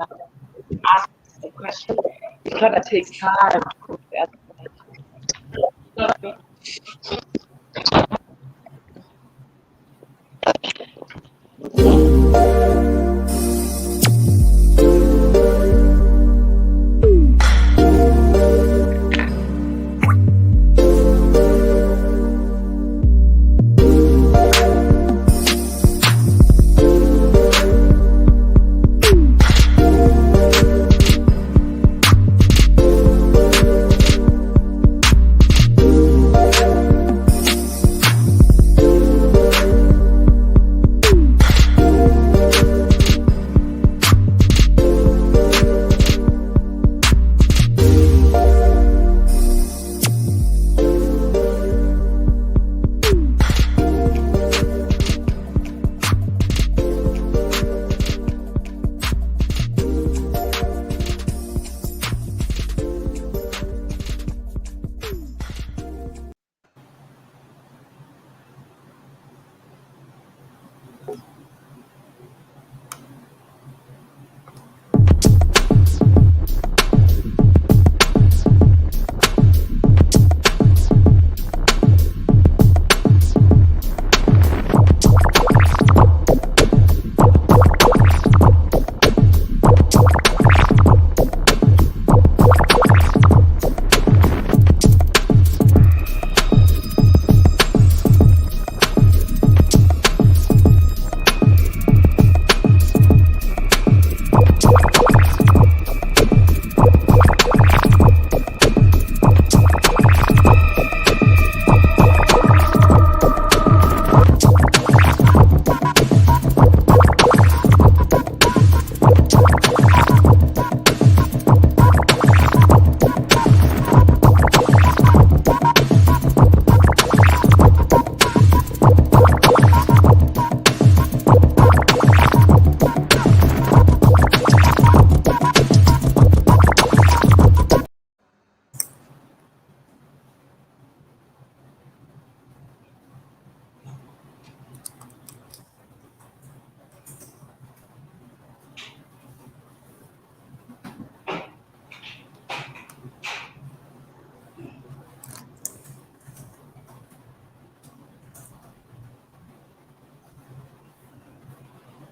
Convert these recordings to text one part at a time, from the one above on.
ask the question. It kind of takes time.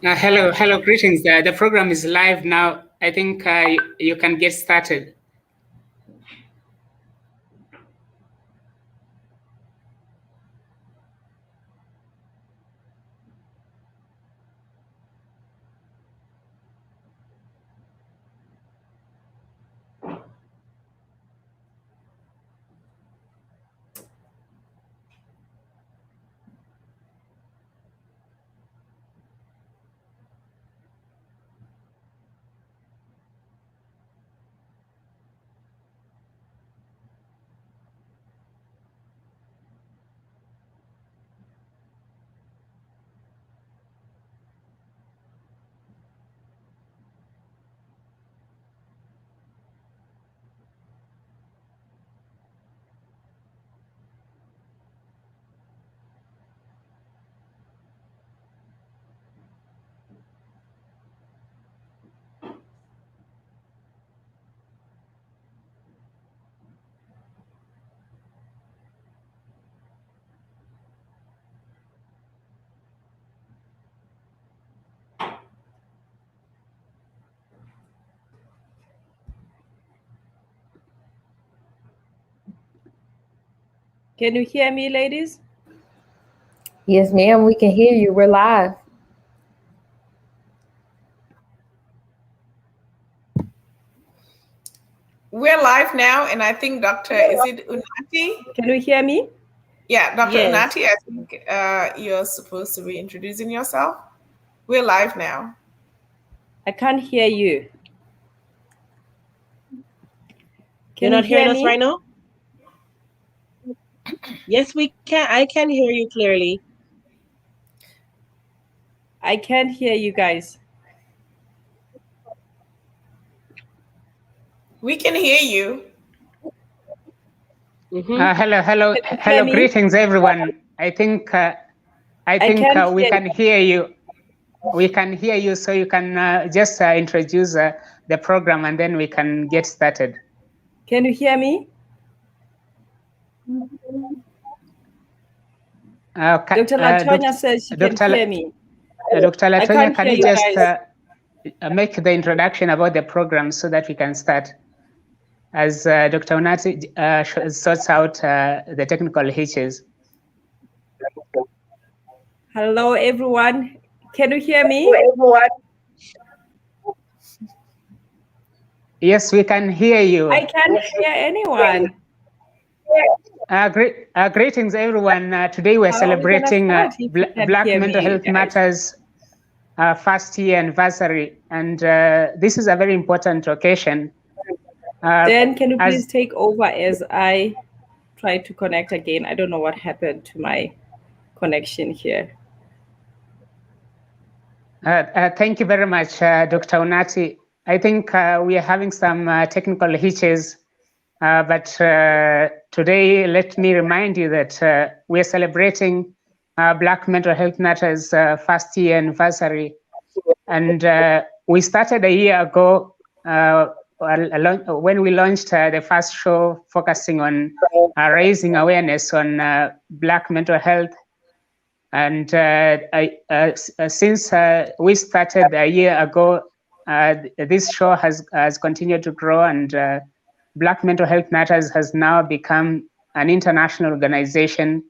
Hello, greetings. The program is live now. I think you can get started. Can you hear me, ladies? Yes, ma'am, we can hear you. We're live. We're live now, and I think Dr. Is it Unati? Can you hear me? Yeah, Dr. Yes. Unati, I think you're supposed to be introducing yourself. We're live now. I can't hear you. You're not hearing us right now? Yes, we can. I can hear you clearly. I can't hear you guys. We can hear you. Hello, greetings, everyone. I think we can hear you. We can hear you, so you can just introduce the program, and then we can get started. Can you hear me? Dr. Latonya says she can hear me. Dr. Latonya, can you just make the introduction about the program so that we can start? As Dr. Unati sorts out the technical hitches. Hello, everyone. Can you hear me? Yes, we can hear you. I can't hear anyone. Greetings, everyone. Today we're celebrating Black Mental Health Matters first year anniversary, and this is a very important occasion. Dan, can you please take over as I try to connect again? I don't know what happened to my connection here. Thank you very much, Dr. Unati. I think we are having some technical hitches, but today let me remind you that we are celebrating Black Mental Health Matters first year anniversary. And we started a year ago when we launched the first show focusing on raising awareness on Black mental health. And since we started a year ago, this show has continued to grow, and Black Mental Health Matters has now become an international organization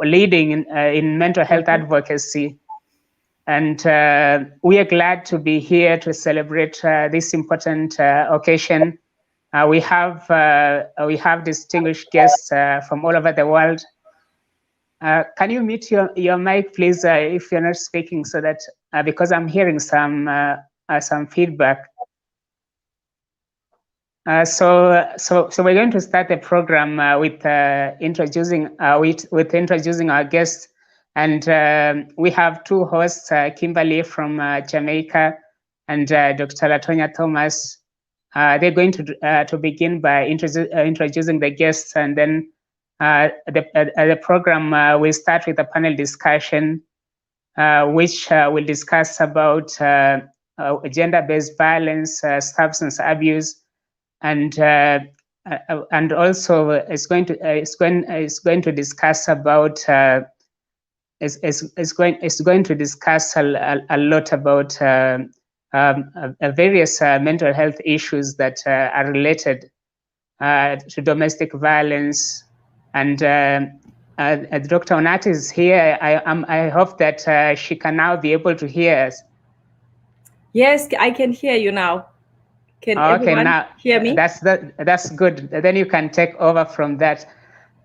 leading in mental health advocacy. And we are glad to be here to celebrate this important occasion. We have distinguished guests from all over the world. Can you mute your mic, please, if you're not speaking, so that because I'm hearing some feedback. So we're going to start the program with introducing our guests, and we have two hosts, Kimberly from Jamaica and Dr. Latonya Thomas. They're going to begin by introducing the guests, and then the program will start with a panel discussion, which will discuss about gender-based violence, substance abuse, and also it's going to discuss about it's going to discuss a lot about various mental health issues that are related to domestic violence. And Dr. Unati is here. I hope that she can now be able to hear us. Yes, I can hear you now. Can everyone hear me? That's good. Then you can take over from that.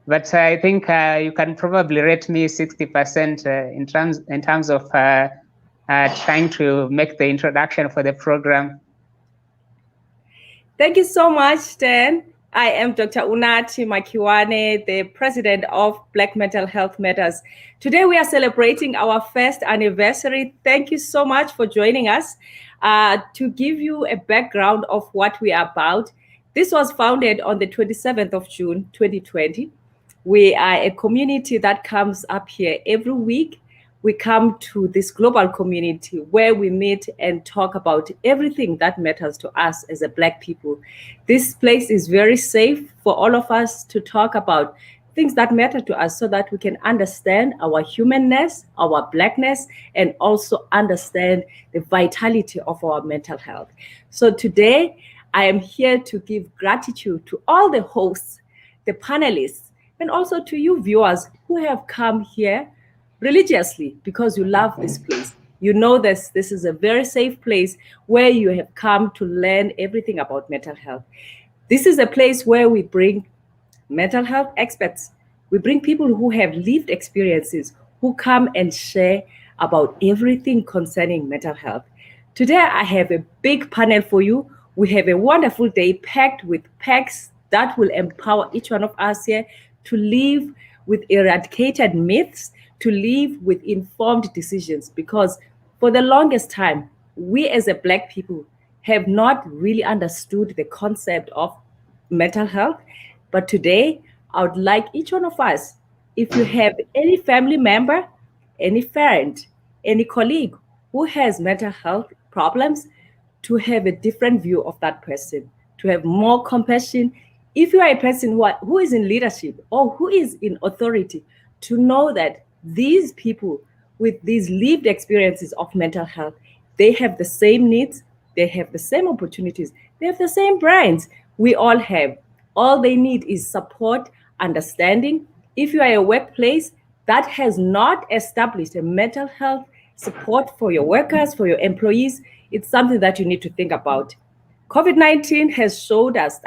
But I think you can probably rate me 60% in terms of trying to make the introduction for the program. Thank you so much, Dan. I am Dr. Unati Makiwane, the president of Black Mental Health Matters. Today we are celebrating our first anniversary. Thank you so much for joining us. To give you a background of what we are about, this was founded on the 27th of June, 2020. We are a community that comes up here every week. We come to this global community where we meet and talk about everything that matters to us as a Black people. This place is very safe for all of us to talk about things that matter to us so that we can understand our humanness, our Blackness, and also understand the vitality of our mental health. So today, I am here to give gratitude to all the hosts, the panelists, and also to you viewers who have come here religiously because you love this place. You know this is a very safe place where you have come to learn everything about mental health. This is a place where we bring mental health experts. We bring people who have lived experiences, who come and share about everything concerning mental health. Today, I have a big panel for you. We have a wonderful day packed with packs that will empower each one of us here to live with eradicated myths, to live with informed decisions, because for the longest time, we as a Black people have not really understood the concept of mental health. But today, I would like each one of us, if you have any family member, any parent, any colleague who has mental health problems to have a different view of that person, to have more compassion. If you are a person who is in leadership or who is in authority, to know that these people with these lived experiences of mental health, they have the same needs, they have the same opportunities, they have the same brains we all have. All they need is support, understanding. If you are a workplace that has not established a mental health support for your workers, for your employees, it's something that you need to think about. COVID-19 has showed us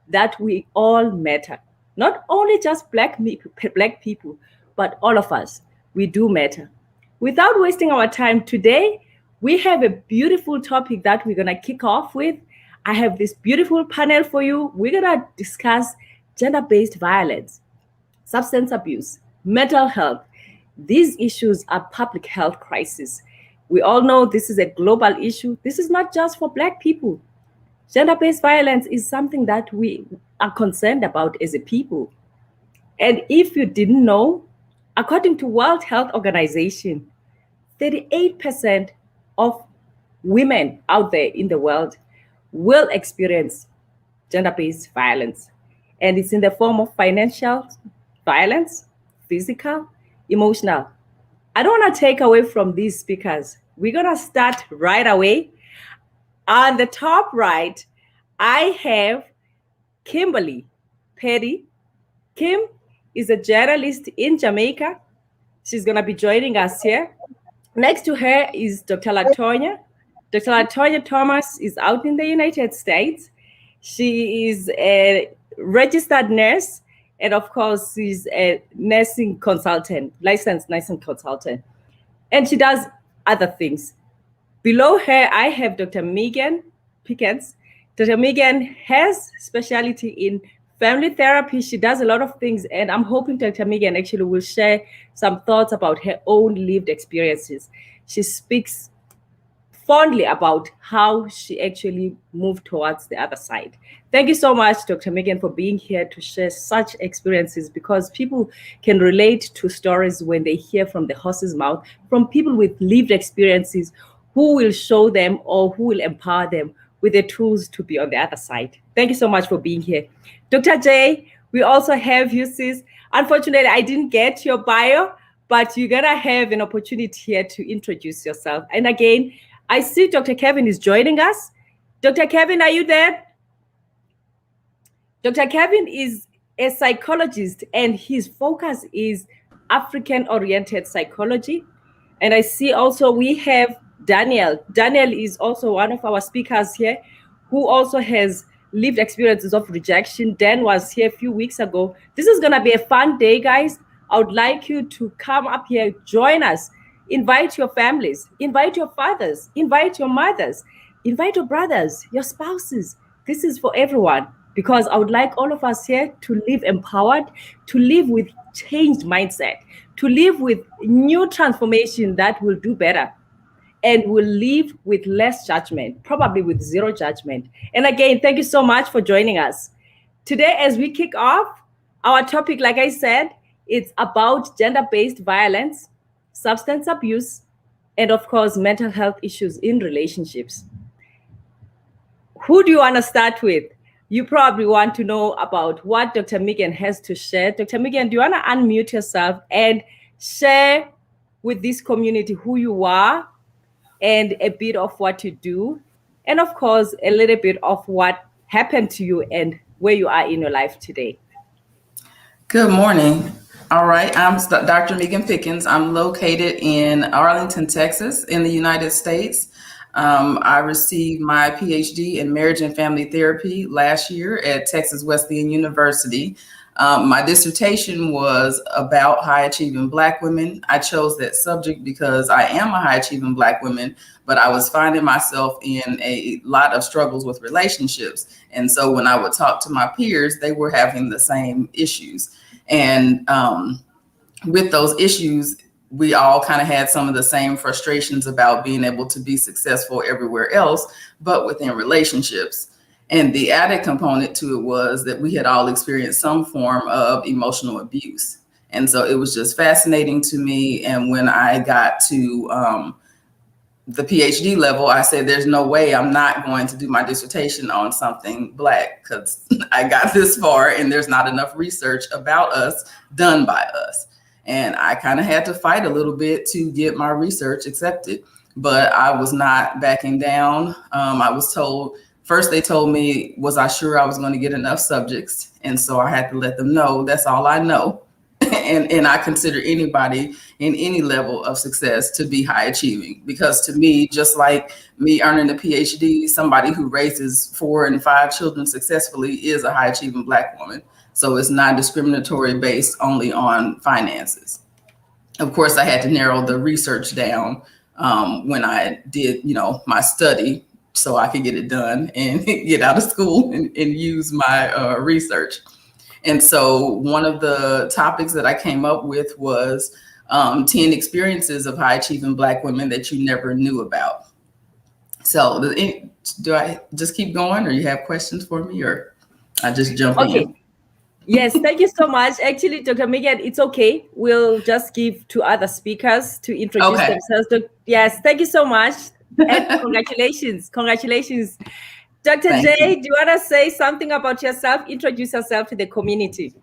that we all matter. Not only just black people, but all of us. We do matter. Without wasting our time today, we have a beautiful topic that we're going to kick off with. I have this beautiful panel for you. We're going to discuss gender-based violence, substance abuse, mental health. These issues are public health crises. We all know this is a global issue. This is not just for Black people. Gender-based violence is something that we are concerned about as a people. And if you didn't know, according to World Health Organization, 38% of women out there in the world will experience gender-based violence. And it's in the form of financial violence, physical, emotional. I don't want to take away from these speakers. We're going to start right away. On the top right, I have Kimberly Petty. Kim is a journalist in Jamaica. She's going to be joining us here. Next to her is Dr. Latonya. Dr. Latonya Thomas is out in the United States. She is a registered nurse, and of course, she's a nursing consultant, licensed nursing consultant. And she does other things. Below her, I have Dr. Megan Pickens. Dr. Megan has specialty in family therapy. She does a lot of things, and I'm hoping Dr. Megan actually will share some thoughts about her own lived experiences. She speaks fondly about how she actually moved towards the other side. Thank you so much, Dr. Megan, for being here to share such experiences, because people can relate to stories when they hear from the horse's mouth, from people with lived experiences who will show them or who will empower them with the tools to be on the other side. Thank you so much for being here. Dr. J, we also have you, sis. Unfortunately, I didn't get your bio, but you're gonna have an opportunity here to introduce yourself. And again, I see Dr. Kevin is joining us. Dr. Kevin, are you there? Dr. Kevin is a psychologist, and his focus is African-oriented psychology. And I see also we have Daniel. Daniel is also one of our speakers here, who also has lived experiences of rejection. Dan was here a few weeks ago. This is gonna be a fun day, guys. I would like you to come up here, join us. Invite your families, invite your fathers, invite your mothers, invite your brothers, your spouses. This is for everyone, because I would like all of us here to live empowered, to live with changed mindset, to live with new transformation that will do better, and will live with less judgment, probably with zero judgment. And again, thank you so much for joining us. Today, as we kick off, our topic, like I said, it's about gender-based violence, substance abuse, and of course, mental health issues in relationships. Who do you want to start with? You probably want to know about what Dr. Megan has to share. Dr. Megan, do you want to unmute yourself and share with this community who you are and a bit of what you do, and of course, a little bit of what happened to you and where you are in your life today? Good morning. All right, I'm Dr. Megan Pickens. I'm located in Arlington, Texas, in the United States. I received my PhD in marriage and family therapy last year at Texas Wesleyan University. My dissertation was about high-achieving Black women. I chose that subject because I am a high-achieving Black woman, but I was finding myself in a lot of struggles with relationships. And so when I would talk to my peers, they were having the same issues. And with those issues, we all kind of had some of the same frustrations about being able to be successful everywhere else, but within relationships. And the added component to it was that we had all experienced some form of emotional abuse. And so it was just fascinating to me. And when I got to the PhD level, I said, there's no way I'm not going to do my dissertation on something Black, because I got this far and there's not enough research about us done by us. And I kind of had to fight a little bit to get my research accepted, but I was not backing down. I was told, first they told me, was I sure I was going to get enough subjects? And so I had to let them know that's all I know. And I consider anybody in any level of success to be high achieving, because to me, just like me earning a PhD, somebody who raises 4 and 5 children successfully is a high achieving Black woman. So it's not discriminatory based only on finances. Of course, I had to narrow the research down when I did, my study, so I could get it done and get out of school and use my research. And so one of the topics that I came up with was 10 experiences of high achieving Black women that you never knew about. So do I just keep going, or you have questions for me, or I just jump in? Yes, thank you so much. Actually, Dr. Megan, it's okay. We'll just give to other speakers to introduce themselves. Yes, thank you so much. And congratulations. Congratulations. Dr. Thank J, you. do you want to say something about yourself? Introduce yourself to the community.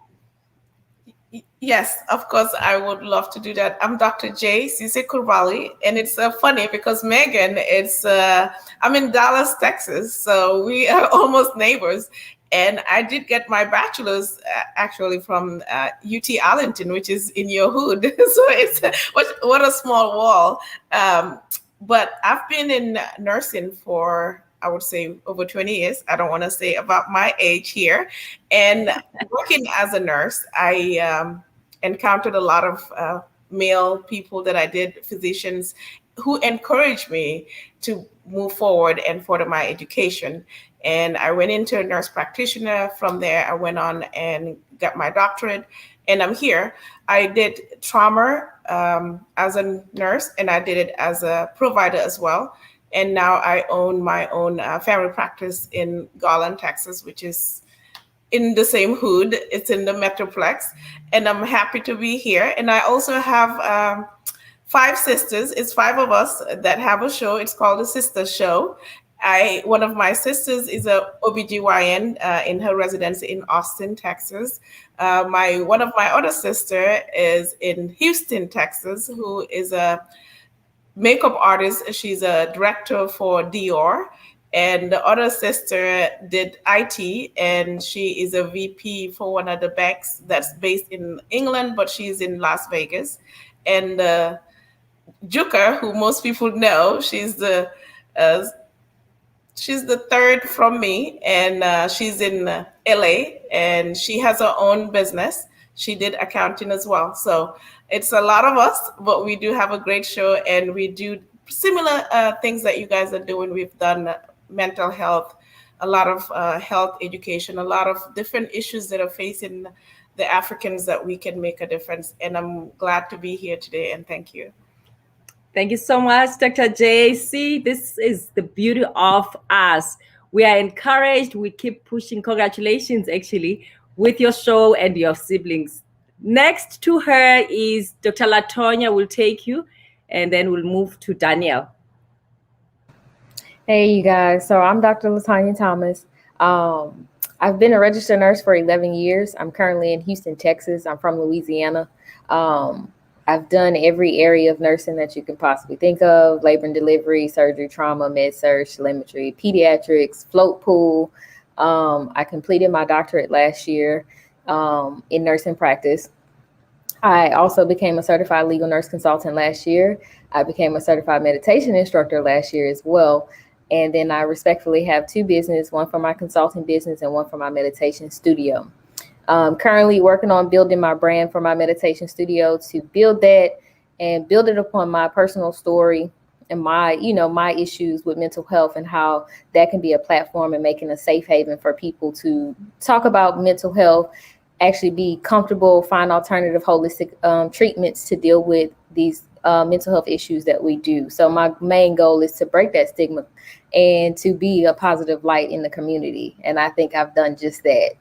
Yes, of course, I would love to do that. I'm Dr. J. Cisse Kurvali, and it's funny because Megan, I'm in Dallas, Texas, so we are almost neighbors. And I did get my bachelor's actually from UT Arlington, which is in your hood. So it's what a small wall. But I've been in nursing for, I would say, over 20 years. I don't want to say about my age here. And working as a nurse, I encountered a lot of male people that I did, physicians, who encouraged me to move forward and further my education. And I went into a nurse practitioner. From there, I went on and got my doctorate, and I'm here. I did trauma as a nurse, and I did it as a provider as well. And now I own my own family practice in Garland, Texas, which is in the same hood. It's in the Metroplex, and I'm happy to be here. And I also have 5 sisters. It's 5 of us that have a show. It's called The Sister Show. One of my sisters is a OBGYN in her residency in Austin, Texas. One of my other sister is in Houston, Texas, who is a makeup artist. She's a director for Dior. And the other sister did IT, and she is a VP for one of the banks that's based in England, but she's in Las Vegas. And Juka, who most people know, she's the third from me, and she's in LA, and she has her own business. She did accounting as well. So it's a lot of us, but we do have a great show, and we do similar things that you guys are doing. We've done mental health, a lot of health education, a lot of different issues that are facing the Africans that we can make a difference. And I'm glad to be here today, and thank you. Thank you so much, Dr. J. See, this is the beauty of us. We are encouraged. We keep pushing. Congratulations, actually, with your show and your siblings. Next to her is Dr. Latonya will take you, and then we'll move to Danielle. Hey, you guys. So I'm Dr. Latonya Thomas. I've been a registered nurse for 11 years. I'm currently in Houston, Texas. I'm from Louisiana. I've done every area of nursing that you can possibly think of: labor and delivery, surgery, trauma, med-surg, telemetry, pediatrics, float pool. I completed my doctorate last year in nursing practice. I also became a certified legal nurse consultant last year. I became a certified meditation instructor last year as well. And then I respectfully have 2 businesses, one for my consulting business and one for my meditation studio. Currently working on building my brand for my meditation studio, to build that and build it upon my personal story and my issues with mental health, and how that can be a platform and making a safe haven for people to talk about mental health, actually be comfortable, find alternative holistic treatments to deal with these mental health issues that we do. So my main goal is to break that stigma and to be a positive light in the community. And I think I've done just that.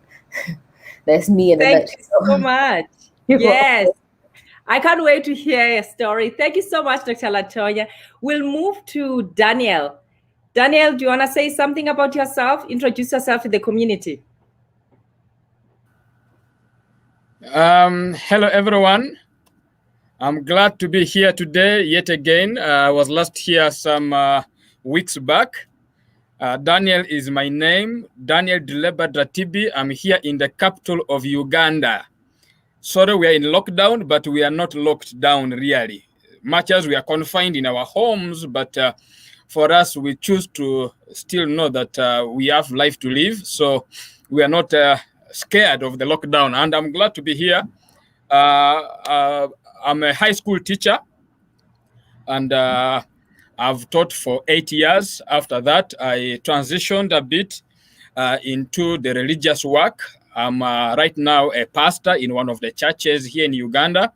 That's me in a nutshell. Thank you so much. You're yes. welcome. I can't wait to hear your story. Thank you so much, Dr. Latoya. We'll move to Daniel. Daniel, do you want to say something about yourself? Introduce yourself to the community. Hello, everyone. I'm glad to be here today yet again. I was last here some weeks back. Daniel is my name, Daniel Dileba Dratibi. I'm here in the capital of Uganda. Sorry, we are in lockdown, but we are not locked down really. Much as we are confined in our homes, but for us, we choose to still know that we have life to live. So we are not scared of the lockdown, and I'm glad to be here. I'm a high school teacher, and I've taught for 8 years. After that, I transitioned a bit into the religious work. I'm right now a pastor in one of the churches here in Uganda,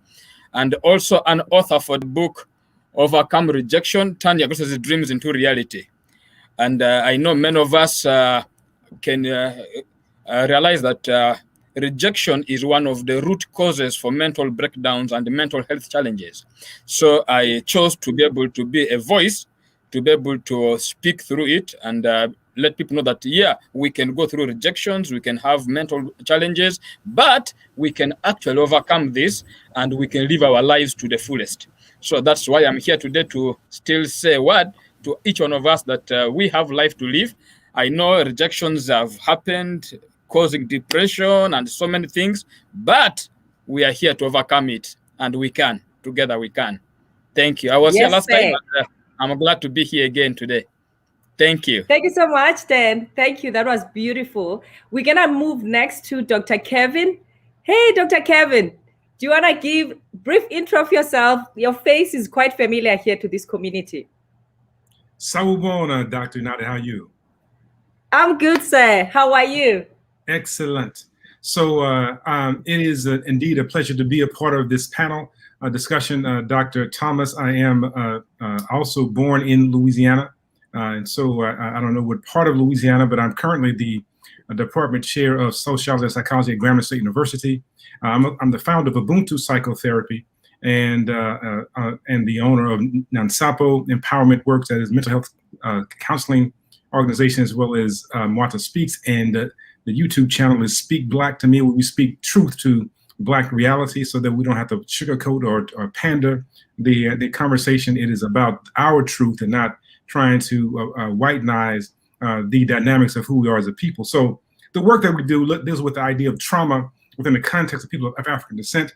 and also an author for the book, Overcome Rejection, Turn Your Greatest Dreams into Reality. And I know many of us can realize that rejection is one of the root causes for mental breakdowns and mental health challenges. So I chose to be able to be a voice, to be able to speak through it and let people know that, yeah, we can go through rejections, we can have mental challenges, but we can actually overcome this and we can live our lives to the fullest. So that's why I'm here today to still say a word to each one of us that we have life to live. I know rejections have happened, causing depression and so many things, but we are here to overcome it, and we can. Together we can. Thank you. I was here last time, but I'm glad to be here again today. Thank you. Thank you so much, Dan. Thank you. That was beautiful. We're going to move next to Dr. Kevin. Hey, Dr. Kevin, do you want to give a brief intro of yourself? Your face is quite familiar here to this community. Sawubona, Dr. Nadi, how are you? I'm good, sir. How are you? Excellent. So it is indeed a pleasure to be a part of this panel discussion. Dr. Thomas, I am also born in Louisiana. And so I don't know what part of Louisiana, but I'm currently the department chair of sociology and psychology at Grambling State University. I'm the founder of Ubuntu Psychotherapy and the owner of Nansapo Empowerment Works, that is mental health counseling organization, as well as Martha Speaks, and the YouTube channel is Speak Black to Me, where we speak truth to Black reality so that we don't have to sugarcoat or pander the conversation. It is about our truth and not trying to whitenize the dynamics of who we are as a people. So the work that we do deals with the idea of trauma within the context of people of African descent,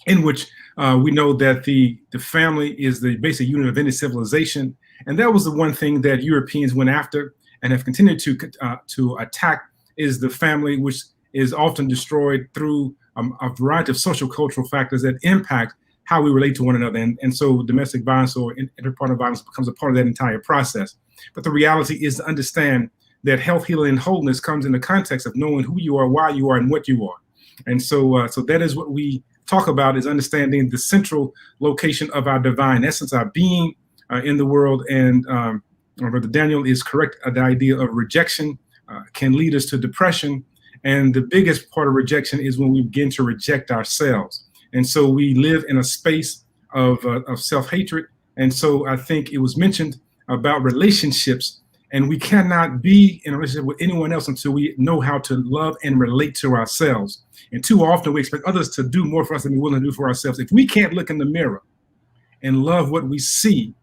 in which we know that the family is the basic unit of any civilization. And that was the one thing that Europeans went after and have continued to attack, is the family, which is often destroyed through a variety of social cultural factors that impact how we relate to one another. And so domestic violence or interpartner violence becomes a part of that entire process. But the reality is to understand that health, healing, and wholeness comes in the context of knowing who you are, why you are, and what you are. And so that is what we talk about, is understanding the central location of our divine essence, our being in the world. And Brother Daniel is correct. The idea of rejection can lead us to depression. And the biggest part of rejection is when we begin to reject ourselves. And so we live in a space of self-hatred. And so I think it was mentioned about relationships, and we cannot be in a relationship with anyone else until we know how to love and relate to ourselves. And too often we expect others to do more for us than we're willing to do for ourselves. If we can't look in the mirror and love what we see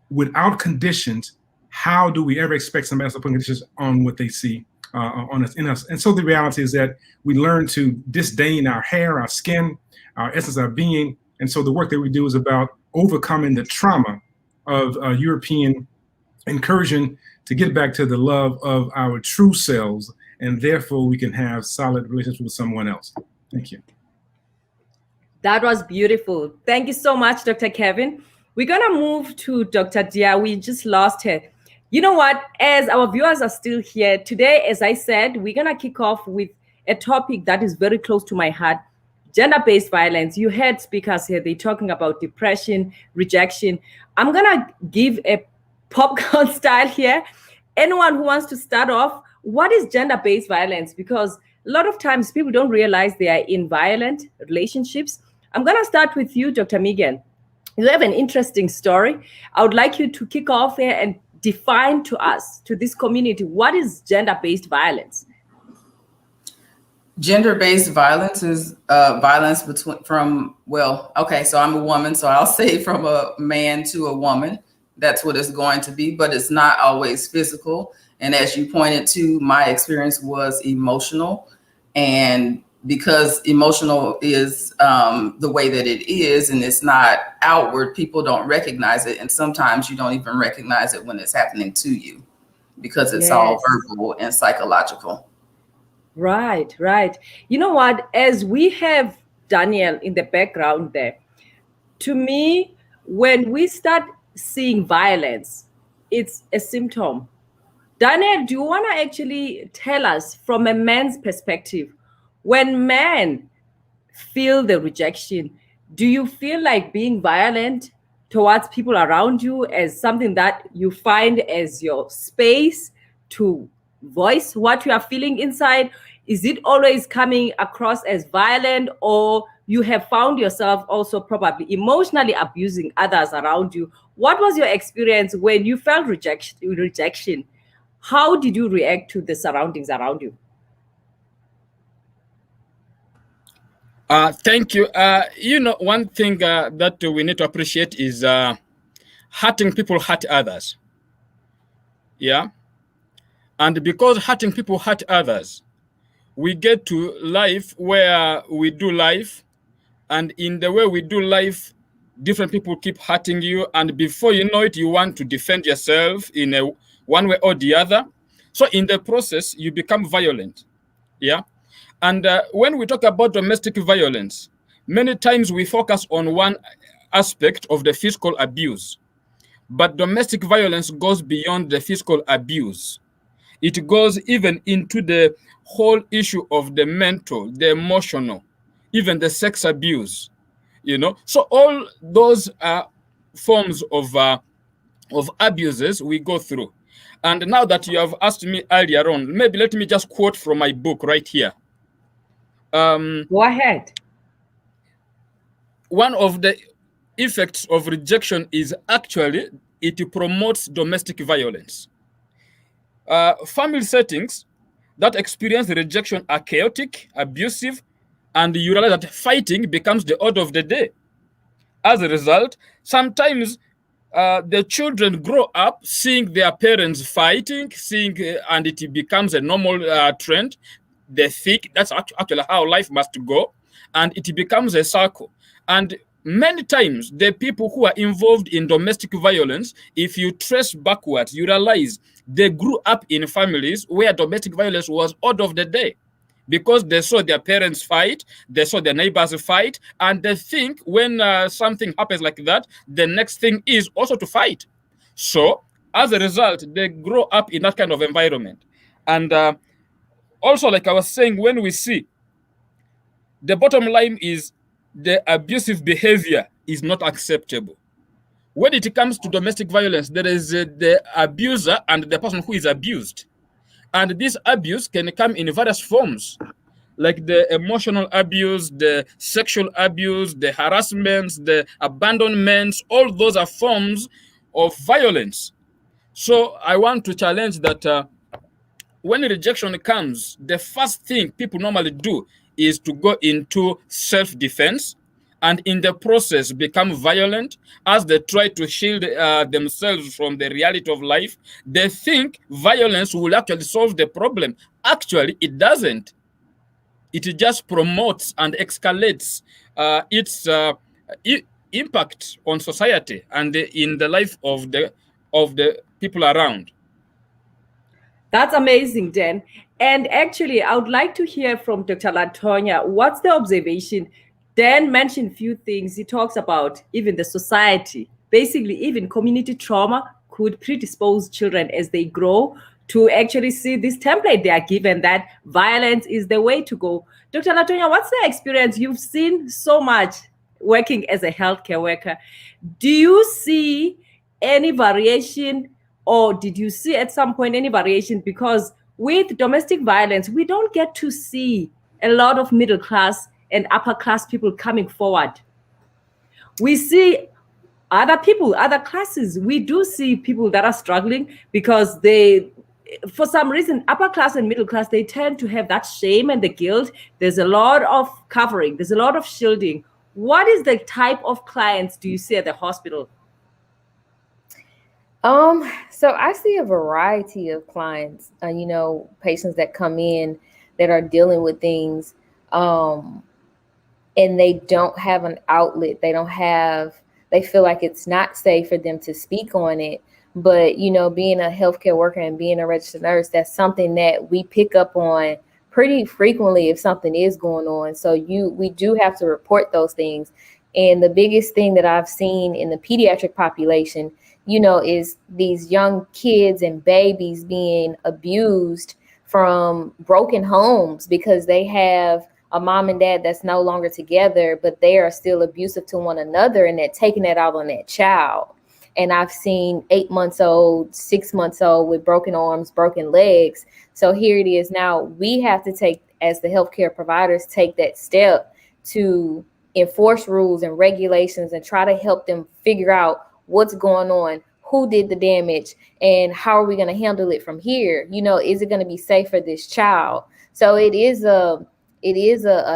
without conditions, how do we ever expect somebody else to put conditions on what they see on us, in us? And so the reality is that we learn to disdain our hair, our skin, our essence, our being. And so the work that we do is about overcoming the trauma of European incursion to get back to the love of our true selves, and therefore we can have solid relationships with someone else. Thank you. That was beautiful. Thank you so much, Dr. Kevin. We're going to move to Dr. Dia. We just lost her. You know what? As our viewers are still here today, as I said, we're going to kick off with a topic that is very close to my heart: gender-based violence. You heard speakers here, they're talking about depression, rejection. I'm going to give a popcorn style here. Anyone who wants to start off, what is gender-based violence? Because a lot of times people don't realize they are in violent relationships, I'm going to start with you, Dr. Megan. You have an interesting story. I would like you to kick off here and define to us, to this community, what is gender-based violence? Gender-based violence is violence so I'm a woman, so I'll say from a man to a woman. That's what it's going to be, but it's not always physical. And as you pointed to, my experience was emotional. And because emotional is the way that it is, and it's not outward, people don't recognize it. And sometimes you don't even recognize it when it's happening to you, because it's all verbal and psychological. Right, right. You know what? As we have Daniel in the background there, to me, when we start seeing violence, it's a symptom. Daniel, do you want to actually tell us from a man's perspective, when men feel the rejection, do you feel like being violent towards people around you as something that you find as your space to voice what you are feeling inside? Is it always coming across as violent, or you have found yourself also probably emotionally abusing others around you? What was your experience when you felt rejection? How did you react to the surroundings around you? Thank you. One thing that we need to appreciate is hurting people hurt others. Yeah. And because hurting people hurt others, we get to life where we do life. And in the way we do life, different people keep hurting you. And before you know it, you want to defend yourself in one way or the other. So in the process, you become violent. Yeah. And when we talk about domestic violence, many times we focus on one aspect of the physical abuse. But domestic violence goes beyond the physical abuse. It goes even into the whole issue of the mental, the emotional, even the sex abuse. So all those forms of abuses we go through. And now that you have asked me earlier on, maybe let me just quote from my book right here. Go ahead. One of the effects of rejection is actually it promotes domestic violence. Family settings that experience rejection are chaotic, abusive, and you realize that fighting becomes the order of the day. As a result, sometimes the children grow up seeing their parents fighting, and it becomes a normal trend. They think that's actually how life must go, and it becomes a circle. And many times, the people who are involved in domestic violence, if you trace backwards, you realize they grew up in families where domestic violence was order of the day, because they saw their parents fight, they saw their neighbors fight, and they think when something happens like that, the next thing is also to fight. So, as a result, they grow up in that kind of environment. And also, like I was saying, when we see, the bottom line is the abusive behavior is not acceptable. When it comes to domestic violence, there is the abuser and the person who is abused. And this abuse can come in various forms, like the emotional abuse, the sexual abuse, the harassments, the abandonments. All those are forms of violence. So I want to challenge that when rejection comes, the first thing people normally do is to go into self-defense, and in the process become violent as they try to shield themselves from the reality of life. They think violence will actually solve the problem. Actually, it doesn't. It just promotes and escalates its impact on society and in the life of the people around. That's amazing, Dan. And actually, I would like to hear from Dr. Latonya. What's the observation? Dan mentioned a few things. He talks about even the society. Basically, even community trauma could predispose children as they grow to actually see this template they are given, that violence is the way to go. Dr. Latonya, what's the experience? You've seen so much working as a healthcare worker. Do you see any variation, or did you see at some point any variation? Because with domestic violence, we don't get to see a lot of middle class and upper class people coming forward. We see other people, other classes. We do see people that are struggling because they, for some reason, upper class and middle class, they tend to have that shame and the guilt. There's a lot of covering. There's a lot of shielding. What is the type of clients do you see at the hospital? So I see a variety of clients, patients that come in that are dealing with things, and they don't have an outlet. They feel like it's not safe for them to speak on it. But, being a healthcare worker and being a registered nurse, that's something that we pick up on pretty frequently if something is going on. So we do have to report those things. And the biggest thing that I've seen in the pediatric population, is these young kids and babies being abused from broken homes because they have a mom and dad that's no longer together, but they are still abusive to one another, and they're taking that out on that child. And I've seen 8 months old, 6 months old with broken arms, broken legs. So here it is now. We have to take, as the healthcare providers, take that step to enforce rules and regulations and try to help them figure out what's going on, who did the damage, and how are we going to handle it from here? Is it going to be safe for this child? So it is a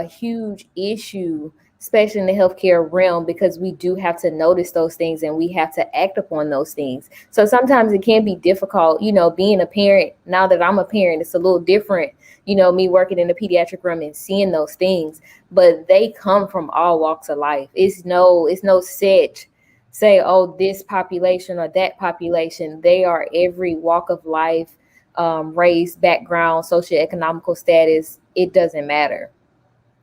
huge issue, especially in the healthcare realm, because we do have to notice those things and we have to act upon those things. So sometimes it can be difficult, being a parent. Now that I'm a parent, it's a little different, me working in the pediatric room and seeing those things, but they come from all walks of life. It's no set, say, oh, this population or that population. They are every walk of life, race, background, socioeconomical status. It doesn't matter.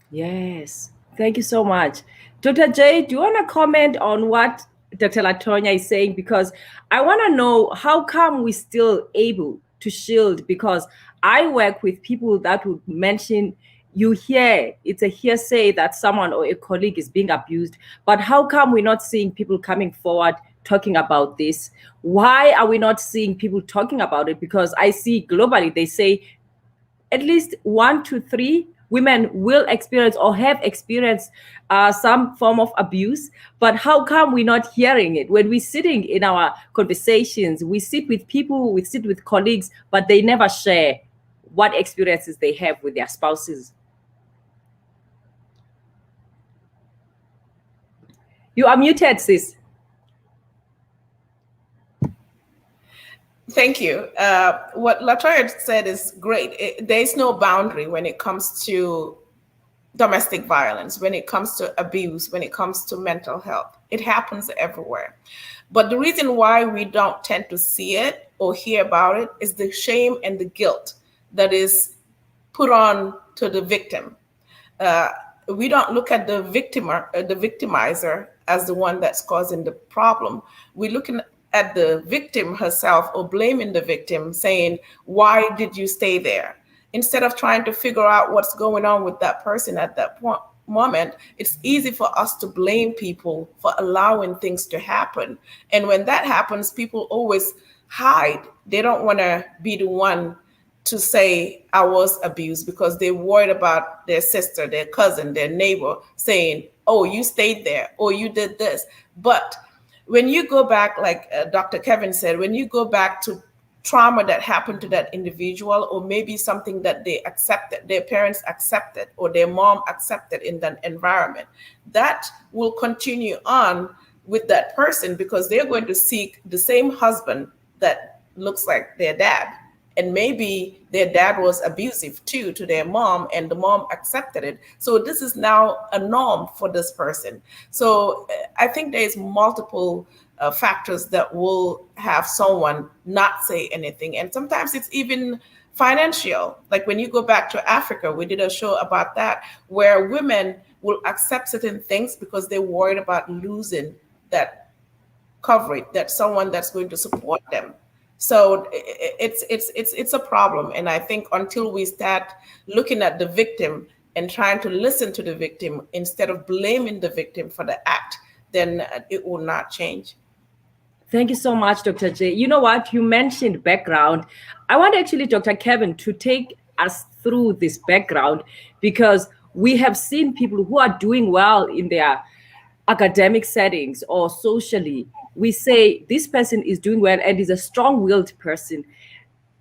Yes. Thank you so much. Dr. J, do you want to comment on what Dr. Latonya is saying? Because I want to know, how come we're still able to shield? Because I work with people that would mention, it's a hearsay that someone or a colleague is being abused, but how come we're not seeing people coming forward talking about this? Why are we not seeing people talking about it? Because I see globally, they say at least 1 to 3 women will experience or have experienced some form of abuse. But how come we're not hearing it? When we're sitting in our conversations, we sit with people, we sit with colleagues, but they never share what experiences they have with their spouses. You are muted, sis. Thank you. What Latoya said is great. There's no boundary when it comes to domestic violence, when it comes to abuse, when it comes to mental health. It happens everywhere. But the reason why we don't tend to see it or hear about it is the shame and the guilt that is put on to the victim. We don't look at the victimizer as the one that's causing the problem. We're looking at the victim herself or blaming the victim, saying, why did you stay there? Instead of trying to figure out what's going on with that person at that moment, it's easy for us to blame people for allowing things to happen. And when that happens, people always hide. They don't want to be the one to say, I was abused, because they're worried about their sister, their cousin, their neighbor saying, oh, you stayed there, or you did this. But when you go back, like Dr. Kevin said, when you go back to trauma that happened to that individual, or maybe something that they accepted, their parents accepted, or their mom accepted in that environment, that will continue on with that person, because they're going to seek the same husband that looks like their dad. And maybe their dad was abusive too to their mom, and the mom accepted it. So this is now a norm for this person. So I think there's multiple factors that will have someone not say anything. And sometimes it's even financial. Like when you go back to Africa, we did a show about that, where women will accept certain things because they're worried about losing that coverage, that someone that's going to support them. So it's a problem. And I think until we start looking at the victim and trying to listen to the victim instead of blaming the victim for the act, then it will not change. Thank you so much, Dr. J. You know what? You mentioned background. I want actually Dr. Kevin to take us through this background, because we have seen people who are doing well in their academic settings or socially. We say this person is doing well and is a strong-willed person.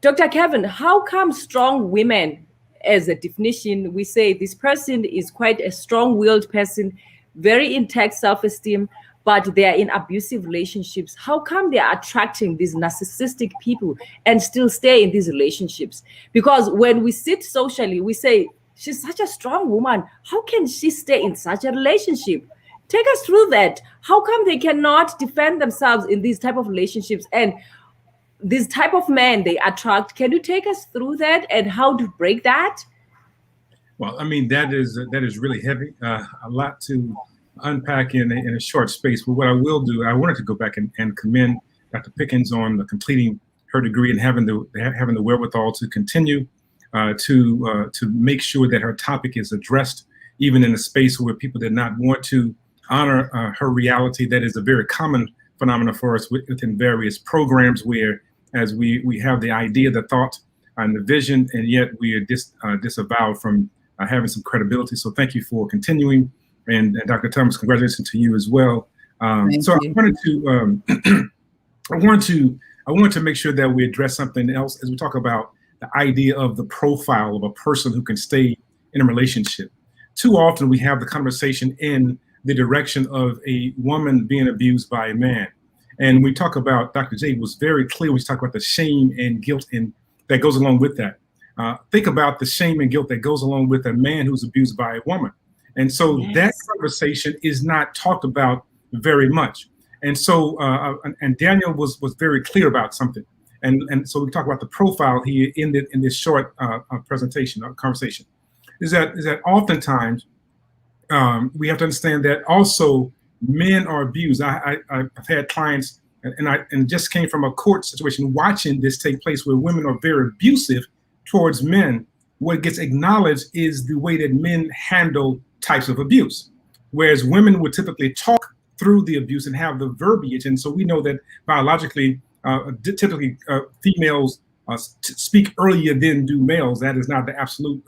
Dr. Kevin, how come strong women, as a definition, we say this person is quite a strong-willed person, very intact self-esteem, but they are in abusive relationships? How come they are attracting these narcissistic people and still stay in these relationships? Because when we sit socially, we say, she's such a strong woman. How can she stay in such a relationship? Take us through that. How come they cannot defend themselves in these type of relationships and this type of men they attract? Can you take us through that and how to break that? Well, I mean, that is really heavy, a lot to unpack in a short space. But what I will do, I wanted to go back and commend Dr. Pickens on completing her degree and having the wherewithal to continue to make sure that her topic is addressed, even in a space where people did not want to honor her reality. That is a very common phenomenon for us within various programs, where as we have the idea, the thought, and the vision, and yet we are disavowed from having some credibility. So thank you for continuing, and Dr. Thomas, congratulations to you as well. So I wanted to I wanted to make sure that we address something else as we talk about the idea of the profile of a person who can stay in a relationship. Too often we have the conversation in the direction of a woman being abused by a man. And we talk about, Dr. J was very clear when we talk about the shame and guilt and that goes along with that. Think about the shame and guilt that goes along with a man who's abused by a woman. And so that conversation is not talked about very much. And so, and Daniel was very clear about something. And so we talk about the profile here in this short presentation or conversation, is that oftentimes we have to understand that also men are abused. I've had clients, and just came from a court situation watching this take place where women are very abusive towards men. What gets acknowledged is the way that men handle types of abuse, whereas women would typically talk through the abuse and have the verbiage. And so we know that biologically, typically females speak earlier than do males. That is not the absolute,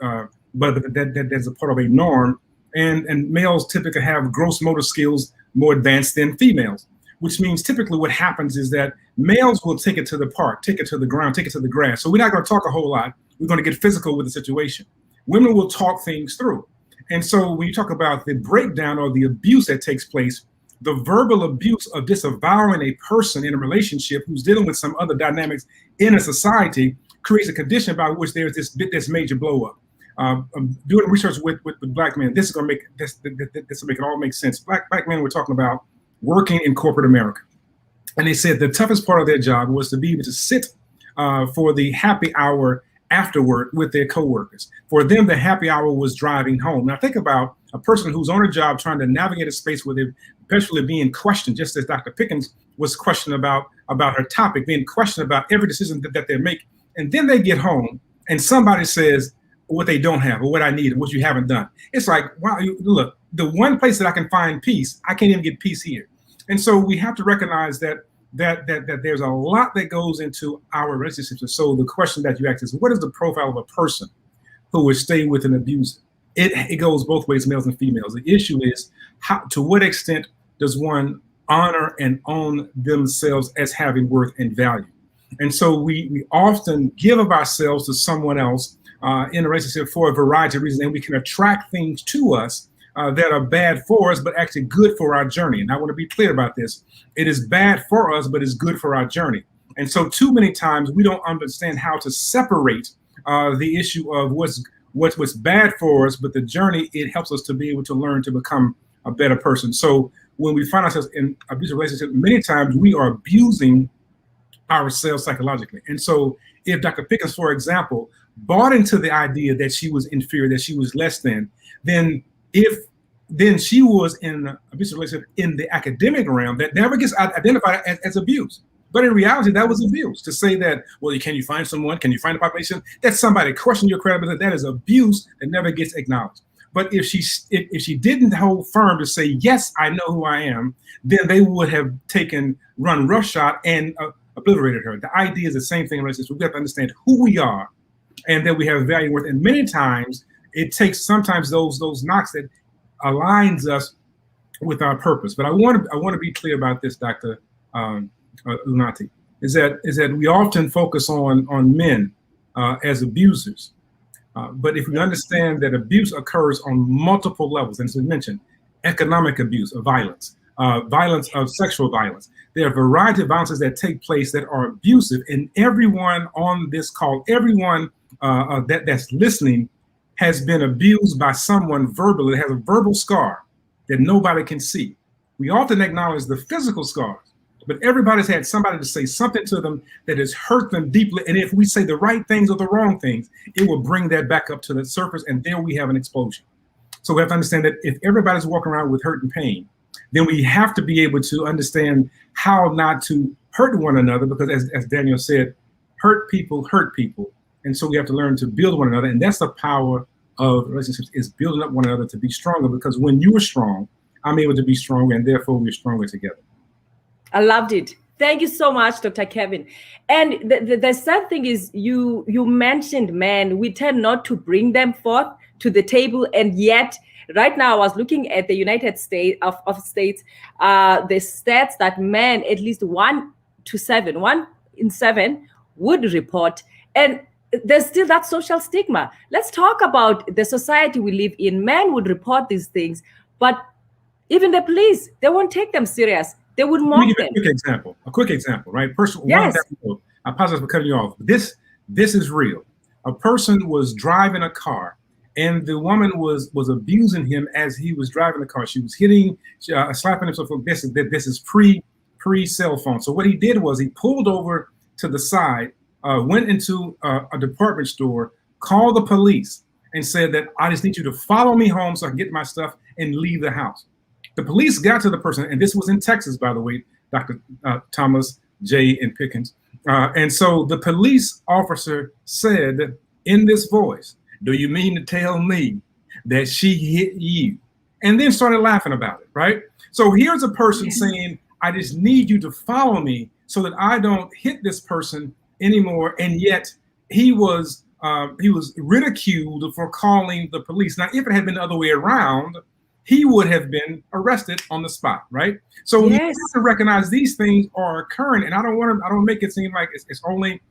but that's a part of a norm. And males typically have gross motor skills more advanced than females, which means typically what happens is that males will take it to the park, take it to the ground, take it to the grass. So we're not going to talk a whole lot. We're going to get physical with the situation. Women will talk things through. And so when you talk about the breakdown or the abuse that takes place, the verbal abuse of disavowing a person in a relationship who's dealing with some other dynamics in a society creates a condition by which there's this major blow up. Doing research with Black men, this is going to make this will make it all make sense. Black men were talking about working in corporate America, and they said the toughest part of their job was to be able to sit for the happy hour afterward with their coworkers. For them, the happy hour was driving home. Now think about a person who's on a job trying to navigate a space where they're perpetually being questioned, just as Dr. Pickens was questioned about her topic, being questioned about every decision that they make. And then they get home and somebody says what they don't have or what I need and what you haven't done. It's like, wow, look, the one place that I can find peace, I can't even get peace here. And so we have to recognize that there's a lot that goes into our relationships. And so the question that you asked is, what is the profile of a person who would stay with an abuser? It goes both ways, males and females. The issue is to what extent does one honor and own themselves as having worth and value? And so we often give of ourselves to someone else in a relationship for a variety of reasons, and we can attract things to us that are bad for us, but actually good for our journey. And I want to be clear about this. It is bad for us, but it's good for our journey. And so too many times we don't understand how to separate the issue of what's bad for us, but the journey, it helps us to be able to learn to become a better person. So when we find ourselves in abusive relationships, many times we are abusing ourselves psychologically. And so if Dr. Pickens, for example, bought into the idea that she was inferior, that she was less than, then she was in an abusive relationship in the academic realm that never gets identified as abuse. But in reality, that was abuse. To say that, well, can you find someone? Can you find a population? That somebody questioned your credibility. That is abuse that never gets acknowledged. But if she didn't hold firm to say, yes, I know who I am, then they would have run roughshod and obliterated her. The idea is the same thing in relationships. We have to understand who we are and that we have value and worth. And many times it takes sometimes those knocks that aligns us with our purpose. But I want to be clear about this, Dr. Unati, is that we often focus on men as abusers. But if we understand that abuse occurs on multiple levels, and as we mentioned, economic abuse of violence, violence of sexual violence, there are a variety of violences that take place that are abusive, and everyone on this call, everyone that's listening has been abused by someone verbally, has a verbal scar that nobody can see. We often acknowledge the physical scars, but everybody's had somebody to say something to them that has hurt them deeply. And if we say the right things or the wrong things, it will bring that back up to the surface, and then we have an explosion. So we have to understand that if everybody's walking around with hurt and pain, then we have to be able to understand how not to hurt one another, because as Daniel said, hurt people. And so we have to learn to build one another. And that's the power of relationships, is building up one another to be stronger, because when you are strong, I'm able to be stronger, and therefore we're stronger together. I loved it. Thank you so much, Dr. Kevin. And the sad thing is you mentioned men. We tend not to bring them forth to the table, and yet right now I was looking at the United States of States, the stats that men, at least 1 in 7 would report, and there's still that social stigma. Let's talk about the society we live in. Men would report these things, but even the police, they won't take them serious. They would mock them. A quick example, right? Yes. I apologize for cutting you off. This is real. A person was driving a car, and the woman was abusing him as he was driving the car. She was hitting, slapping himself. This is pre cell phone. So what he did was he pulled over to the side, went into a department store, called the police, and said that I just need you to follow me home so I can get my stuff and leave the house. The police got to the person, and this was in Texas, by the way, Dr. Thomas, Jay, and Pickens. And so the police officer said in this voice, "Do you mean to tell me that she hit you?" And then started laughing about it, right? So here's a person saying, I just need you to follow me so that I don't hit this person anymore. And yet he was ridiculed for calling the police. Now, if it had been the other way around, he would have been arrested on the spot, right? So we have to recognize these things are occurring, and I don't make it seem like it's only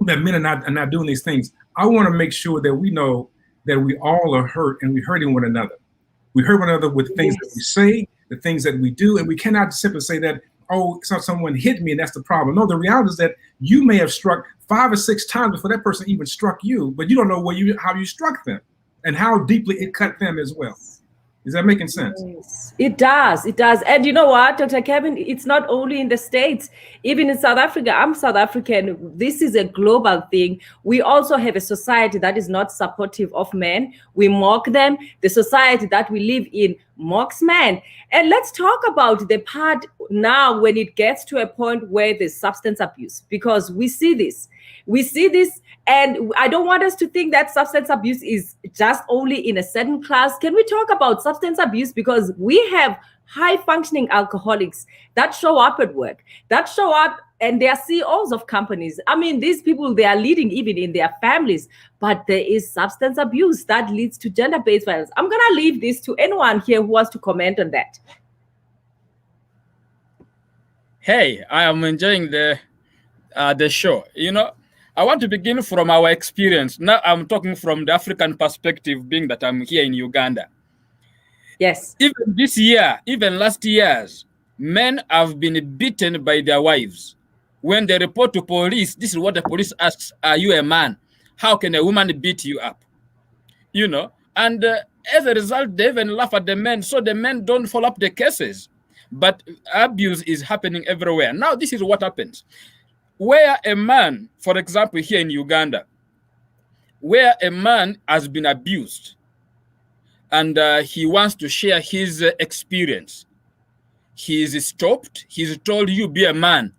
that men are not doing these things. I want to make sure that we know that we all are hurt, and we're hurting one another. We hurt one another with things that we say, the things that we do, and we cannot simply say that, oh, someone hit me and that's the problem. No, the reality is that you may have struck 5 or 6 times before that person even struck you, but you don't know how you struck them and how deeply it cut them as well. Is that making sense? Yes, it does. It does. And you know what, Dr. Kevin, it's not only in the States, even in South Africa. I'm South African. This is a global thing. We also have a society that is not supportive of men. We mock them. The society that we live in mocks men. And let's talk about the part now when it gets to a point where there's substance abuse, because we see this. And I don't want us to think that substance abuse is just only in a certain class. Can we talk about substance abuse? Because we have high functioning alcoholics that show up at work, that show up, and they are CEOs of companies. I mean, these people, they are leading even in their families, but there is substance abuse that leads to gender-based violence. I'm going to leave this to anyone here who wants to comment on that. Hey, I am enjoying the show. You know, I want to begin from our experience. Now I'm talking from the African perspective, being that I'm here in Uganda. Yes. Even this year, even last years, men have been beaten by their wives. When they report to police, this is what the police asks, are you a man? How can a woman beat you up? You know, and as a result, they even laugh at the men, so the men don't follow up the cases. But abuse is happening everywhere. Now, this is what happens. Where a man, for example, here in Uganda, where a man has been abused and he wants to share his experience, he is stopped. He's told, you be a man.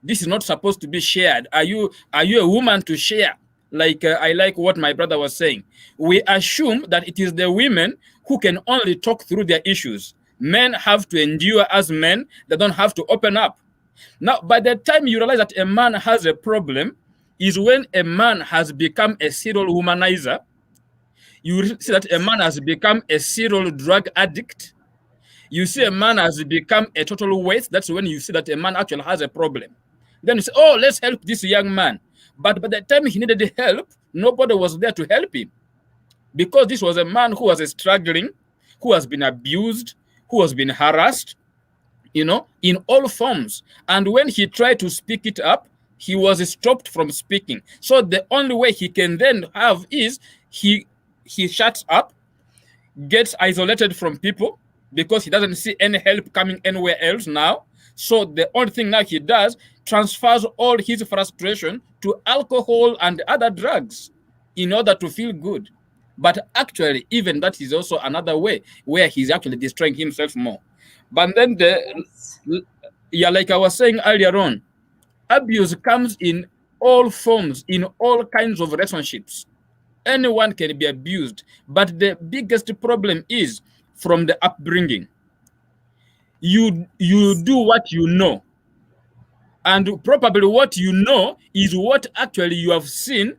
This is not supposed to be shared. Are you a woman to share? Like I like what my brother was saying. We assume that it is the women who can only talk through their issues. Men have to endure as men. They don't have to open up. Now, by the time you realize that a man has a problem is when a man has become a serial womanizer. You see that a man has become a serial drug addict. You see a man has become a total waste. That's when you see that a man actually has a problem. Then you say, oh, let's help this young man. But by the time he needed help, nobody was there to help him. Because this was a man who was struggling, who has been abused, who has been harassed, in all forms. And when he tried to speak it up, he was stopped from speaking. So the only way he can then have is he shuts up, gets isolated from people because he doesn't see any help coming anywhere else now. So the only thing now he does, transfers all his frustration to alcohol and other drugs in order to feel good. But actually, even that is also another way where he's actually destroying himself more. But then like I was saying earlier on, abuse comes in all forms, in all kinds of relationships. Anyone can be abused, but the biggest problem is from the upbringing. You do what you know, and probably what you know is what actually you have seen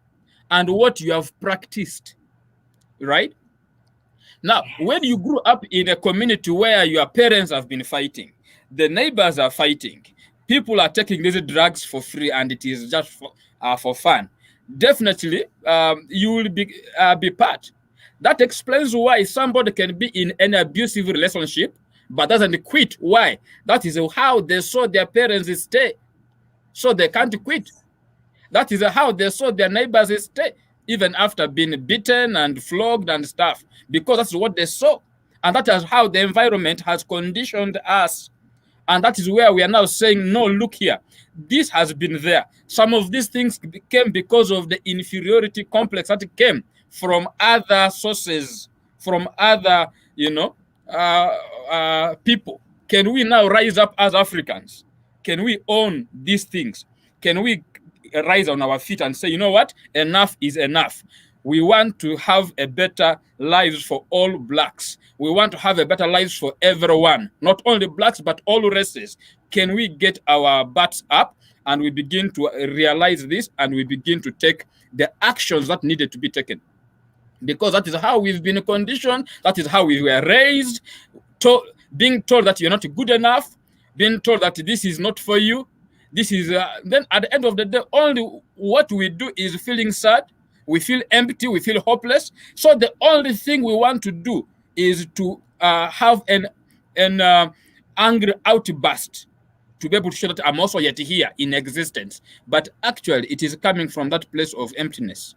and what you have practiced, right? Now, when you grew up in a community where your parents have been fighting, the neighbors are fighting, people are taking these drugs for free, and it is just for fun, definitely you will be part. That explains why somebody can be in an abusive relationship but doesn't quit. Why? That is how they saw their parents stay, so they can't quit. That is how they saw their neighbors stay, even after being beaten and flogged and stuff, because that's what they saw. And that is how the environment has conditioned us. And that is where we are now saying, no, look here, this has been there. Some of these things came because of the inferiority complex that came from other sources, from other, people. Can we now rise up as Africans? Can we own these things? Can we rise on our feet and say, you know what, enough is enough? We want to have a better lives for all Blacks. We want to have a better lives for everyone, not only Blacks, but all races. Can we get our butts up and we begin to realize this, and we begin to take the actions that needed to be taken? Because that is how we've been conditioned. That is how we were raised, being told that you're not good enough, being told that this is not for you. This is then at the end of the day, only what we do is feeling sad. We feel empty. We feel hopeless. So the only thing we want to do is to have an angry outburst to be able to show that I'm also yet here in existence. But actually, it is coming from that place of emptiness.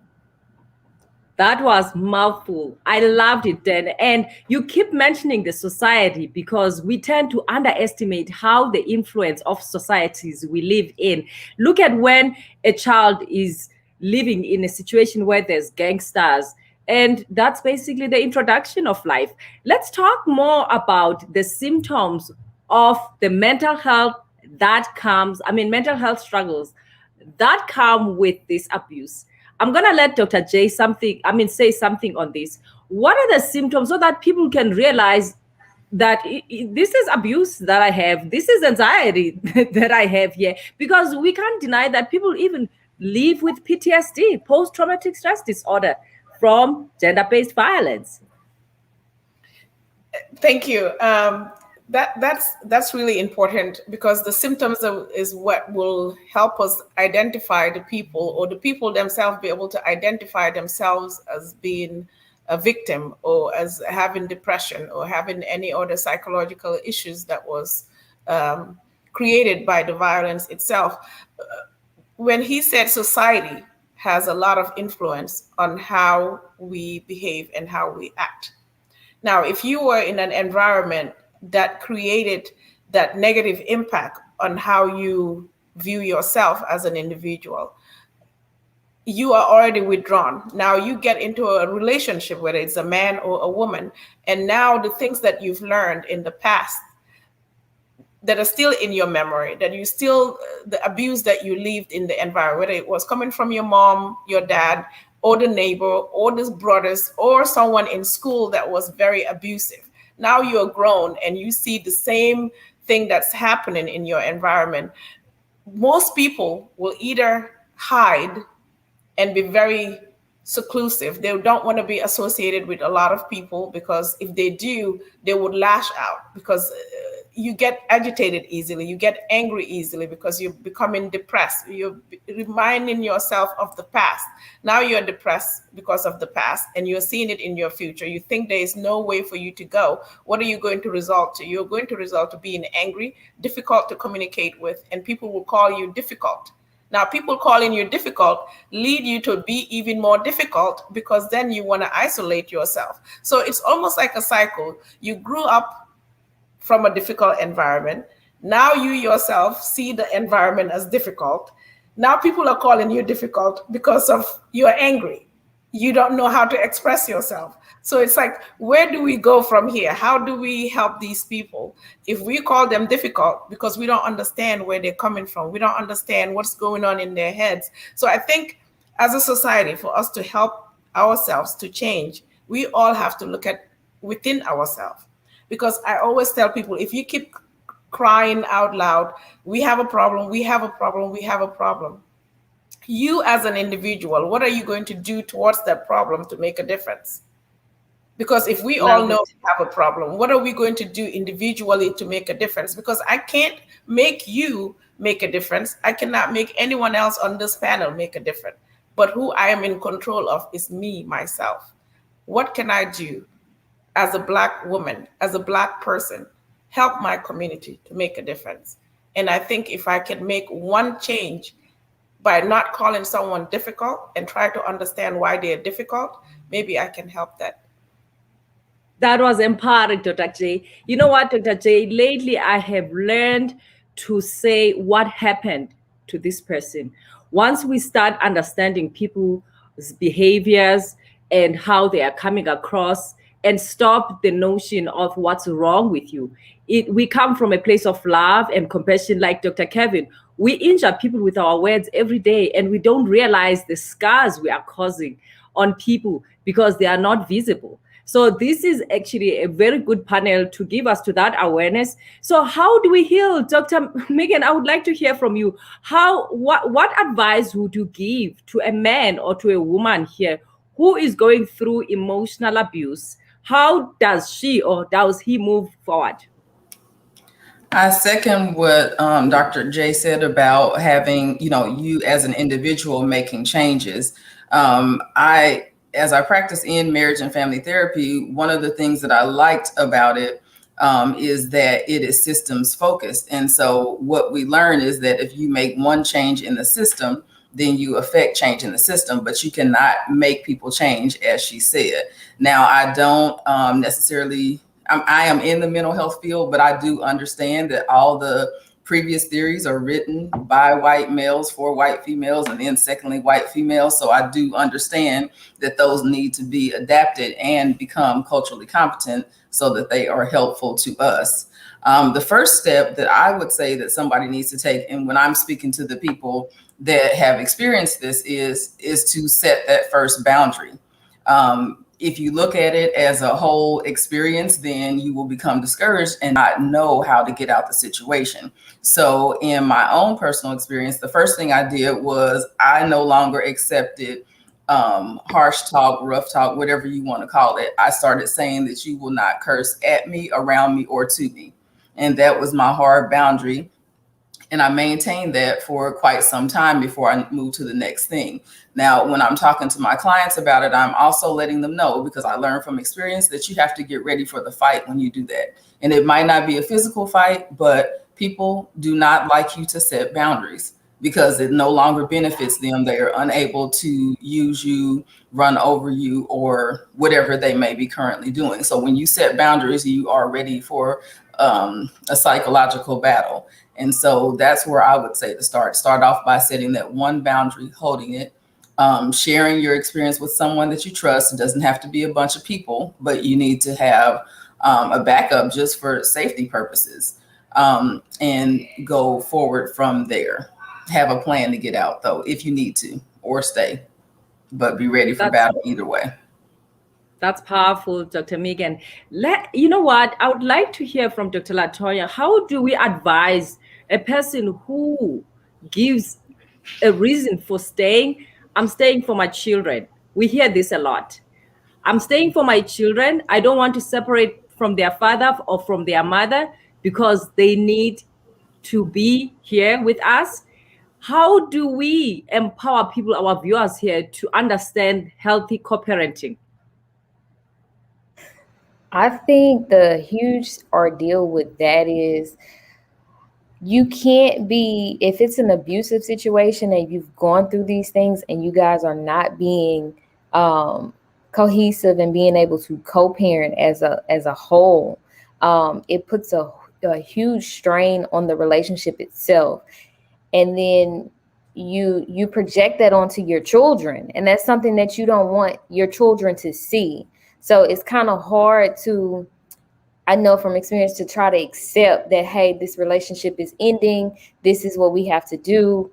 That was mouthful. I loved it, Dan. And you keep mentioning the society because we tend to underestimate how the influence of societies we live in. Look at when a child is living in a situation where there's gangsters, and that's basically the introduction of life. Let's talk more about the symptoms of the mental health mental health struggles that come with this abuse. I'm going to let Dr. J say something on this. What are the symptoms so that people can realize that this is abuse that I have, this is anxiety that I have here? Because we can't deny that people even live with PTSD, post-traumatic stress disorder, from gender-based violence. Thank you. That's really important, because the symptoms is what will help us identify the people, or the people themselves be able to identify themselves as being a victim, or as having depression, or having any other psychological issues that was created by the violence itself. When he said society has a lot of influence on how we behave and how we act. Now, if you were in an environment that created that negative impact on how you view yourself as an individual, you are already withdrawn. Now you get into a relationship, whether it's a man or a woman, and now the things that you've learned in the past that are still in your memory, that you still, the abuse that you lived in the environment, whether it was coming from your mom, your dad, or the neighbor, or the brothers, or someone in school that was very abusive. Now you're grown and you see the same thing that's happening in your environment. Most people will either hide and be very seclusive. They don't want to be associated with a lot of people, because if they do, they would lash out, because you get agitated easily, you get angry easily, because you're becoming depressed. You're reminding yourself of the past. Now you're depressed because of the past, and you're seeing it in your future. You think there is no way for you to go. What are you going to result to? You're going to result to being angry, difficult to communicate with, and people will call you difficult. Now, people calling you difficult lead you to be even more difficult, because then you want to isolate yourself. So it's almost like a cycle. You grew up from a difficult environment. Now you yourself see the environment as difficult. Now people are calling you difficult because of you're angry. You don't know how to express yourself. So it's like, where do we go from here? How do we help these people? If we call them difficult because we don't understand where they're coming from, we don't understand what's going on in their heads. So I think as a society, for us to help ourselves to change, we all have to look at within ourselves. Because I always tell people, if you keep crying out loud, we have a problem, we have a problem, we have a problem. You as an individual, what are you going to do towards that problem to make a difference? Because if we all know we have a problem, what are we going to do individually to make a difference? Because I can't make you make a difference. I cannot make anyone else on this panel make a difference. But who I am in control of is me, myself. What can I do as a Black woman, as a Black person, help my community to make a difference? And I think if I can make one change by not calling someone difficult and try to understand why they're difficult, maybe I can help that. That was empowering, Dr. J. You know what, Dr. J, lately I have learned to say what happened to this person. Once we start understanding people's behaviors and how they are coming across, and stop the notion of what's wrong with you. We come from a place of love and compassion, like Dr. Kevin. We injure people with our words every day, and we don't realize the scars we are causing on people because they are not visible. So this is actually a very good panel to give us to that awareness. So how do we heal? Dr. Megan, I would like to hear from you. What advice would you give to a man or to a woman here who is going through emotional abuse? How does she or does he move forward? I second what Dr. J said about having, you as an individual making changes. As I practice in marriage and family therapy, one of the things that I liked about it is that it is systems focused. And so what we learn is that if you make one change in the system, then you affect change in the system, but you cannot make people change, as she said. Now, I don't necessarily, I am in the mental health field, but I do understand that all the previous theories are written by white males for white females, and then secondly, white females. So I do understand that those need to be adapted and become culturally competent so that they are helpful to us. The first step that I would say that somebody needs to take, and when I'm speaking to the people that have experienced this, is to set that first boundary. If you look at it as a whole experience, then you will become discouraged and not know how to get out the situation. So in my own personal experience, the first thing I did was I no longer accepted harsh talk, rough talk, whatever you want to call it. I started saying that you will not curse at me, around me, or to me. And that was my hard boundary. And I maintained that for quite some time before I moved to the next thing. Now, when I'm talking to my clients about it, I'm also letting them know, because I learned from experience, that you have to get ready for the fight when you do that. And it might not be a physical fight, but people do not like you to set boundaries because it no longer benefits them. They are unable to use you, run over you, or whatever they may be currently doing. So when you set boundaries, you are ready for a psychological battle. And so that's where I would say to start off by setting that one boundary, holding it, sharing your experience with someone that you trust. It doesn't have to be a bunch of people, but you need to have a backup just for safety purposes, and go forward from there. Have a plan to get out, though, if you need to, or stay, but be ready for battle either way. That's powerful, Dr. Megan. You know what? I would like to hear from Dr. Latoya. How do we advise a person who gives a reason for staying? I'm staying for my children. we hear this a lot. I'm staying for my children. I don't want to separate from their father or from their mother because they need to be here with us. How do we empower people, our viewers here, to understand healthy co-parenting? I think the huge ordeal with that is you can't be, if it's an abusive situation and you've gone through these things and you guys are not being cohesive and being able to co-parent as a whole, it puts a huge strain on the relationship itself. And then you project that onto your children, and that's something that you don't want your children to see. So it's kind of hard to, I know from experience, to try to accept that, hey, this relationship is ending. This is what we have to do.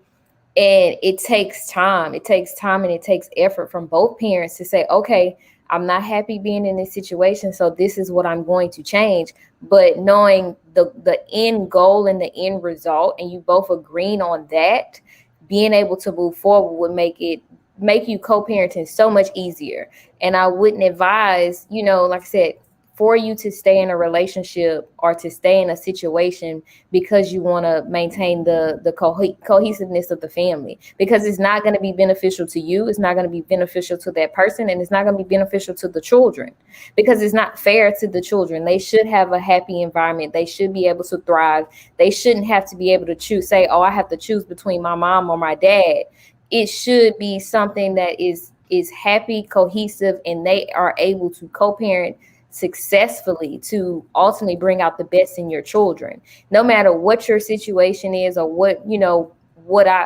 And it takes time. It takes time and it takes effort from both parents to say, okay, I'm not happy being in this situation, so this is what I'm going to change. But knowing the end goal and the end result, and you both agreeing on that, being able to move forward would make you co-parenting so much easier. And I wouldn't advise, like I said, for you to stay in a relationship or to stay in a situation because you want to maintain the cohesiveness of the family, because it's not going to be beneficial to you. It's not going to be beneficial to that person, and it's not going to be beneficial to the children, because it's not fair to the children. They should have a happy environment. They should be able to thrive. They shouldn't have to be able to say, oh, I have to choose between my mom or my dad. It should be something that is happy, cohesive, and they are able to co-parent successfully to ultimately bring out the best in your children. No matter what your situation is or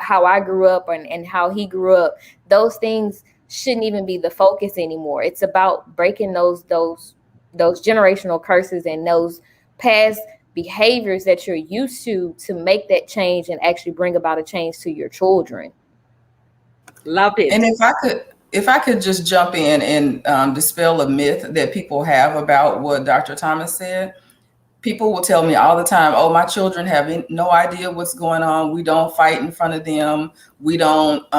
how I grew up and how he grew up, those things shouldn't even be the focus anymore. It's about breaking those generational curses and those past behaviors that you're used to make that change and actually bring about a change to your children. Love it. And if I could just jump in and dispel a myth that people have about what Dr. Thomas said. People will tell me all the time, oh, my children have no idea what's going on. We don't fight in front of them. We don't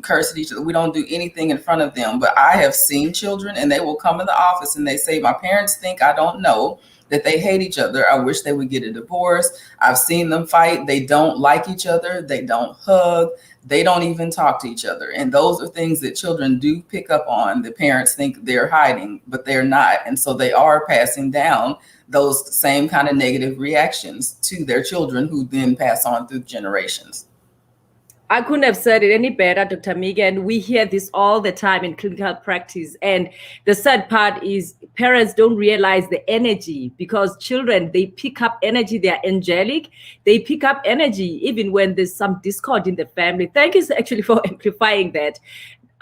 curse at each other. We don't do anything in front of them. But I have seen children, and they will come in the office and they say, my parents think I don't know that they hate each other. I wish they would get a divorce. I've seen them fight. They don't like each other. They don't hug. They don't even talk to each other. And those are things that children do pick up on. The parents think they're hiding, but they're not. And so they are passing down those same kind of negative reactions to their children, who then pass on through generations. I couldn't have said it any better, Dr. Megan. We hear this all the time in clinical practice. And the sad part is parents don't realize the energy, because children, they pick up energy. They're angelic. They pick up energy even when there's some discord in the family. Thank you actually for amplifying that.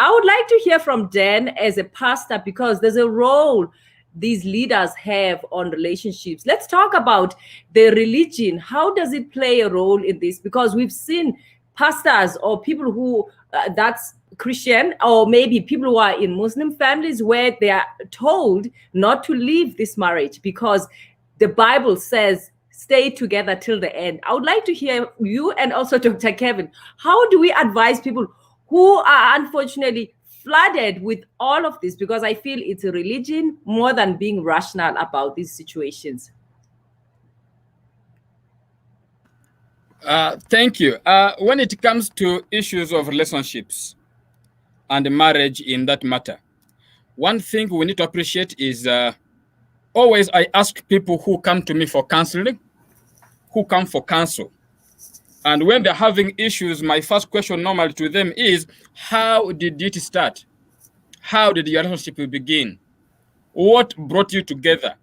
I would like to hear from Dan as a pastor, because there's a role these leaders have on relationships. Let's talk about the religion. How does it play a role in this? Because we've seen pastors or people who that's Christian, or maybe people who are in Muslim families, where they are told not to leave this marriage because the Bible says stay together till the end. I would like to hear you and also Dr. Kevin. How do we advise people who are unfortunately flooded with all of this? Because I feel it's a religion more than being rational about these situations. Thank you. When it comes to issues of relationships and marriage in that matter, one thing we need to appreciate is always I ask people who come to me for counseling, who come for counsel. And when they're having issues, my first question normally to them is, how did it start? How did your relationship begin? What brought you together?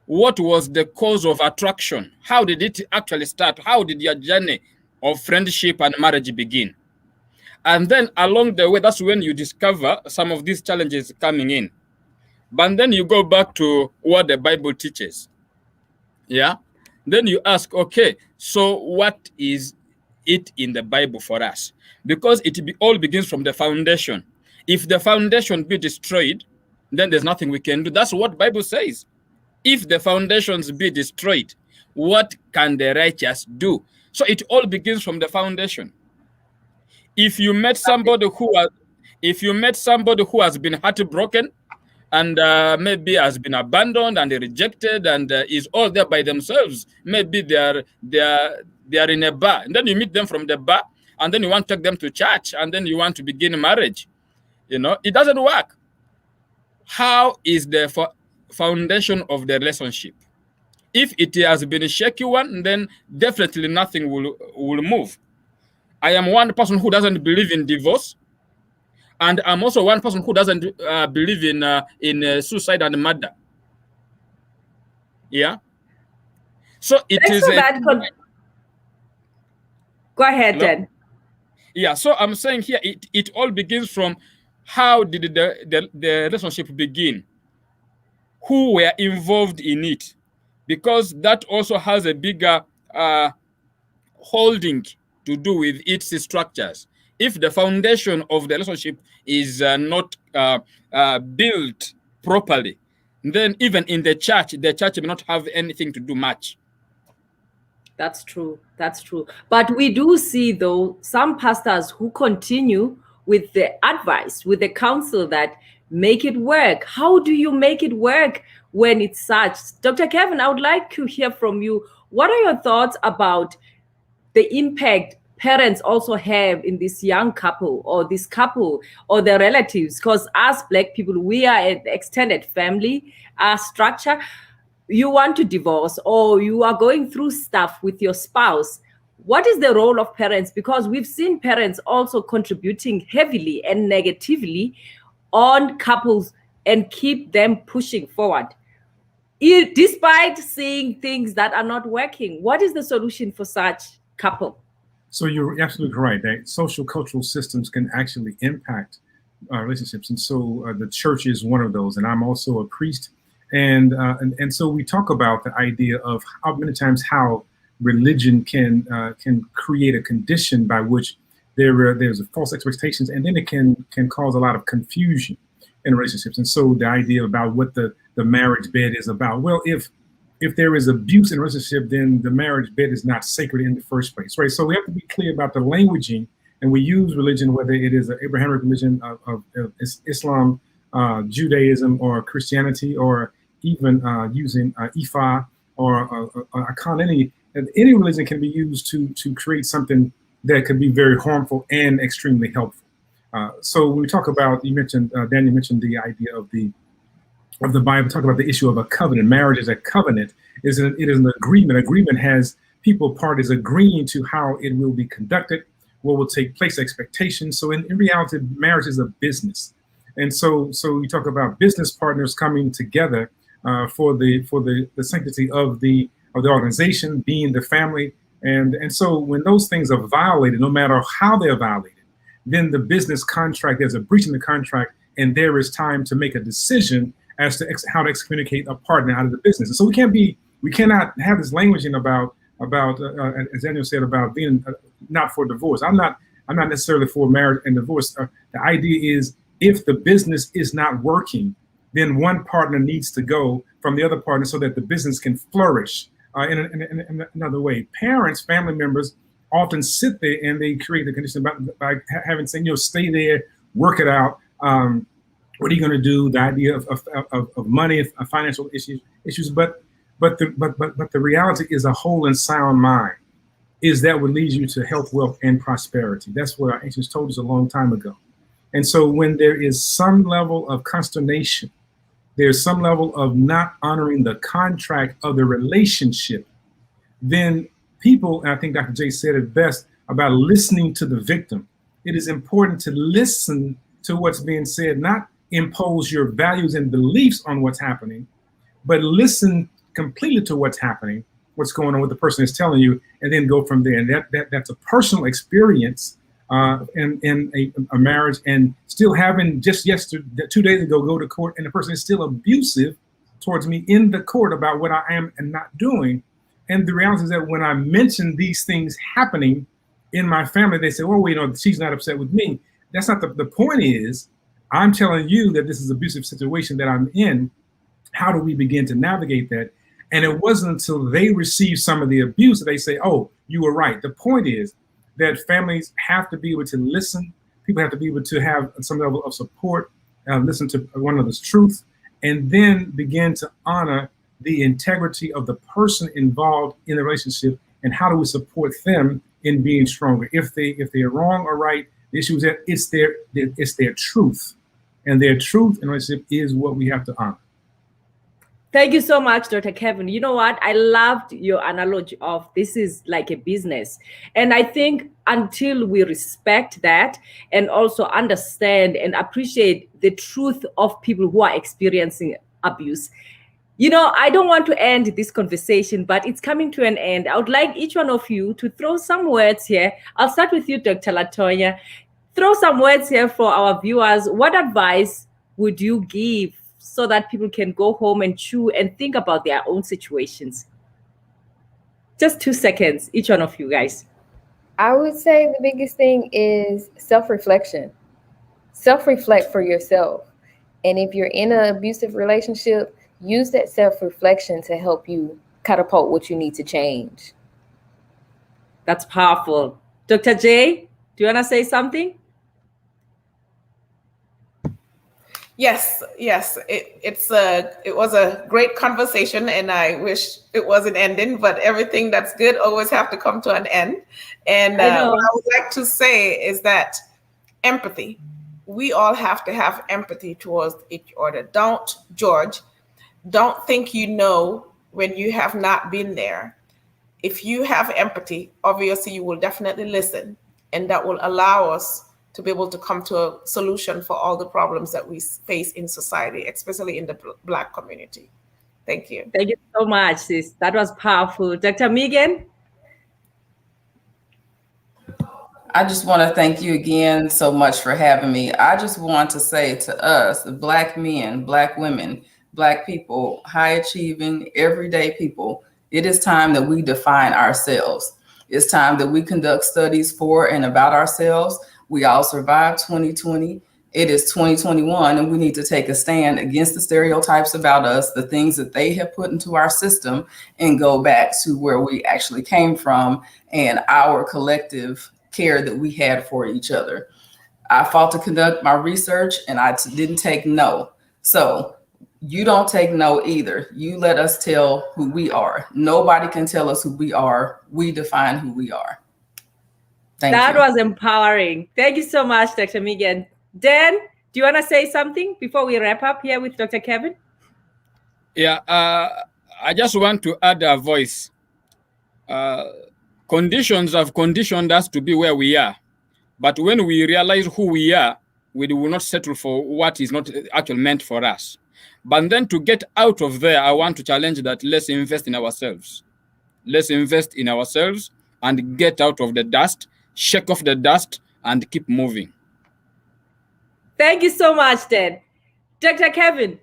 What was the cause of attraction? How did it actually start? How did your journey of friendship and marriage begin? And then along the way, that's when you discover some of these challenges coming in. But then you go back to what the Bible teaches. Yeah? Then you ask, okay, so what is it in the Bible for us? Because it all begins from the foundation. If the foundation be destroyed, then there's nothing we can do. That's what the Bible says. If the foundations be destroyed, what can the righteous do? So it all begins from the foundation. If you met somebody who If you met somebody who has been heartbroken and maybe has been abandoned and rejected and is all there by themselves, maybe they are in a bar, and then you meet them from the bar, and then you want to take them to church, and then you want to begin marriage. You know, it doesn't work. How is the foundation of the relationship? If it has been a shaky one, then definitely nothing will move. I am one person who doesn't believe in divorce, and I'm also one person who doesn't believe in suicide and murder. Yeah. So it is. Go ahead, then. Yeah. So I'm saying here, it all begins from how did the relationship begin? Who were involved in it? Because that also has a bigger holding to do with its structures. If the foundation of the relationship is not built properly, then even in the church may not have anything to do much. That's true. That's true. But we do see, though, some pastors who continue with the advice, with the counsel that make it work. How do you make it work when it's such? Dr. Kevin, I would like to hear from you. What are your thoughts about the impact parents also have in this young couple or this couple or their relatives? Because as Black people, we are an extended family structure. You want to divorce or you are going through stuff with your spouse. What is the role of parents? Because we've seen parents also contributing heavily and negatively on couples and keep them pushing forward, despite seeing things that are not working. What is the solution for such couple? So you're absolutely right that social cultural systems can actually impact relationships. And so the church is one of those. And I'm also a priest. And so we talk about the idea of how many times how religion can create a condition by which there's a false expectations, and then it can cause a lot of confusion in relationships. And so the idea about what the marriage bed is about, well, if there is abuse in a relationship, then the marriage bed is not sacred in the first place, right? So we have to be clear about the languaging, and we use religion, whether it is an Abrahamic religion of Islam, Judaism, or Christianity, or even using Ifa or Akan. Any religion can be used to create something that could be very harmful and extremely helpful. So when we talk about, Daniel mentioned the idea of the Bible, talk about the issue of a covenant. Marriage is a covenant. It is an agreement. Agreement has parties agreeing to how it will be conducted, what will take place, expectations. So in reality, marriage is a business. And so we talk about business partners coming together for the sanctity of the organization, being the family. And so when those things are violated, no matter how they're violated, then the business contract, there's a breach in the contract, and there is time to make a decision as to how to excommunicate a partner out of the business. And so we cannot have this languaging about as Daniel said, about being not for divorce. I'm not necessarily for marriage and divorce. The idea is if the business is not working, then one partner needs to go from the other partner so that the business can flourish in another way. Parents, family members often sit there and they create the condition by having saying, stay there, work it out. What are you going to do? The idea of money, of financial issues, but the reality is a whole and sound mind is that what leads you to health, wealth, and prosperity. That's what our ancients told us a long time ago. And so when there is some level of consternation, there's some level of not honoring the contract of the relationship, then people, and I think Dr. J said it best about listening to the victim. It is important to listen to what's being said, not impose your values and beliefs on what's happening, but listen completely to what's happening, what's going on, what the person is telling you, and then go from there. And that's a personal experience in a marriage, and still having just 2 days ago go to court, and the person is still abusive towards me in the court about what I am and not doing. And the reality is that when I mention these things happening in my family, they say, well, she's not upset with me. That's not the point. Is I'm telling you that this is an abusive situation that I'm in. How do we begin to navigate that? And it wasn't until they receive some of the abuse that they say, oh, you were right. The point is that families have to be able to listen, People have to be able to have some level of support, listen to one another's truth, and then begin to honor the integrity of the person involved in the relationship, and how do we support them in being stronger. If they're wrong or right, the issue is that it's their truth, and their truth in a relationship is what we have to honor. Thank you so much, Dr. Kevin. You know what? I loved your analogy of this is like a business. And I think until we respect that and also understand and appreciate the truth of people who are experiencing abuse, you know, I don't want to end this conversation, but it's coming to an end. I would like each one of you to throw some words here. I'll start with you, Dr. Latoya. Throw some words here for our viewers. What advice would you give so that people can go home and chew and think about their own situations? Just 2 seconds, each one of you guys. I would say the biggest thing is self-reflection. Self-reflect for yourself. And if you're in an abusive relationship, use that self-reflection to help you catapult what you need to change. That's powerful. Dr. J, do you want to say something? Yes. It was a great conversation, and I wish it wasn't ending, but everything that's good always have to come to an end. And what I would like to say is that empathy. We all have to have empathy towards each other. Don't think you know when you have not been there. If you have empathy, obviously you will definitely listen, and that will allow us to be able to come to a solution for all the problems that we face in society, especially in the Black community. Thank you. Thank you so much, sis. That was powerful. Dr. Megan? I just want to thank you again so much for having me. I just want to say to us, the Black men, Black women, Black people, high achieving, everyday people, it is time that we define ourselves. It's time that we conduct studies for and about ourselves. We all survived 2020. It is 2021, and we need to take a stand against the stereotypes about us, the things that they have put into our system, and go back to where we actually came from and our collective care that we had for each other. I fought to conduct my research, and I didn't take no. So you don't take no either. You let us tell who we are. Nobody can tell us who we are. We define who we are. That was empowering. Thank you so much, Dr. Megan. Dan, do you want to say something before we wrap up here with Dr. Kevin? Yeah, I just want to add a voice. Conditions have conditioned us to be where we are. But when we realize who we are, we will not settle for what is not actually meant for us. But then to get out of there, I want to challenge that let's invest in ourselves. Let's invest in ourselves and get out of the dust, shake off the dust, and keep moving. Thank you so much, Dan. Dr. Kevin,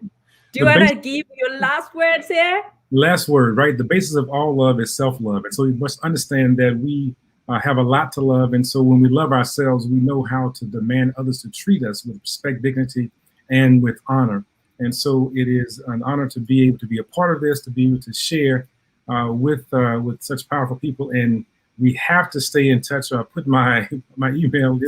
do you want to give your last words here? Last word, right? The basis of all love is self-love. And so we must understand that we have a lot to love. And so when we love ourselves, we know how to demand others to treat us with respect, dignity, and with honor. And so it is an honor to be able to be a part of this, to be able to share with such powerful people. And we have to stay in touch. I put my email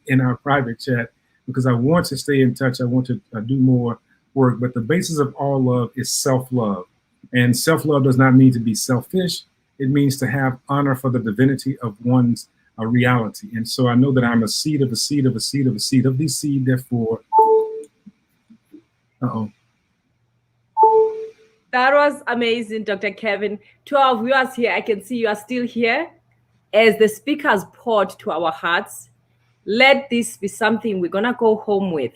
in our private chat because I want to stay in touch. I want to do more work. But the basis of all love is self-love. And self-love does not mean to be selfish. It means to have honor for the divinity of one's reality. And so I know that I'm a seed of a seed of a seed of a seed of the seed, therefore. That was amazing, Dr. Kevin. To our viewers here, I can see you are still here. As the speakers poured to our hearts, let this be something we're going to go home with,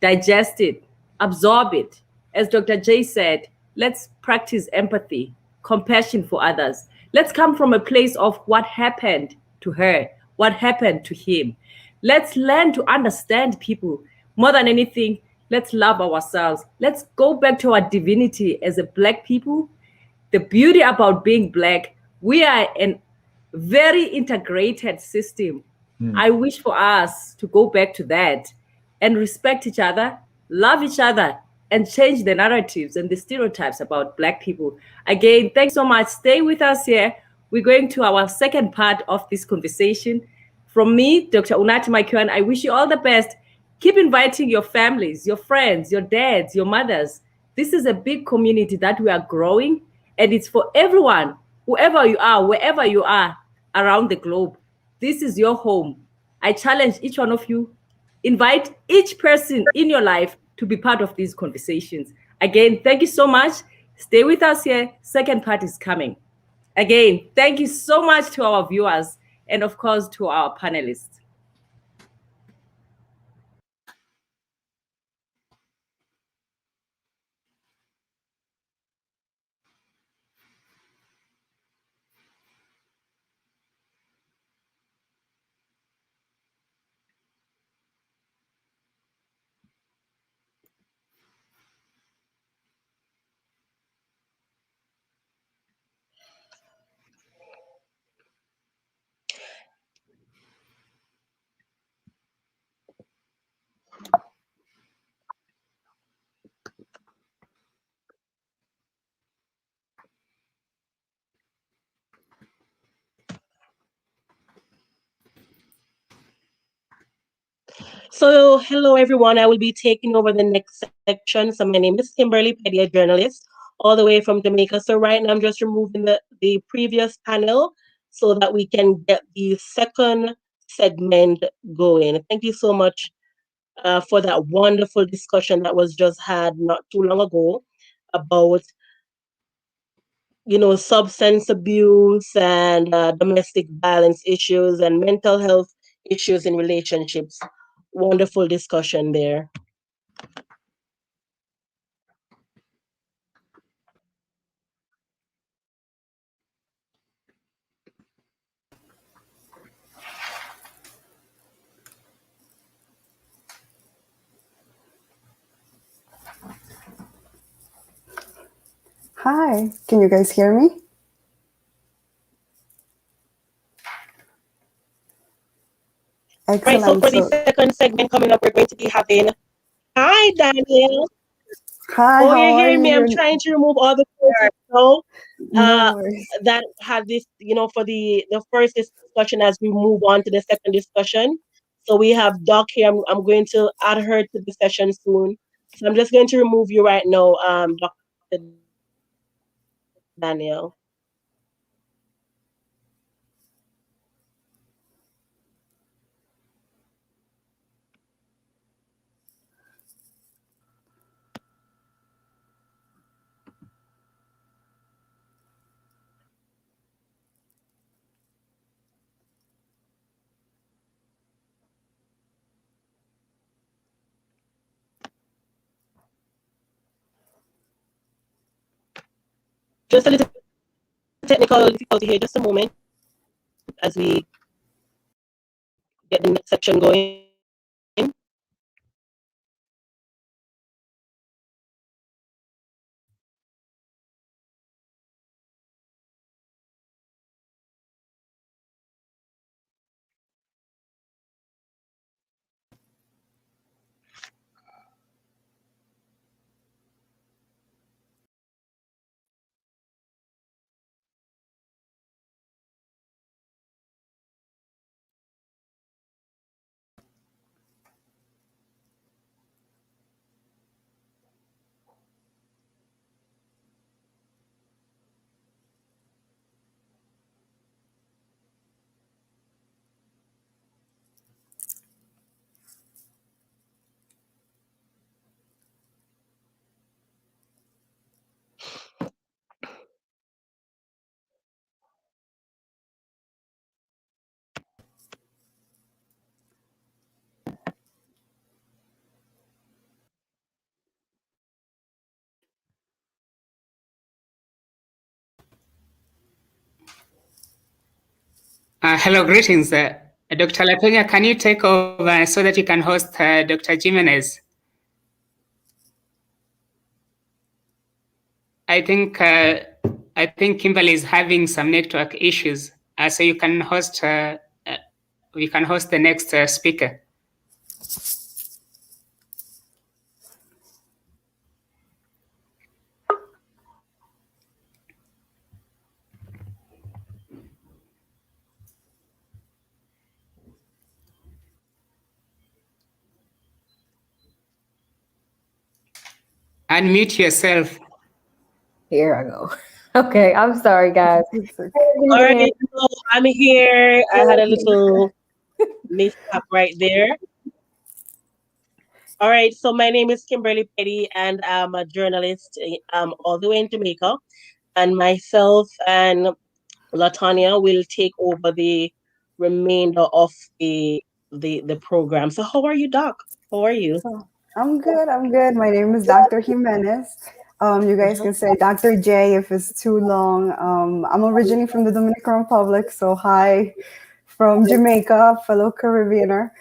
digest it, absorb it. As Dr. J said, let's practice empathy, compassion for others. Let's come from a place of what happened to her, what happened to him. Let's learn to understand people. More than anything, let's love ourselves. Let's go back to our divinity as a Black people. The beauty about being Black, we are an very integrated system. I wish for us to go back to that and respect each other, love each other, and change the narratives and the stereotypes about Black people. Again, thanks so much. Stay with us here. We're going to our second part of this conversation. From me, Dr. Unati Makiwan, I wish you all the best. Keep inviting your families, your friends, your dads, your mothers. This is a big community that we are growing, and it's for everyone, whoever you are, wherever you are around the globe. This is your home. I challenge each one of you, invite each person in your life to be part of these conversations. Again, thank you so much. Stay with us here. Second part is coming. Again, thank you so much to our viewers and of course to our panelists. So, hello everyone. I will be taking over the next section. So, my name is Kimberly Petty, a journalist, all the way from Jamaica. So, right now I'm just removing the previous panel so that we can get the second segment going. Thank you so much for that wonderful discussion that was just had not too long ago about substance abuse and domestic violence issues and mental health issues in relationships. Wonderful discussion there. Hi, can you guys hear me? Excellent. Right, so for the second segment coming up, we're going to be having, hi Daniel. Hi, oh, you're hearing me? I'm trying to remove all the that had this, for the first discussion as we move on to the second discussion. So we have Doc here. I'm going to add her to the session soon. So I'm just going to remove you right now, Dr. Daniel. Just a little technical difficulty here. Just a moment as we get the next section going. Hello, greetings. Dr. Lapena, can you take over so that you can host Dr. Jimenez? I think Kimberly is having some network issues, so you can host. We can host the next speaker. Unmute yourself. Here I go. Okay, I'm sorry, guys. All right, so I'm here. I had a little mishap right there. All right, so my name is Kimberly Petty, and I'm a journalist all the way in Jamaica. And myself and Latanya will take over the remainder of the program. So how are you, Doc? How are you? I'm good. I'm good. My name is Dr. Jimenez. You guys can say Dr. J if it's too long. I'm originally from the Dominican Republic, so hi from Jamaica, fellow Caribbeaner.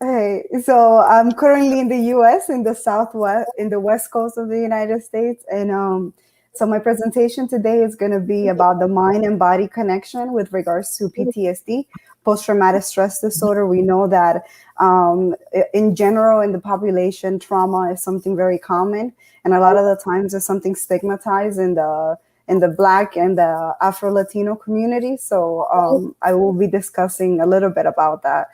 Hey, so I'm currently in the U.S. in the Southwest, in the West Coast of the United States, and so my presentation today is going to be about the mind and body connection with regards to PTSD, post-traumatic stress disorder. We know that in general in the population, trauma is something very common, and a lot of the times it's something stigmatized in the Black and the Afro-Latino community. So I will be discussing a little bit about that.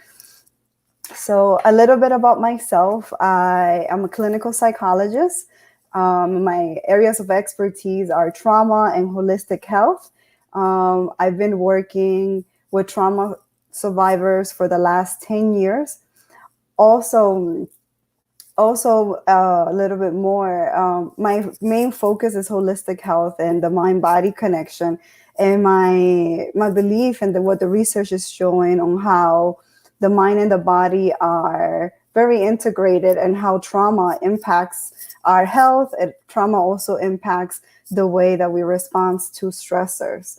So a little bit about myself. I am a clinical psychologist. My areas of expertise are trauma and holistic health. I've been working with trauma survivors for the last 10 years. Also a little bit more, my main focus is holistic health and the mind-body connection, and my belief and what the research is showing on how the mind and the body are very integrated, and how trauma impacts our health. And trauma also impacts the way that we respond to stressors.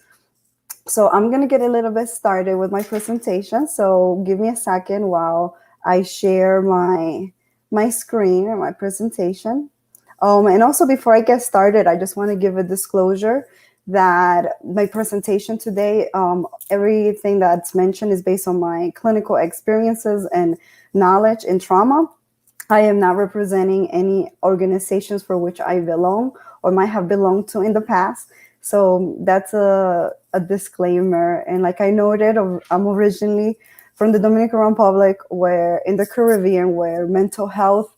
So I'm going to get a little bit started with my presentation. So give me a second while I share my screen and my presentation. And also before I get started, I just want to give a disclosure that my presentation today, everything that's mentioned is based on my clinical experiences and knowledge in trauma. I am not representing any organizations for which I belong or might have belonged to in the past. So that's a disclaimer. And like I noted, I'm originally from the Dominican Republic, where in the Caribbean, where mental health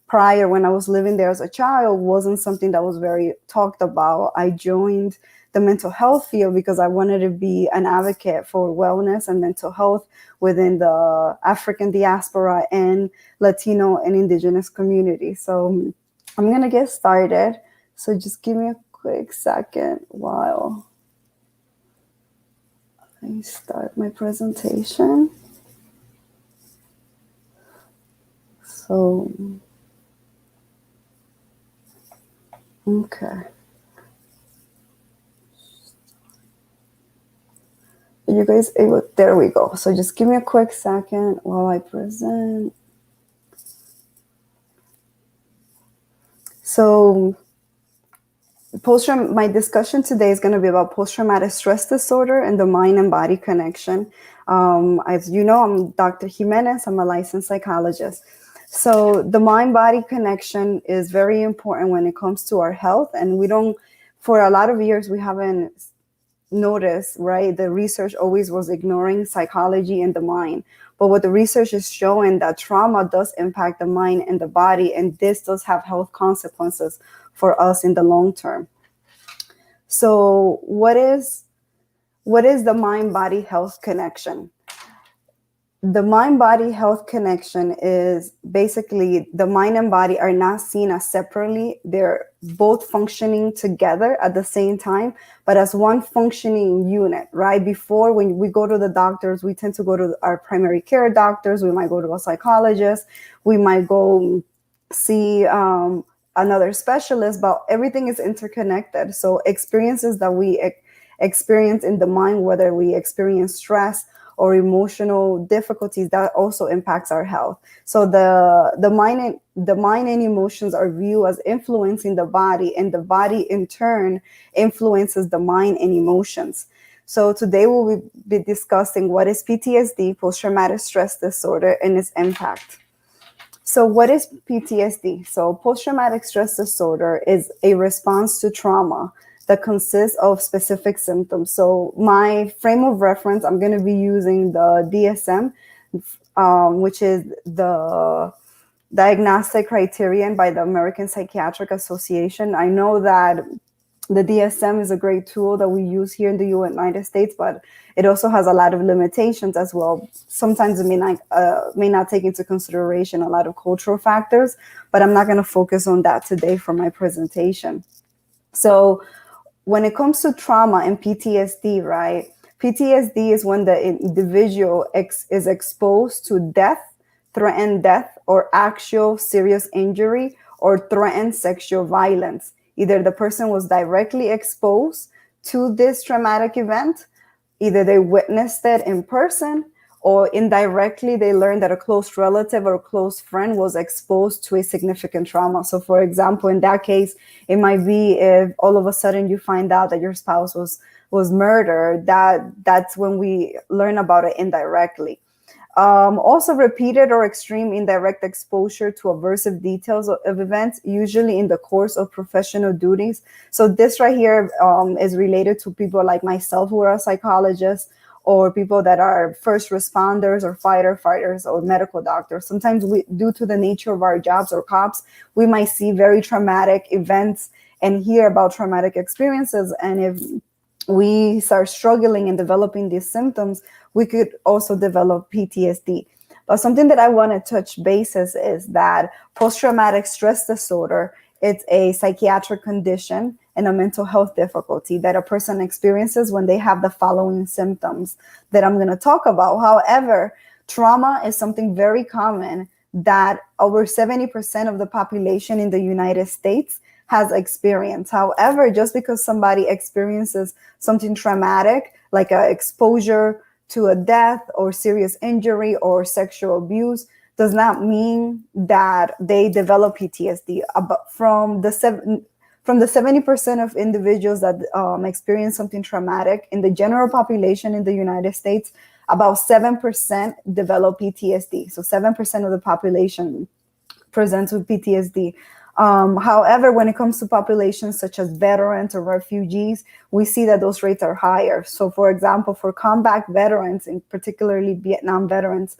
prior, when I was living there as a child, wasn't something that was very talked about. I joined the mental health field because I wanted to be an advocate for wellness and mental health within the African diaspora and Latino and Indigenous community. So I'm going to get started. So just give me a quick second while I start my presentation. So, okay. Are you guys able? There we go. So just give me a quick second while I present. So my discussion today is going to be about post-traumatic stress disorder and the mind and body connection. As you know, I'm Dr. Jimenez. I'm a licensed psychologist. So the mind-body connection is very important when it comes to our health. And for a lot of years, we haven't noticed, right? The research always was ignoring psychology and the mind. But what the research is showing, that trauma does impact the mind and the body, and this does have health consequences for us in the long term. So what is the mind-body health connection? The mind-body health connection is basically the mind and body are not seen as separately. They're both functioning together at the same time, but as one functioning unit, right? Before, when we go to the doctors, we tend to go to our primary care doctors. We might go to a psychologist. We might go see another specialist, but everything is interconnected. So experiences that we experience in the mind, whether we experience stress or emotional difficulties, that also impacts our health. So the mind and emotions are viewed as influencing the body, and the body in turn influences the mind and emotions. So today we'll be discussing what is PTSD, post-traumatic stress disorder, and its impact. So what is PTSD? So post-traumatic stress disorder is a response to trauma that consists of specific symptoms. So my frame of reference, I'm going to be using the DSM, which is the diagnostic criterion by the American Psychiatric Association. I know that the DSM is a great tool that we use here in the United States, but it also has a lot of limitations as well. Sometimes it may not take into consideration a lot of cultural factors, but I'm not going to focus on that today for my presentation. So when it comes to trauma and PTSD, right? PTSD is when the individual is exposed to death, threatened death, or actual serious injury, or threatened sexual violence. Either the person was directly exposed to this traumatic event, either they witnessed it in person, or indirectly they learned that a close relative or a close friend was exposed to a significant trauma. So for example, in that case, it might be if all of a sudden you find out that your spouse was murdered, that's when we learn about it indirectly. Also repeated or extreme indirect exposure to aversive details of events, usually in the course of professional duties. So this right here is related to people like myself who are a psychologist, or people that are first responders or firefighters or medical doctors. Sometimes due to the nature of our jobs or cops, we might see very traumatic events and hear about traumatic experiences. And if we start struggling and developing these symptoms, we could also develop PTSD. But something that I want to touch bases is that post-traumatic stress disorder, it's a psychiatric condition and a mental health difficulty that a person experiences when they have the following symptoms that I'm going to talk about. However, trauma is something very common that over 70% of the population in the United States has experienced. However, just because somebody experiences something traumatic, like an exposure to a death or serious injury or sexual abuse, does not mean that they develop PTSD. From the 70% of individuals that experience something traumatic in the general population in the United States, about 7% develop PTSD. So 7% of the population presents with PTSD. However, when it comes to populations such as veterans or refugees, we see that those rates are higher. So for example, for combat veterans, and particularly Vietnam veterans,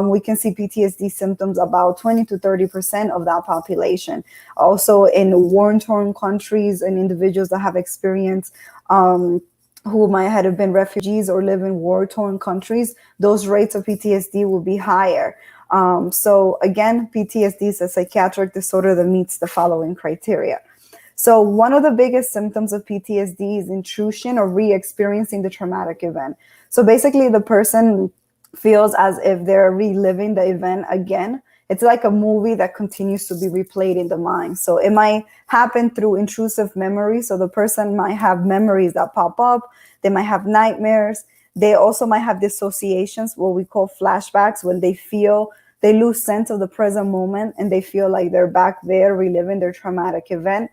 we can see PTSD symptoms about 20 to 30% of that population. Also in war-torn countries and individuals that have experienced who might have been refugees or live in war-torn countries, those rates of PTSD will be higher. So again, PTSD is a psychiatric disorder that meets the following criteria. So one of the biggest symptoms of PTSD is intrusion or re-experiencing the traumatic event. So basically the person feels as if they're reliving the event again. It's like a movie that continues to be replayed in the mind. So it might happen through intrusive memories. So the person might have memories that pop up. They might have nightmares. They also might have dissociations, what we call flashbacks, when they lose sense of the present moment and they feel like they're back there reliving their traumatic event.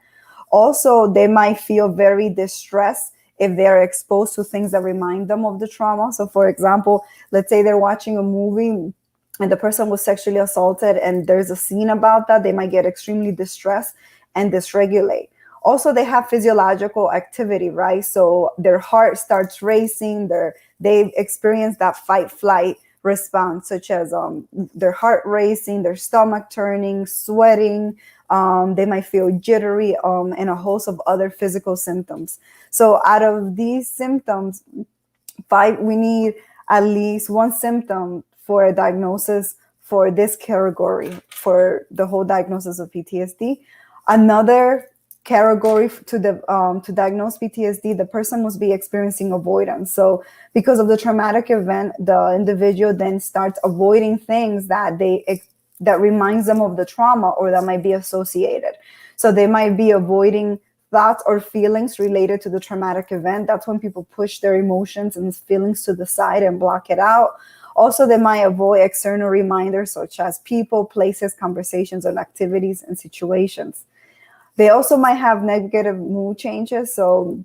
Also, they might feel very distressed if they're exposed to things that remind them of the trauma. So for example, let's say they're watching a movie and the person was sexually assaulted and there's a scene about that, they might get extremely distressed and dysregulate. Also, they have physiological activity, right? So their heart starts racing, they experience that fight-flight response, such as their heart racing, their stomach turning, sweating, they might feel jittery, and a host of other physical symptoms. So out of these symptoms, we need at least one symptom for a diagnosis for this category, for the whole diagnosis of PTSD. Another category to diagnose PTSD, the person must be experiencing avoidance. So because of the traumatic event, the individual then starts avoiding things that reminds them of the trauma or that might be associated. So they might be avoiding thoughts or feelings related to the traumatic event. That's when people push their emotions and feelings to the side and block it out. Also, they might avoid external reminders such as people, places, conversations, and activities and situations. They also might have negative mood changes. So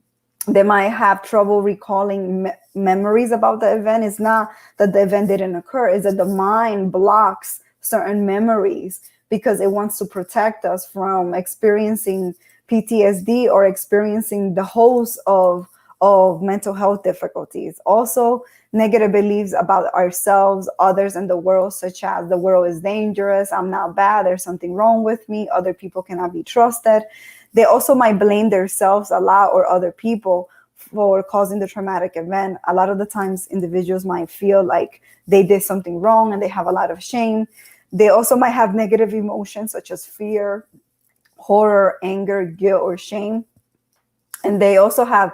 they might have trouble recalling memories about the event. It's not that the event didn't occur, it's that the mind blocks certain memories because it wants to protect us from experiencing PTSD or experiencing the host of of mental health difficulties. Also, negative beliefs about ourselves, others, and the world, such as the world is dangerous, I'm not bad, there's something wrong with me, other people cannot be trusted. They also might blame themselves a lot or other people for causing the traumatic event. A lot of the times, individuals might feel like they did something wrong and they have a lot of shame. They also might have negative emotions such as fear, horror, anger, guilt, or shame. And they also have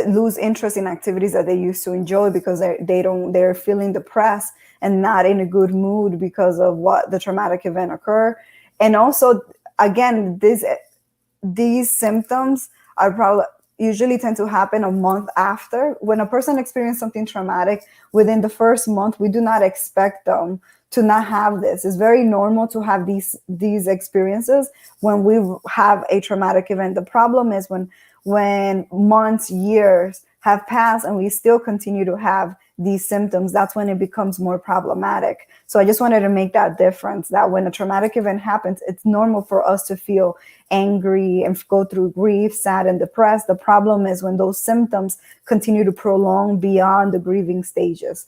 lose interest in activities that they used to enjoy because they're feeling depressed and not in a good mood because of what the traumatic event occurred. And also, again, these symptoms are probably usually tend to happen a month after. When a person experiences something traumatic within the first month, we do not expect them to not have this. It's very normal to have these experiences when we have a traumatic event. The problem is when months, years have passed and we still continue to have these symptoms, that's when it becomes more problematic. So I just wanted to make that difference, that when a traumatic event happens, it's normal for us to feel angry and go through grief, sad, and depressed. The problem is when those symptoms continue to prolong beyond the grieving stages.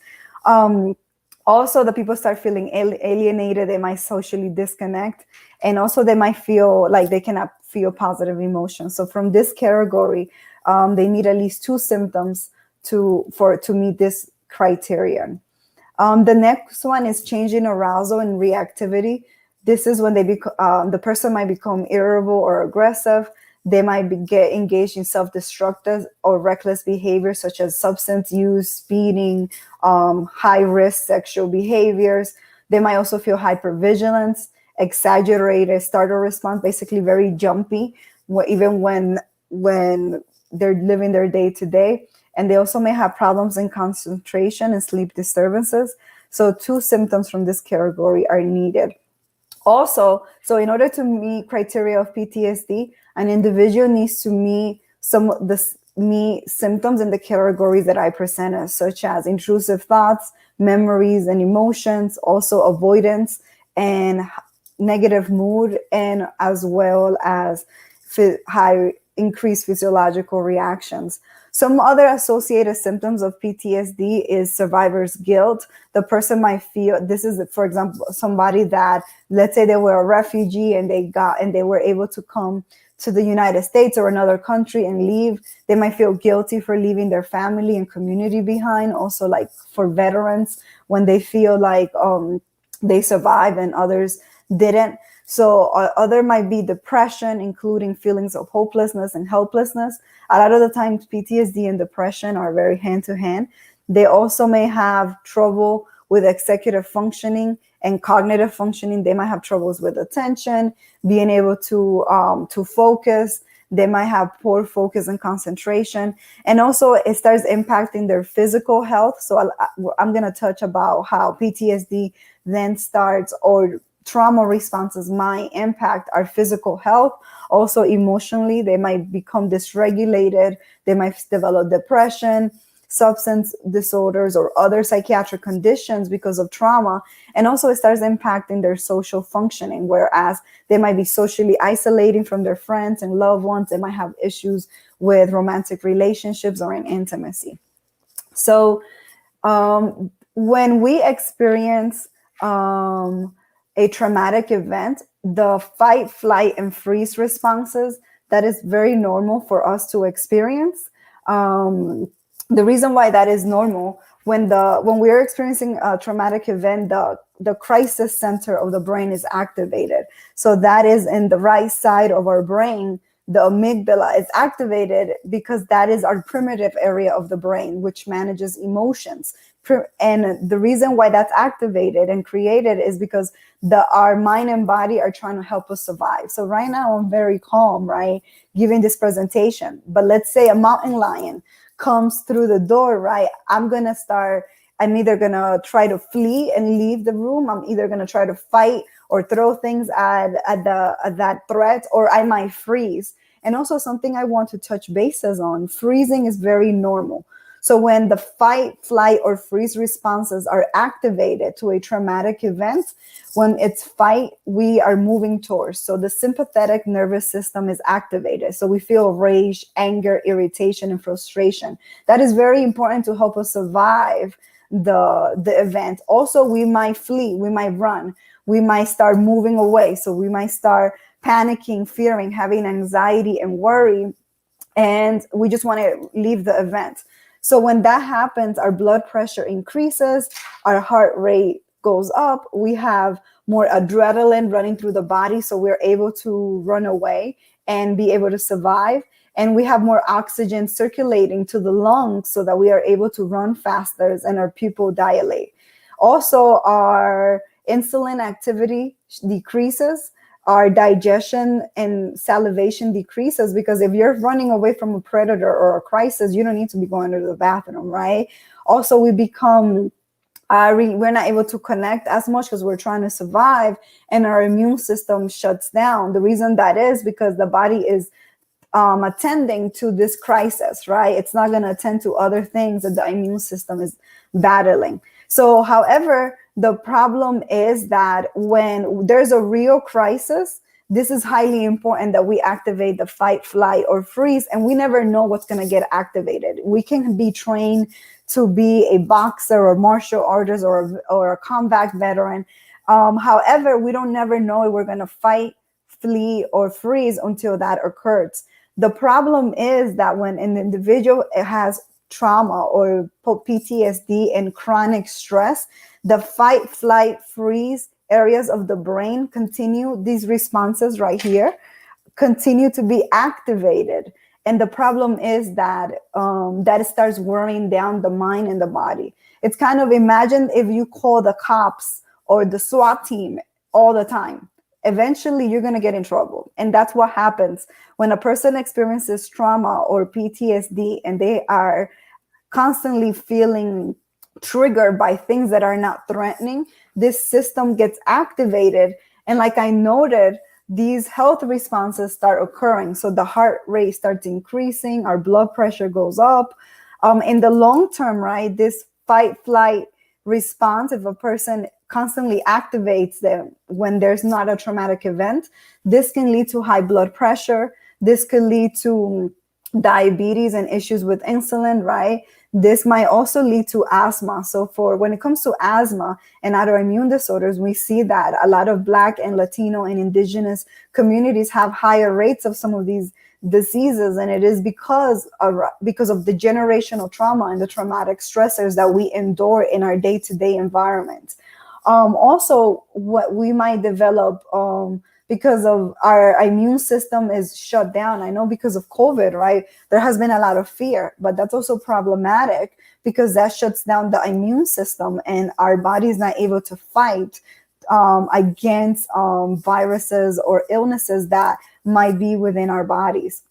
Also, the people start feeling alienated, they might socially disconnect, and also they might feel like they cannot feel positive emotions. So from this category, they need at least 2 symptoms to meet this criterion. The next one is changing arousal and reactivity. This is when the person might become irritable or aggressive. They might get engaged in self-destructive or reckless behavior, such as substance use, speeding, high-risk sexual behaviors. They might also feel hypervigilance, exaggerated startle response, basically very jumpy, even when they're living their day-to-day. And they also may have problems in concentration and sleep disturbances. So 2 symptoms from this category are needed. Also, so in order to meet criteria of PTSD, an individual needs to meet symptoms in the categories that I presented, such as intrusive thoughts, memories, and emotions, also avoidance and negative mood, and as well as high increased physiological reactions. Some other associated symptoms of PTSD is survivor's guilt. The person might feel, this is, for example, somebody that, let's say they were a refugee and they were able to come to the United States or another country and leave. They might feel guilty for leaving their family and community behind. Also, like for veterans, when they feel like they survived and others didn't. So other might be depression, including feelings of hopelessness and helplessness. A lot of the times PTSD and depression are very hand to hand. They also may have trouble with executive functioning and cognitive functioning. They might have troubles with attention, being able to focus. They might have poor focus and concentration. And also it starts impacting their physical health. So I'm going to touch about how PTSD then starts, or trauma responses might impact our physical health. Also emotionally, they might become dysregulated. They might develop depression, substance disorders, or other psychiatric conditions because of trauma. And also it starts impacting their social functioning, whereas they might be socially isolating from their friends and loved ones. They might have issues with romantic relationships or in intimacy. So when we experience a traumatic event, the fight, flight, and freeze responses, that is very normal for us to experience. The reason why that is normal, when we're experiencing a traumatic event, the crisis center of the brain is activated. So that is in the right side of our brain. The amygdala is activated because that is our primitive area of the brain, which manages emotions. And the reason why that's activated and created is because our mind and body are trying to help us survive. So right now I'm very calm, right, giving this presentation. But let's say a mountain lion comes through the door, right? I'm either gonna try to flee and leave the room. I'm either gonna try to fight or throw things at that threat, or I might freeze. And also something I want to touch bases on, freezing is very normal. So when the fight, flight, or freeze responses are activated to a traumatic event, when it's fight, we are moving towards. So the sympathetic nervous system is activated. So we feel rage, anger, irritation, and frustration. That is very important to help us survive the event. Also, we might flee, we might run, we might start moving away. So we might start panicking, fearing, having anxiety and worry, and we just want to leave the event. So when that happens, our blood pressure increases, our heart rate goes up, we have more adrenaline running through the body, so we're able to run away and be able to survive. And we have more oxygen circulating to the lungs so that we are able to run faster and our pupil dilate. Also, our insulin activity decreases, our digestion and salivation decreases, because if you're running away from a predator or a crisis, you don't need to be going to the bathroom, right? Also, we become, we're not able to connect as much because we're trying to survive, and our immune system shuts down. The reason that is because the body is attending to this crisis, right? It's not going to attend to other things that the immune system is battling. So, however, the problem is that when there's a real crisis, this is highly important that we activate the fight, flight, or freeze, and we never know what's going to get activated. We can be trained to be a boxer or martial artist or a combat veteran. However, we don't never know if we're going to fight, flee, or freeze until that occurs. The problem is that when an individual has trauma or PTSD and chronic stress, the fight, flight, freeze areas of the brain continue, these responses right here, continue to be activated. And the problem is that that starts wearing down the mind and the body. It's kind of, imagine if you call the cops or the SWAT team all the time. Eventually, you're going to get in trouble. And that's what happens when a person experiences trauma or PTSD and they are constantly feeling triggered by things that are not threatening. This system gets activated. And like I noted, these health responses start occurring. So the heart rate starts increasing, our blood pressure goes up. In the long term, right, this fight, flight response, if a person constantly activates them when there's not a traumatic event, this can lead to high blood pressure. This could lead to diabetes and issues with insulin, right? This might also lead to asthma. So when it comes to asthma and autoimmune disorders, we see that a lot of Black and Latino and indigenous communities have higher rates of some of these diseases, and it is because of the generational trauma and the traumatic stressors that we endure in our day-to-day environment. Also, what we might develop because of our immune system is shut down. I know because of COVID, right? There has been a lot of fear, but that's also problematic because that shuts down the immune system and our body is not able to fight against viruses or illnesses that might be within our bodies.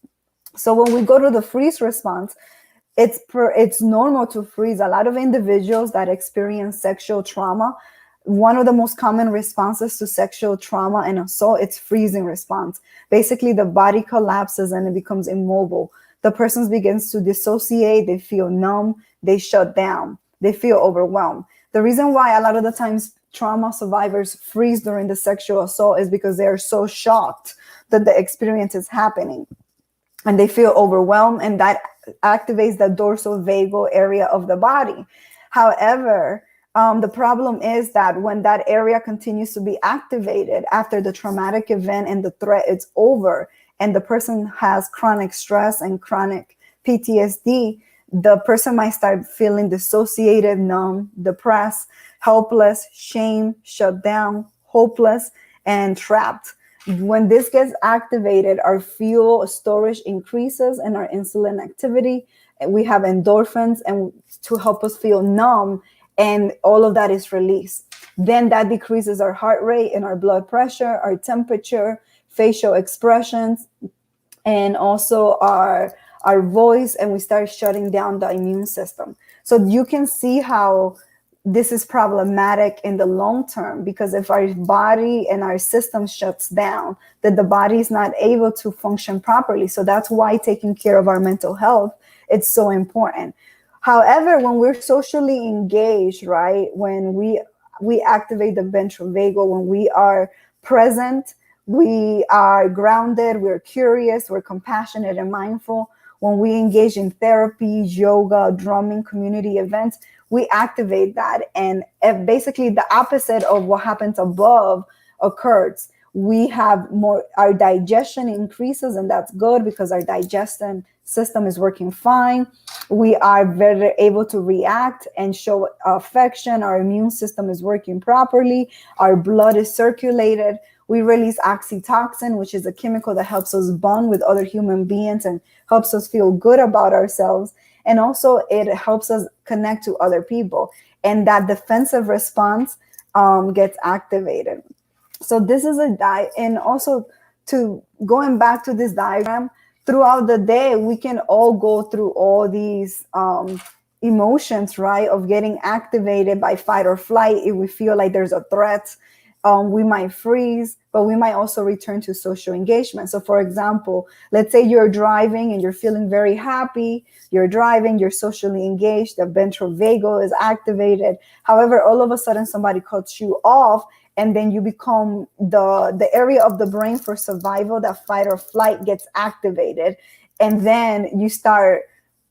So when we go to the freeze response, it's normal to freeze. A lot of individuals that experience sexual trauma, one of the most common responses to sexual trauma and assault, it's freezing response. Basically, the body collapses and it becomes immobile. The person begins to dissociate, they feel numb, they shut down, they feel overwhelmed. The reason why a lot of the times trauma survivors freeze during the sexual assault is because they are so shocked that the experience is happening. And they feel overwhelmed, and that activates the dorsal vagal area of the body. However, the problem is that when that area continues to be activated after the traumatic event and the threat is over, and the person has chronic stress and chronic PTSD, the person might start feeling dissociated, numb, depressed, helpless, shame, shut down, hopeless, and trapped. When this gets activated, our fuel storage increases and our insulin activity. We have endorphins and to help us feel numb, and all of that is released. Then that decreases our heart rate and our blood pressure, our temperature, facial expressions, and also our voice, and we start shutting down the immune system. So you can see how this is problematic in the long term, because if our body and our system shuts down, then the body is not able to function properly. So that's why taking care of our mental health, it's so important. However, when we're socially engaged, right, when we activate the ventral vagal, when we are present, we are grounded, we're curious, we're compassionate and mindful. When we engage in therapy, yoga, drumming, community events, we activate that. And basically the opposite of what happens above occurs. We have more, our digestion increases, and that's good because our digestion system is working fine. We are better able to react and show affection. Our immune system is working properly. Our blood is circulated. We release oxytocin, which is a chemical that helps us bond with other human beings and helps us feel good about ourselves. And also it helps us connect to other people. And that defensive response gets activated. So this is and also to going back to this diagram, throughout the day, we can all go through all these emotions, right, of getting activated by fight or flight. If we feel like there's a threat, we might freeze, but we might also return to social engagement. So for example, let's say you're driving and you're feeling very happy, you're driving, you're socially engaged, the ventral vagal is activated. However, all of a sudden somebody cuts you off, and then you become the area of the brain for survival, that fight or flight gets activated. And then you start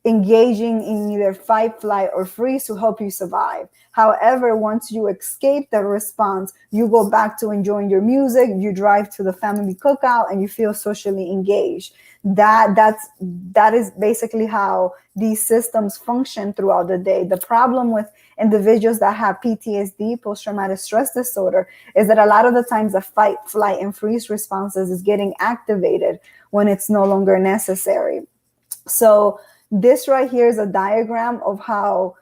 engaging in either fight, flight, or freeze to help you survive. However, once you escape the response, you go back to enjoying your music, you drive to the family cookout, and you feel socially engaged. That is basically how these systems function throughout the day. The problem with individuals that have PTSD, post-traumatic stress disorder, is that a lot of the times the fight, flight, and freeze responses is getting activated when it's no longer necessary. So this right here is a diagram of how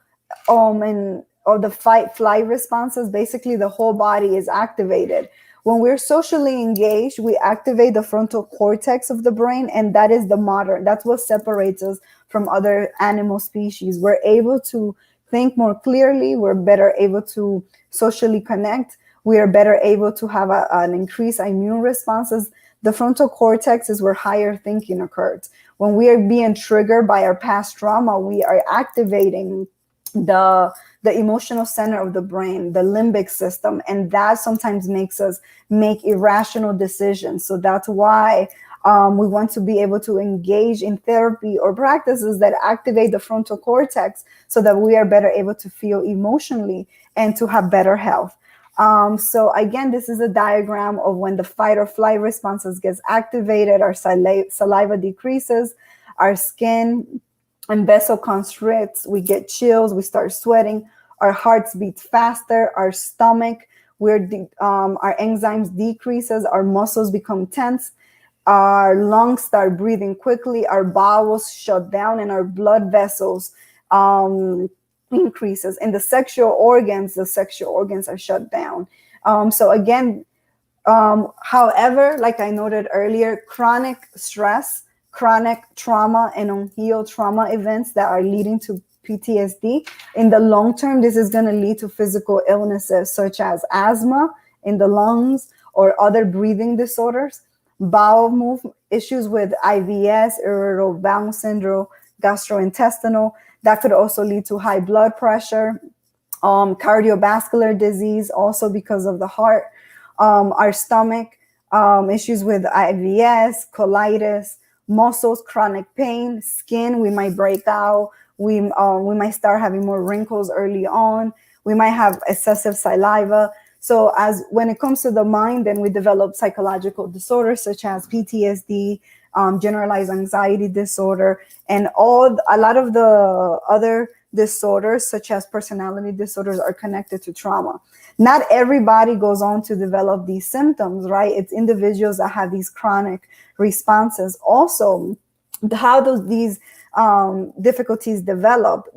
the fight flight responses, basically the whole body is activated. When we're socially engaged, we activate the frontal cortex of the brain, and that is that's what separates us from other animal species. We're able to think more clearly, we're better able to socially connect, we are better able to have an increased immune responses. The frontal cortex is where higher thinking occurs. When we are being triggered by our past trauma, we are activating the emotional center of the brain, the limbic system, and that sometimes makes us make irrational decisions. So that's why we want to be able to engage in therapy or practices that activate the frontal cortex so that we are better able to feel emotionally and to have better health. So again, this is a diagram of when the fight or flight responses gets activated, our saliva decreases, our skin and vessel constricts, we get chills, we start sweating, our hearts beat faster, our stomach, our enzymes decreases, our muscles become tense, our lungs start breathing quickly, our bowels shut down, and our blood vessels increases. In the sexual organs are shut down. So again, however, like I noted earlier, chronic stress, chronic trauma, and unhealed trauma events that are leading to PTSD, in the long term, this is going to lead to physical illnesses such as asthma in the lungs or other breathing disorders, bowel movement issues with IBS, irritable bowel syndrome, gastrointestinal. That could also lead to high blood pressure, cardiovascular disease, also because of the heart, our stomach, issues with IBS, colitis, muscles, chronic pain, skin, we might break out, we might start having more wrinkles early on, we might have excessive saliva. So when it comes to the mind, then we develop psychological disorders such as PTSD, generalized anxiety disorder, and a lot of the other disorders such as personality disorders are connected to trauma. Not everybody goes on to develop these symptoms, right? It's individuals that have these chronic responses. Also, how do these difficulties develop?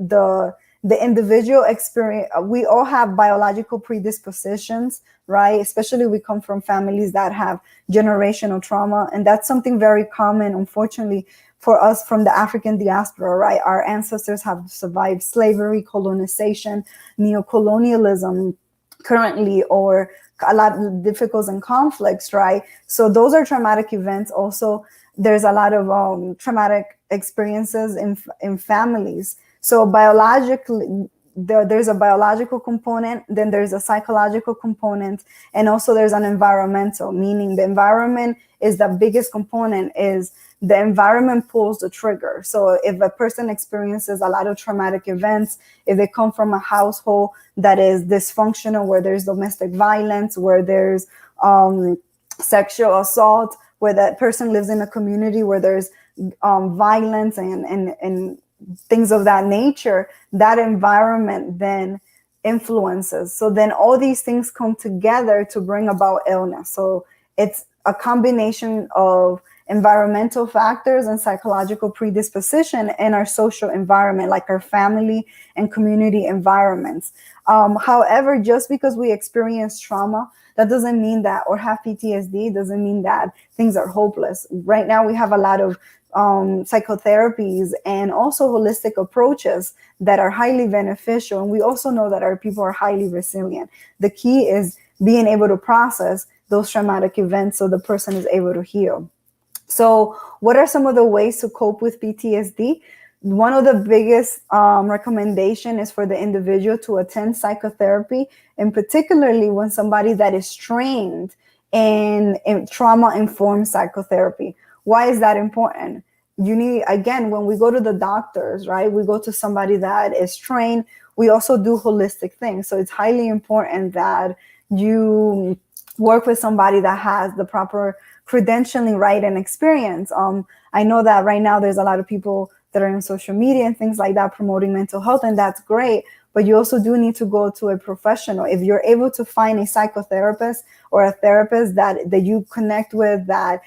The individual experience, we all have biological predispositions, right? Especially we come from families that have generational trauma. And that's something very common, unfortunately, for us from the African diaspora, right? Our ancestors have survived slavery, colonization, neocolonialism currently, or a lot of difficulties and conflicts, right? So those are traumatic events. Also, there's a lot of traumatic experiences in families. So biologically, there's a biological component, then there's a psychological component, and also there's an environmental, meaning the environment is the biggest component. Is the environment pulls the trigger. So if a person experiences a lot of traumatic events, if they come from a household that is dysfunctional, where there's domestic violence, where there's sexual assault, where that person lives in a community where there's violence and things of that nature, that environment then influences. So then all these things come together to bring about illness. So it's a combination of environmental factors and psychological predisposition in our social environment, like our family and community environments. However, just because we experience trauma, that doesn't mean that, or have PTSD, doesn't mean that things are hopeless. Right now, we have a lot of psychotherapies and also holistic approaches that are highly beneficial. And we also know that our people are highly resilient. The key is being able to process those traumatic events so the person is able to heal. So what are some of the ways to cope with PTSD? One of the biggest recommendation is for the individual to attend psychotherapy, and particularly when somebody that is trained in trauma-informed psychotherapy. Why is that important? You need, again, when we go to the doctors, right, we go to somebody that is trained. We also do holistic things. So it's highly important that you work with somebody that has the proper credentialing, right, and experience. I know that right now there's a lot of people that are in social media and things like that promoting mental health, and that's great. But you also do need to go to a professional. If you're able to find a psychotherapist or a therapist that you connect with, that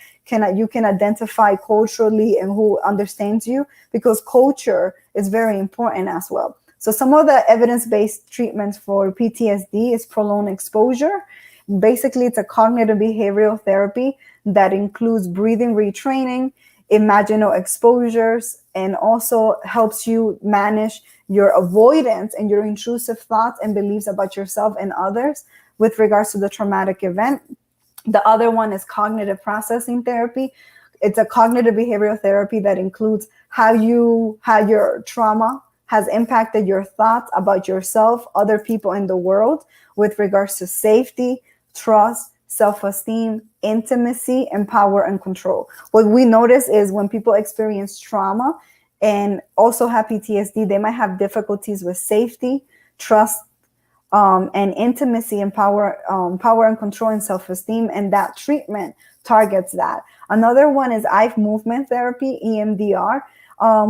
you can identify culturally and who understands you, because culture is very important as well. So some of the evidence-based treatments for PTSD is prolonged exposure. Basically, it's a cognitive behavioral therapy that includes breathing retraining, imaginal exposures, and also helps you manage your avoidance and your intrusive thoughts and beliefs about yourself and others with regards to the traumatic event. The other one is cognitive processing therapy. It's a cognitive behavioral therapy that includes how your trauma has impacted your thoughts about yourself, other people in the world with regards to safety, trust, self-esteem, intimacy, and power and control. What we notice is when people experience trauma and also have PTSD, they might have difficulties with safety, trust, and intimacy and power and control and self-esteem, and that treatment targets that. Another one is eye movement therapy, EMDR,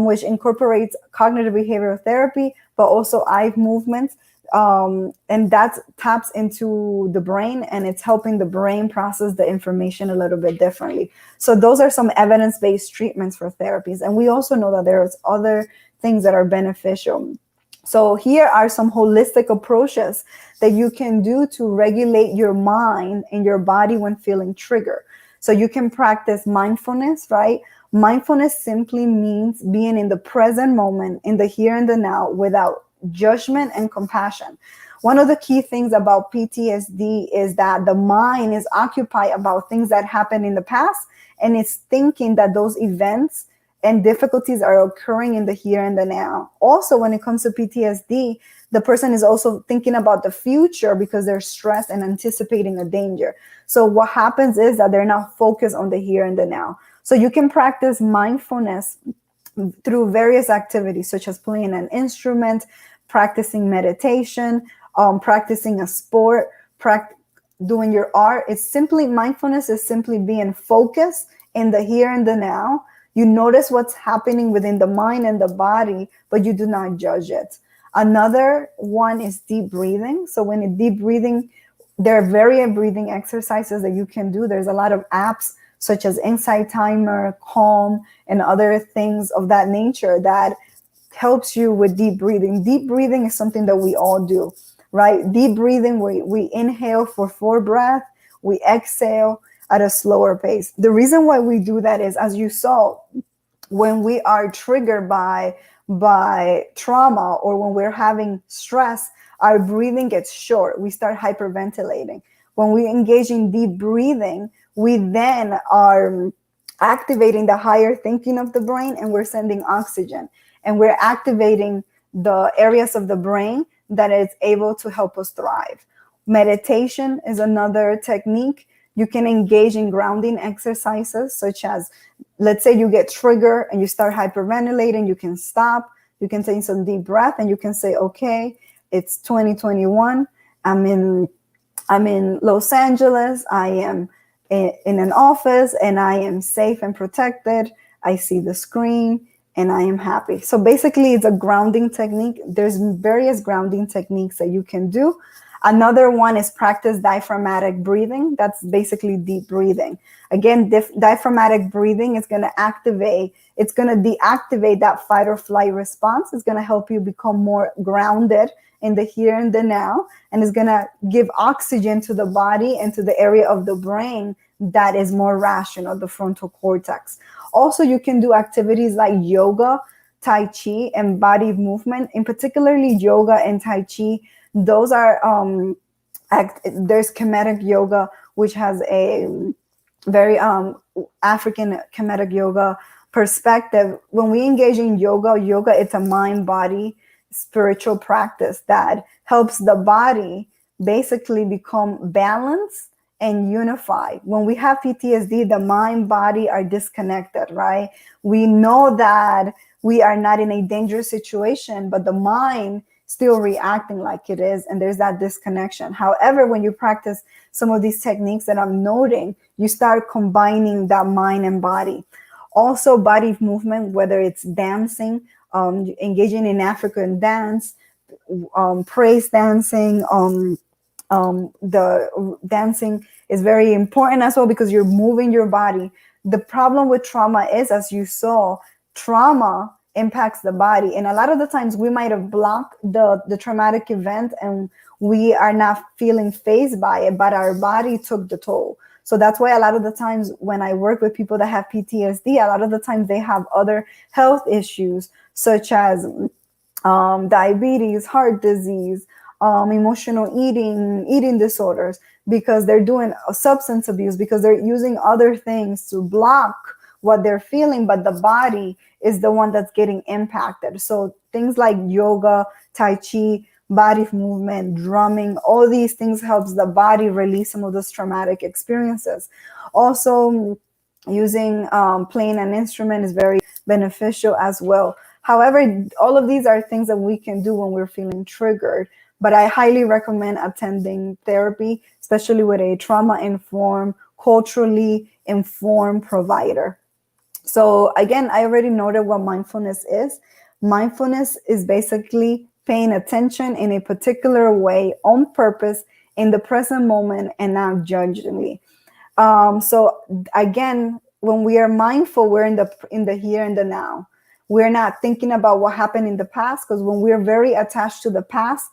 which incorporates cognitive behavioral therapy, but also eye movements. And that taps into the brain, and it's helping the brain process the information a little bit differently. So those are some evidence-based treatments for therapies. And we also know that there's other things that are beneficial. So here are some holistic approaches that you can do to regulate your mind and your body when feeling triggered. So you can practice mindfulness, right? Mindfulness simply means being in the present moment, in the here and the now, without judgment and compassion. One of the key things about PTSD is that the mind is occupied about things that happened in the past, and it's thinking that those events and difficulties are occurring in the here and the now. Also, when it comes to PTSD, the person is also thinking about the future because they're stressed and anticipating a danger. So what happens is that they're not focused on the here and the now. So you can practice mindfulness through various activities, such as playing an instrument, practicing meditation, practicing a sport, doing your art. It's simply, mindfulness is simply being focused in the here and the now. You notice what's happening within the mind and the body, but you do not judge it. Another one is deep breathing. So when in deep breathing, there are various breathing exercises that you can do. There's a lot of apps such as Insight Timer, Calm, and other things of that nature that helps you with deep breathing. Deep breathing is something that we all do, right? Deep breathing, we inhale for 4 breaths, we exhale at a slower pace. The reason why we do that is, as you saw, when we are triggered by trauma or when we're having stress, our breathing gets short. We start hyperventilating. When we engage in deep breathing, we then are activating the higher thinking of the brain, and we're sending oxygen, and we're activating the areas of the brain that is able to help us thrive. Meditation is another technique. You can engage in grounding exercises, such as, let's say you get triggered and you start hyperventilating, you can stop, you can take some deep breath, and you can say, okay, it's 2021. I'm in Los Angeles. I am in an office and I am safe and protected. I see the screen and I am happy. So basically it's a grounding technique. There's various grounding techniques that you can do. Another one is practice diaphragmatic breathing. That's basically deep breathing. Again, diaphragmatic breathing is going to activate, it's going to deactivate that fight or flight response. It's going to help you become more grounded in the here and the now, and it's going to give oxygen to the body and to the area of the brain that is more rational, the frontal cortex. Also, you can do activities like yoga, Tai Chi, and body movement. In particularly yoga and Tai Chi, those are, there's Kemetic yoga, which has a very African Kemetic yoga perspective. When we engage in yoga, it's a mind-body spiritual practice that helps the body basically become balanced and unified. When we have PTSD, the mind, body are disconnected, right? We know that we are not in a dangerous situation, but the mind still reacting like it is, and there's that disconnection. However, when you practice some of these techniques that I'm noting, you start combining that mind and body. Also, body movement, whether it's dancing, engaging in African dance, praise dancing, the dancing is very important as well because you're moving your body. The problem with trauma is, as you saw, trauma impacts the body, and a lot of the times we might have blocked the traumatic event and we are not feeling fazed by it, but our body took the toll. So that's why a lot of the times when I work with people that have PTSD, a lot of the times they have other health issues such as diabetes, heart disease, emotional eating disorders, because they're doing substance abuse, because they're using other things to block what they're feeling, but the body is the one that's getting impacted. So things like yoga, Tai Chi, body movement, drumming, all these things helps the body release some of those traumatic experiences. Also, using playing an instrument is very beneficial as well. However, all of these are things that we can do when we're feeling triggered, but I highly recommend attending therapy, especially with a trauma-informed, culturally informed provider. So again, I already noted what mindfulness is. Mindfulness is basically paying attention in a particular way on purpose in the present moment and not judgingly. So again, when we are mindful, we're in the here and the now. We're not thinking about what happened in the past, because when we're very attached to the past,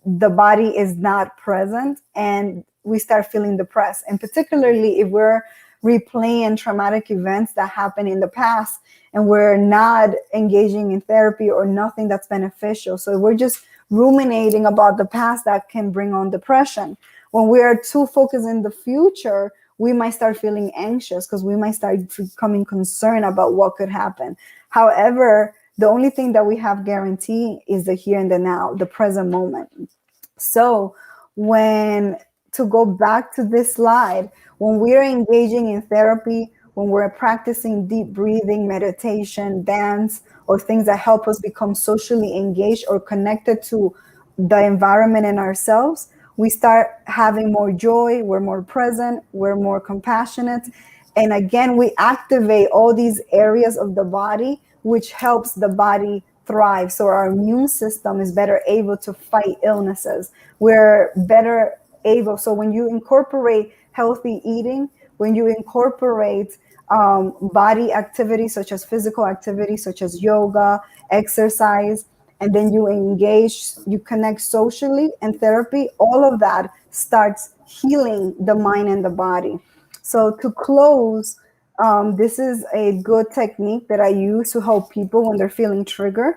the body is not present and we start feeling depressed. And particularly if we're replaying traumatic events that happened in the past and we're not engaging in therapy or nothing that's beneficial. So we're just ruminating about the past, that can bring on depression. When we are too focused in the future, we might start feeling anxious because we might start becoming concerned about what could happen. However, the only thing that we have guaranteed is the here and the now, the present moment. So to go back to this slide, when we're engaging in therapy, when we're practicing deep breathing, meditation, dance, or things that help us become socially engaged or connected to the environment and ourselves, we start having more joy, we're more present, we're more compassionate. And again, we activate all these areas of the body, which helps the body thrive. So our immune system is better able to fight illnesses. We're better able. So when you incorporate healthy eating, when you incorporate body activity, such as physical activity, such as yoga, exercise, and then you engage, you connect socially and therapy, all of that starts healing the mind and the body. So to close, this is a good technique that I use to help people when they're feeling triggered.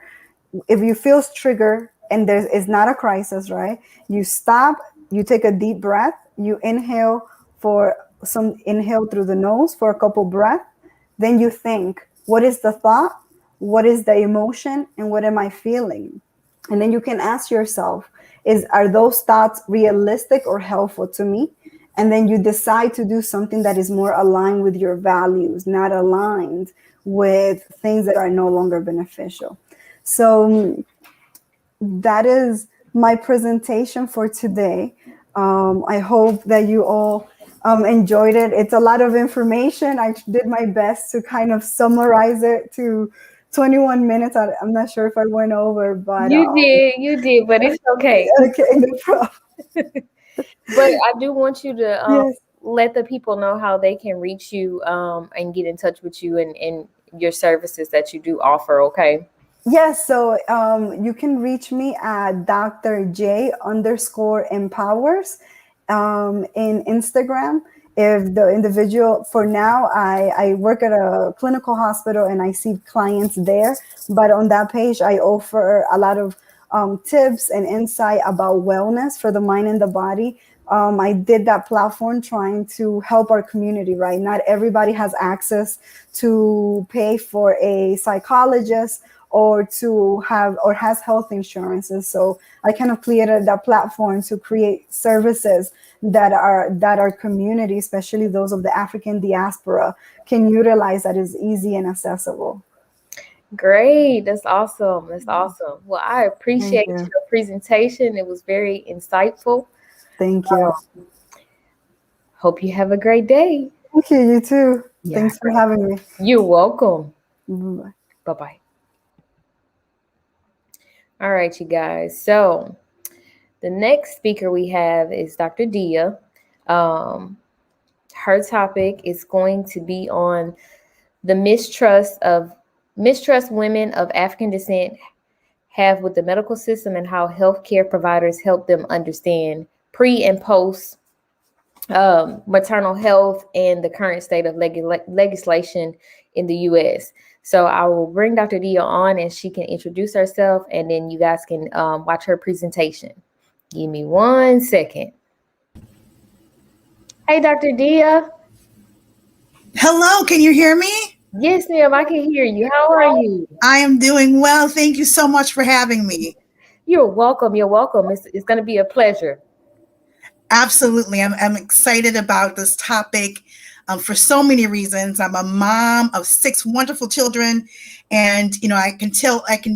If you feel triggered and it's not a crisis, right? You stop, you take a deep breath, you inhale through the nose for a couple breaths. Then you think, what is the thought? What is the emotion? And what am I feeling? And then you can ask yourself, are those thoughts realistic or helpful to me? And then you decide to do something that is more aligned with your values, not aligned with things that are no longer beneficial. So that is my presentation for today. I hope that you all enjoyed it. It's a lot of information. I did my best to kind of summarize it to 21 minutes. I'm not sure if I went over, but you did, but it's okay. Okay, no problem. But I do want you to Yes. let the people know how they can reach you and get in touch with you and your services that you do offer. Okay. Yes, so you can reach me at Dr. J_empowers in Instagram. If the individual, for now, I work at a clinical hospital and I see clients there, but on that page, I offer a lot of tips and insight about wellness for the mind and the body. I did that platform trying to help our community, right? Not everybody has access to pay for a psychologist or to have or has health insurances. So I kind of created that platform to create services that our community, especially those of the African diaspora, can utilize, that is easy and accessible. Great. That's awesome. That's awesome. Well, I appreciate Thank you. your presentation. It was very insightful. Thank you. Hope you have a great day. Thank you. You too. Yeah. Thanks for having me. You're welcome. Bye. Bye-bye. All right, you guys. So the next speaker we have is Dr. Dia. Her topic is going to be on the mistrust women of African descent have with the medical system and how healthcare providers help them understand pre and post maternal health and the current state of legislation in the U.S. So I will bring Dr. Dia on and she can introduce herself, and then you guys can watch her presentation. Give me 1 second. Hey, Dr. Dia. Hello, can you hear me? Yes, ma'am, I can hear you. How are you? I am doing well. Thank you so much for having me. You're welcome. You're welcome. It's going to be a pleasure. Absolutely. I'm excited about this topic for so many reasons. I'm a mom of 6 wonderful children, and I can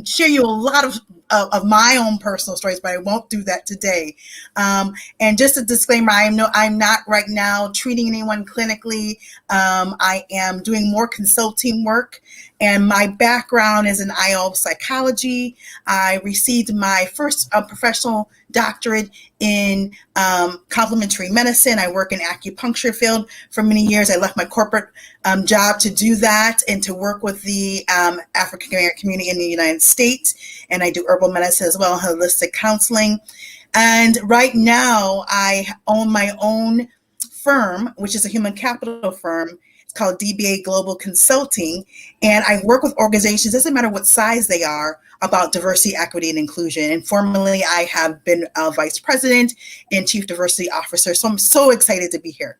share you a lot of my own personal stories, but I won't do that today. And just a disclaimer, I'm not right now treating anyone clinically. I am doing more consulting work, and my background is in IO psychology. I received my first professional doctorate in complementary medicine. I work in acupuncture field for many years. I left my corporate job to do that and to work with the African American community in the United States. And I do herbal medicine as well, holistic counseling. And right now I own my own firm, which is a human capital firm. It's called DBA Global Consulting. And I work with organizations, doesn't matter what size they are, about diversity, equity, and inclusion. And formerly, I have been a vice president and chief diversity officer. So I'm so excited to be here.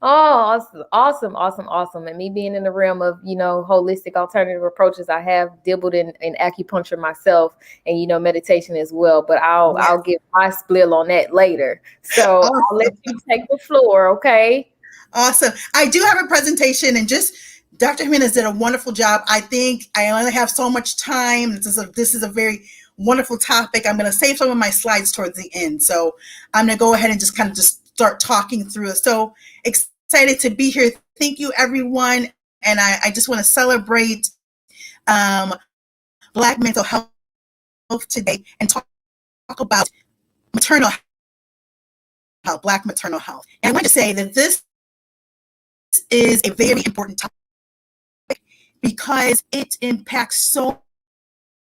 Oh, awesome. And me being in the realm of, holistic alternative approaches, I have dabbled in acupuncture myself and, meditation as well. But I'll give my spiel on that later. So awesome. I'll let you take the floor, okay? Awesome. I do have a presentation, and just Dr. Jimenez did a wonderful job. I think I only have so much time. This is a very wonderful topic. I'm going to save some of my slides towards the end. So I'm going to go ahead and just start talking through it. So excited to be here. Thank you, everyone. And I just want to celebrate Black mental health today and talk about maternal health, Black maternal health. And I want to say that this is a very important topic because it impacts so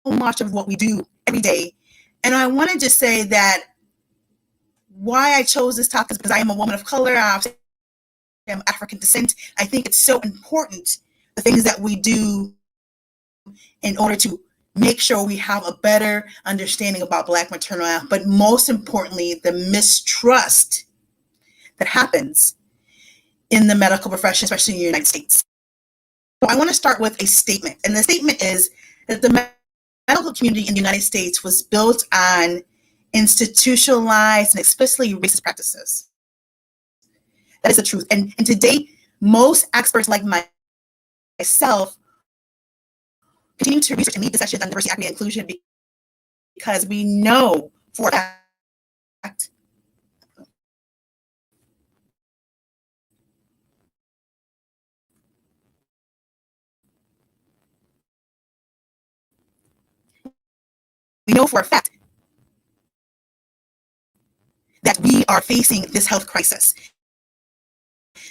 much of what we do every day. And I want to just say that why I chose this topic is because I am a woman of color. I'm African descent. I think it's so important, the things that we do in order to make sure we have a better understanding about Black maternal health, but most importantly, the mistrust that happens in the medical profession, especially in the United States. So I want to start with a statement, and the statement is that the medical community in the United States was built on institutionalized and explicitly racist practices. That is the truth. And today, most experts like myself continue to research and lead discussions on diversity, equity, and inclusion because we know for a fact that we are facing this health crisis.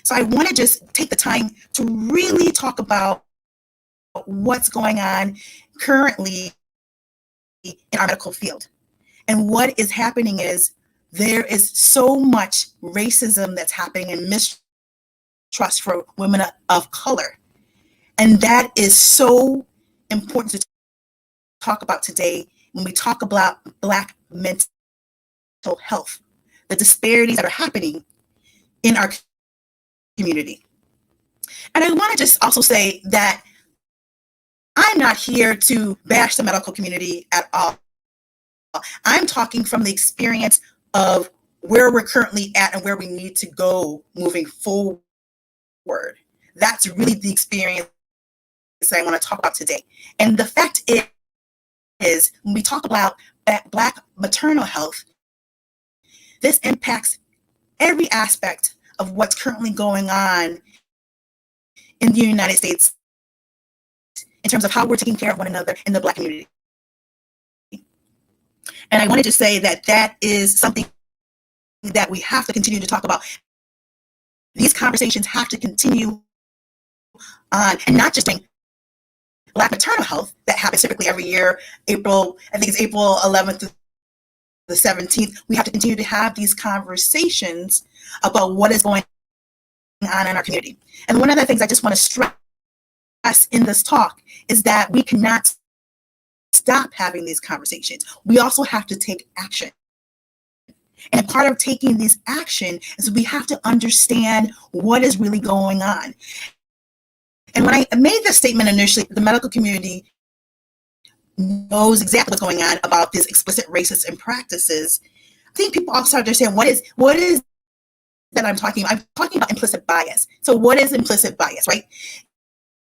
So I want to just take the time to really talk about what's going on currently in our medical field. And what is happening is there is so much racism that's happening and mistrust for women of color. And that is so important to talk about today when we talk about Black mental health, the disparities that are happening in our community. And I want to just also say that I'm not here to bash the medical community at all. I'm talking from the experience of where we're currently at and where we need to go moving forward. That's really the experience that I want to talk about today. And the fact is when we talk about Black maternal health, this impacts every aspect of what's currently going on in the United States in terms of how we're taking care of one another in the Black community. And I wanted to say that that is something that we have to continue to talk about. These conversations have to continue on, and not just during Black maternal health that happens typically every year, I think it's April 11th to the 17th. We have to continue to have these conversations about what is going on in our community. And one of the things I just want to stress in this talk is that we cannot stop having these conversations. We also have to take action. And part of taking this action is we have to understand what is really going on. And when I made this statement initially, the medical community knows exactly what's going on about these explicit racist and practices. I think people also understand what is that I'm talking about. I'm talking about implicit bias. So what is implicit bias, right?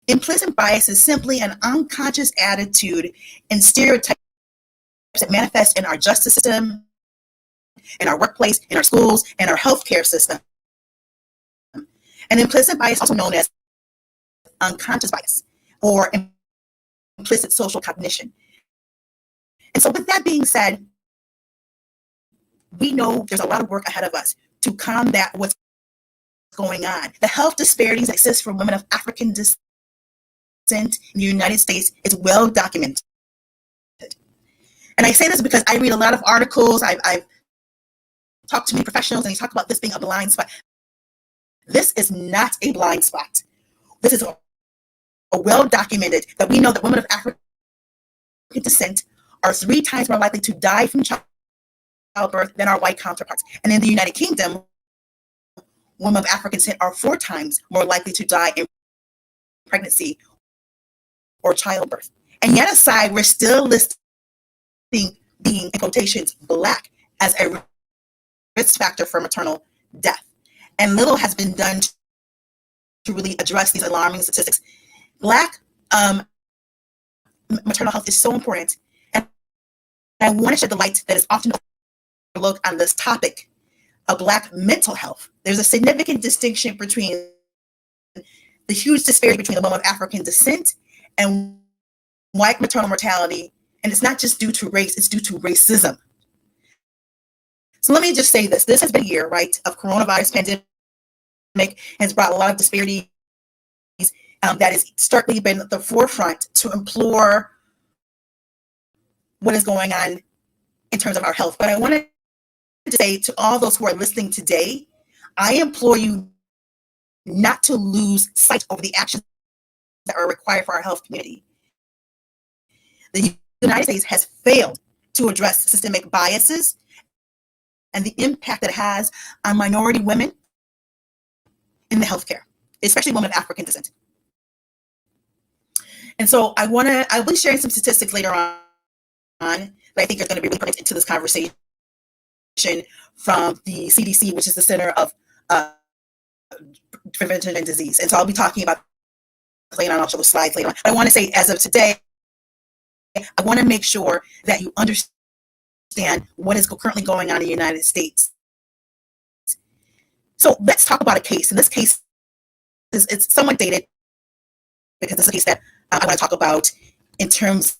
Implicit bias is simply an unconscious attitude and stereotypes that manifest in our justice system, in our workplace, in our schools, and our healthcare system. And implicit bias, also known as unconscious bias or implicit social cognition. And so with that being said, we know there's a lot of work ahead of us to combat what's going on. The health disparities that exist for women of African descent in the United States is well documented. And I say this because I read a lot of articles, I've talked to many professionals, and they talk about this being a blind spot. This is not a blind spot. This is a well documented that we know that women of African descent are 3 times more likely to die from childbirth than our white counterparts. And in the United Kingdom, women of African descent are 4 times more likely to die in pregnancy or childbirth. And yet aside, we're still listing being, in quotations, Black as a risk factor for maternal death. And little has been done to really address these alarming statistics. Black maternal health is so important. And I want to shed the light that is often overlooked on this topic of Black mental health. There's a significant distinction between the huge disparity between the women of African descent and white maternal mortality. And it's not just due to race, it's due to racism. So let me just say this. This has been a year, right, of coronavirus pandemic, has brought a lot of disparities that has starkly been at the forefront to implore what is going on in terms of our health. But I wanted to say to all those who are listening today, I implore you not to lose sight of the actions that are required for our health community. The United States has failed to address systemic biases and the impact that it has on minority women in the healthcare, especially women of African descent. And so I'll be sharing some statistics later on that I think are going to be really put into this conversation from the CDC, which is the Center of Prevention and Disease. And so I'll be talking about later on. I'll show the slides later on. But I want to say, as of today, I want to make sure that you understand what is currently going on in the United States. So let's talk about a case. And this case it's somewhat dated because it's a case that I want to talk about in terms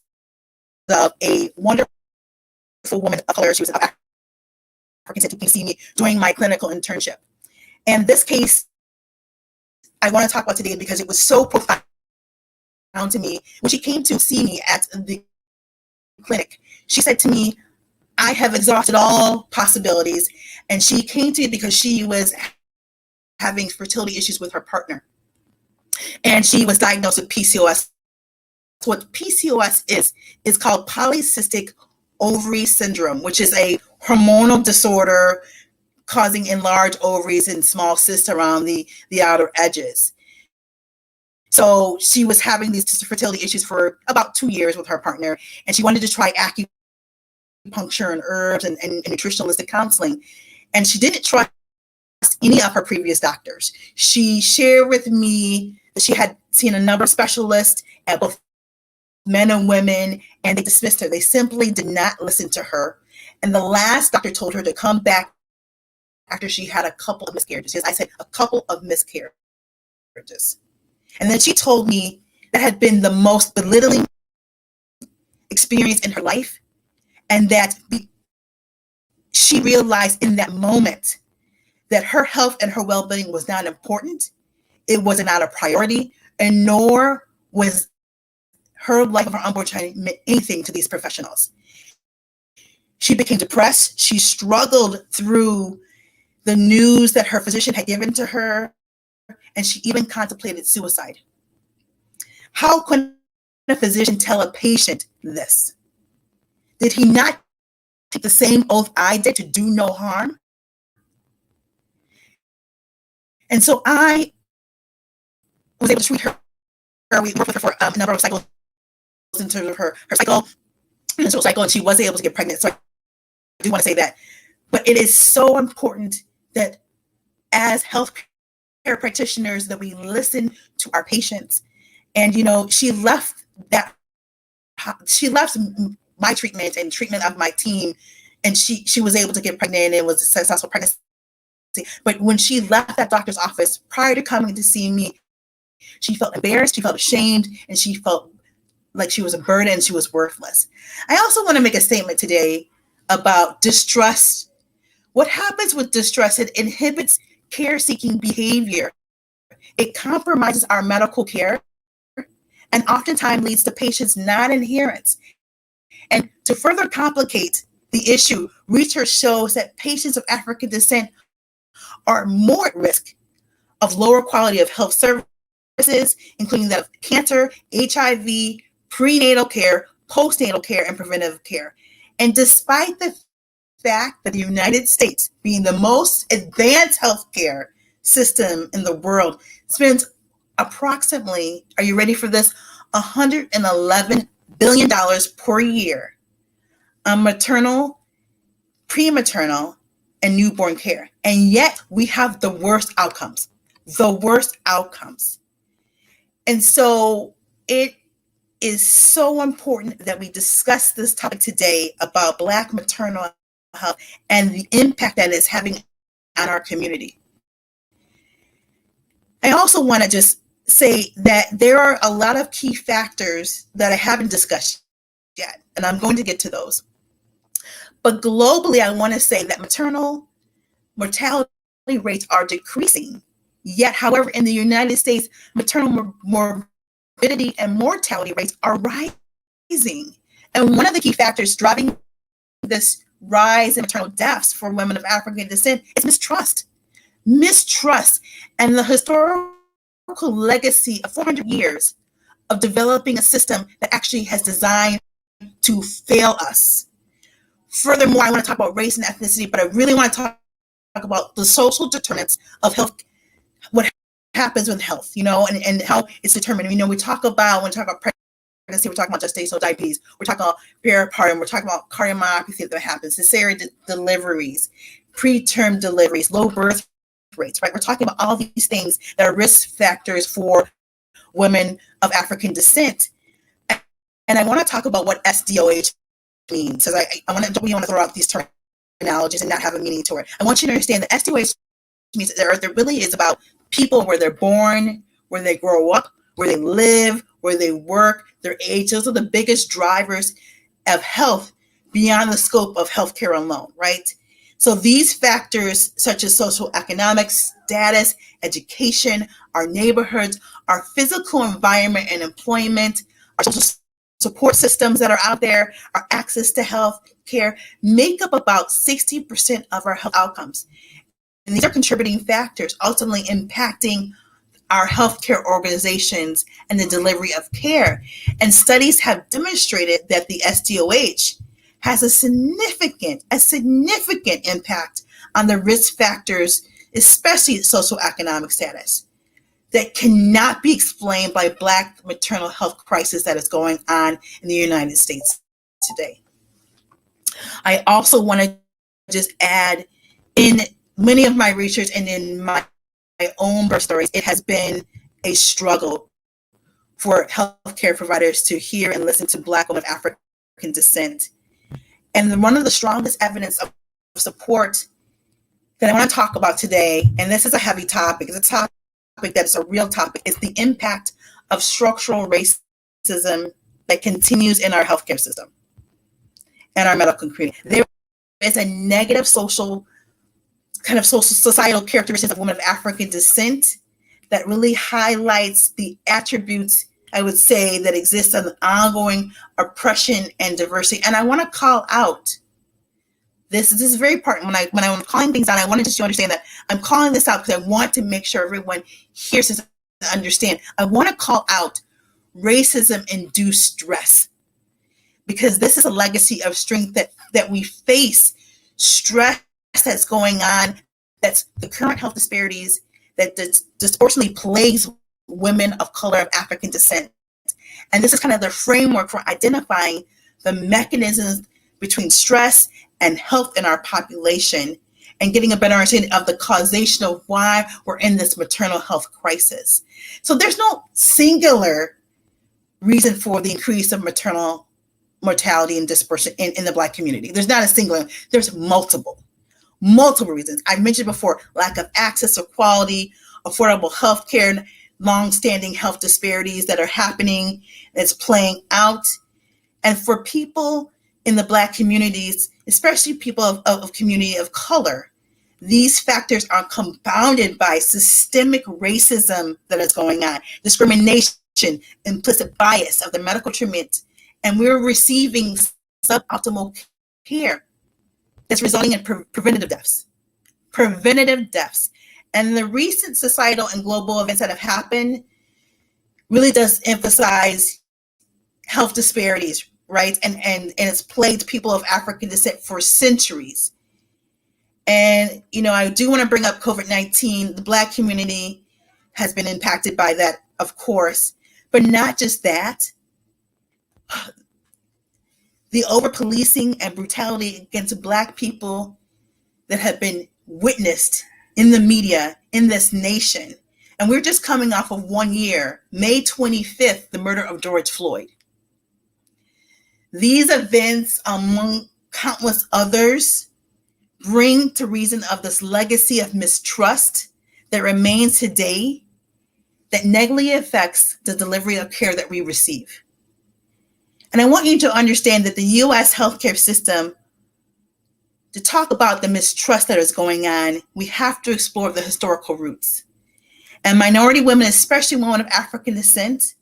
of a wonderful woman of color. She was of African descent. You can see me doing my clinical internship. And this case I want to talk about today because it was so profound to me. When she came to see me at the clinic, she said to me, I have exhausted all possibilities. And she came to me because she was having fertility issues with her partner. And she was diagnosed with PCOS. What PCOS is called polycystic ovary syndrome, which is a hormonal disorder causing enlarged ovaries and small cysts around the outer edges. So she was having these fertility issues for about 2 years with her partner, and she wanted to try acupuncture and herbs and nutritionalistic counseling. And she didn't trust any of her previous doctors. She shared with me that she had seen a number of specialists at both men and women, and they dismissed her. They simply did not listen to her. And the last doctor told her to come back after she had a couple of miscarriages. Yes, I said a couple of miscarriages. And then she told me that had been the most belittling experience in her life, and that she realized in that moment that her health and her well-being was not important. It was not a priority, and nor was her life of her unborn child meant anything to these professionals. She became depressed. She struggled through the news that her physician had given to her, and she even contemplated suicide. How can a physician tell a patient this? Did he not take the same oath I did to do no harm? And so I was able to treat her. We worked with her for a number of cycles into her menstrual cycle, and she was able to get pregnant. So I do want to say that. But it is so important that as healthcare practitioners that we listen to our patients. And she left my treatment and treatment of my team, and she was able to get pregnant, and it was a successful pregnancy. But when she left that doctor's office prior to coming to see me, she felt embarrassed, she felt ashamed, and she felt like she was a burden and she was worthless. I also want to make a statement today about distrust. What happens with distrust? It inhibits care-seeking behavior. It compromises our medical care and oftentimes leads to patients' non-adherence. And to further complicate the issue, research shows that patients of African descent are more at risk of lower quality of health services, including that of cancer, HIV, prenatal care, postnatal care, and preventive care. And despite the fact that the United States, being the most advanced healthcare system in the world, spends approximately, are you ready for this, $111 billion per year on maternal, prematernal, and newborn care. And yet we have the worst outcomes. And so it is so important that we discuss this topic today about Black maternal health and the impact that it's having on our community. I also want to just say that there are a lot of key factors that I haven't discussed yet, and I'm going to get to those. But globally, I want to say that maternal mortality rates are decreasing. Yet, however, in the United States, maternal morbidity and mortality rates are rising. And one of the key factors driving this rise in maternal deaths for women of African descent is mistrust. And the historical legacy of 400 years of developing a system that actually has designed to fail us. Furthermore, I want to talk about race and ethnicity, but I really want to talk about the social determinants of health, what happens with health, and how it's determined. When we talk about pregnancy, we're talking about gestational diabetes, we're talking about peripartum, we're talking about cardiomyopathy that happens, cesarean deliveries, preterm deliveries, low birth rates, right? We're talking about all these things that are risk factors for women of African descent. And I want to talk about what SDOH means, because I want to throw out these terminologies and not have a meaning to it. I want you to understand that SDOH means that there really is about people where they're born, where they grow up, where they live, where they work, their age. Those are the biggest drivers of health beyond the scope of healthcare alone, right? So these factors, such as socioeconomic status, education, our neighborhoods, our physical environment and employment, our social support systems that are out there, our access to health care, make up about 60% of our health outcomes. And these are contributing factors ultimately impacting our healthcare organizations and the delivery of care. And studies have demonstrated that the SDOH has a significant impact on the risk factors, especially socioeconomic status, that cannot be explained by Black maternal health crisis that is going on in the United States today. I also want to just add, in many of my research and in my own birth stories, it has been a struggle for healthcare providers to hear and listen to Black women of African descent. And one of the strongest evidence of support that I want to talk about today, and this is a heavy topic, it's a topic that's a real topic, is the impact of structural racism that continues in our healthcare system and our medical community. There is a negative societal characteristics of women of African descent that really highlights the attributes, I would say, that exist on the ongoing oppression and diversity. And I want to call out, this is very important, when I'm calling things out, I want to just understand that I'm calling this out because I want to make sure everyone hears this and understand. I want to call out racism-induced stress, because this is a legacy of strength that we face, stress that's going on, that's the current health disparities that disproportionately plagues women of color of African descent. And this is kind of the framework for identifying the mechanisms between stress and health in our population and getting a better understanding of the causation of why we're in this maternal health crisis. So there's no singular reason for the increase of maternal mortality and dispersion in the Black community. There's not a singular, there's multiple reasons. I mentioned before, lack of access to quality, affordable health care, long-standing health disparities that are happening, that's playing out. And for people in the Black communities, especially people of community of color, these factors are compounded by systemic racism that is going on, discrimination, implicit bias of the medical treatment, and we're receiving suboptimal care that's resulting in preventative deaths. And the recent societal and global events that have happened really does emphasize health disparities, right? And it's plagued people of African descent for centuries. And, I do want to bring up COVID-19. The Black community has been impacted by that, of course, but not just that. The over-policing and brutality against Black people that have been witnessed in the media in this nation. And we're just coming off of 1 year, May 25th, the murder of George Floyd. These events, among countless others, bring to reason of this legacy of mistrust that remains today, that negatively affects the delivery of care that we receive. And I want you to understand that the U.S. healthcare system, to talk about the mistrust that is going on, we have to explore the historical roots. And minority women, especially women of African descent,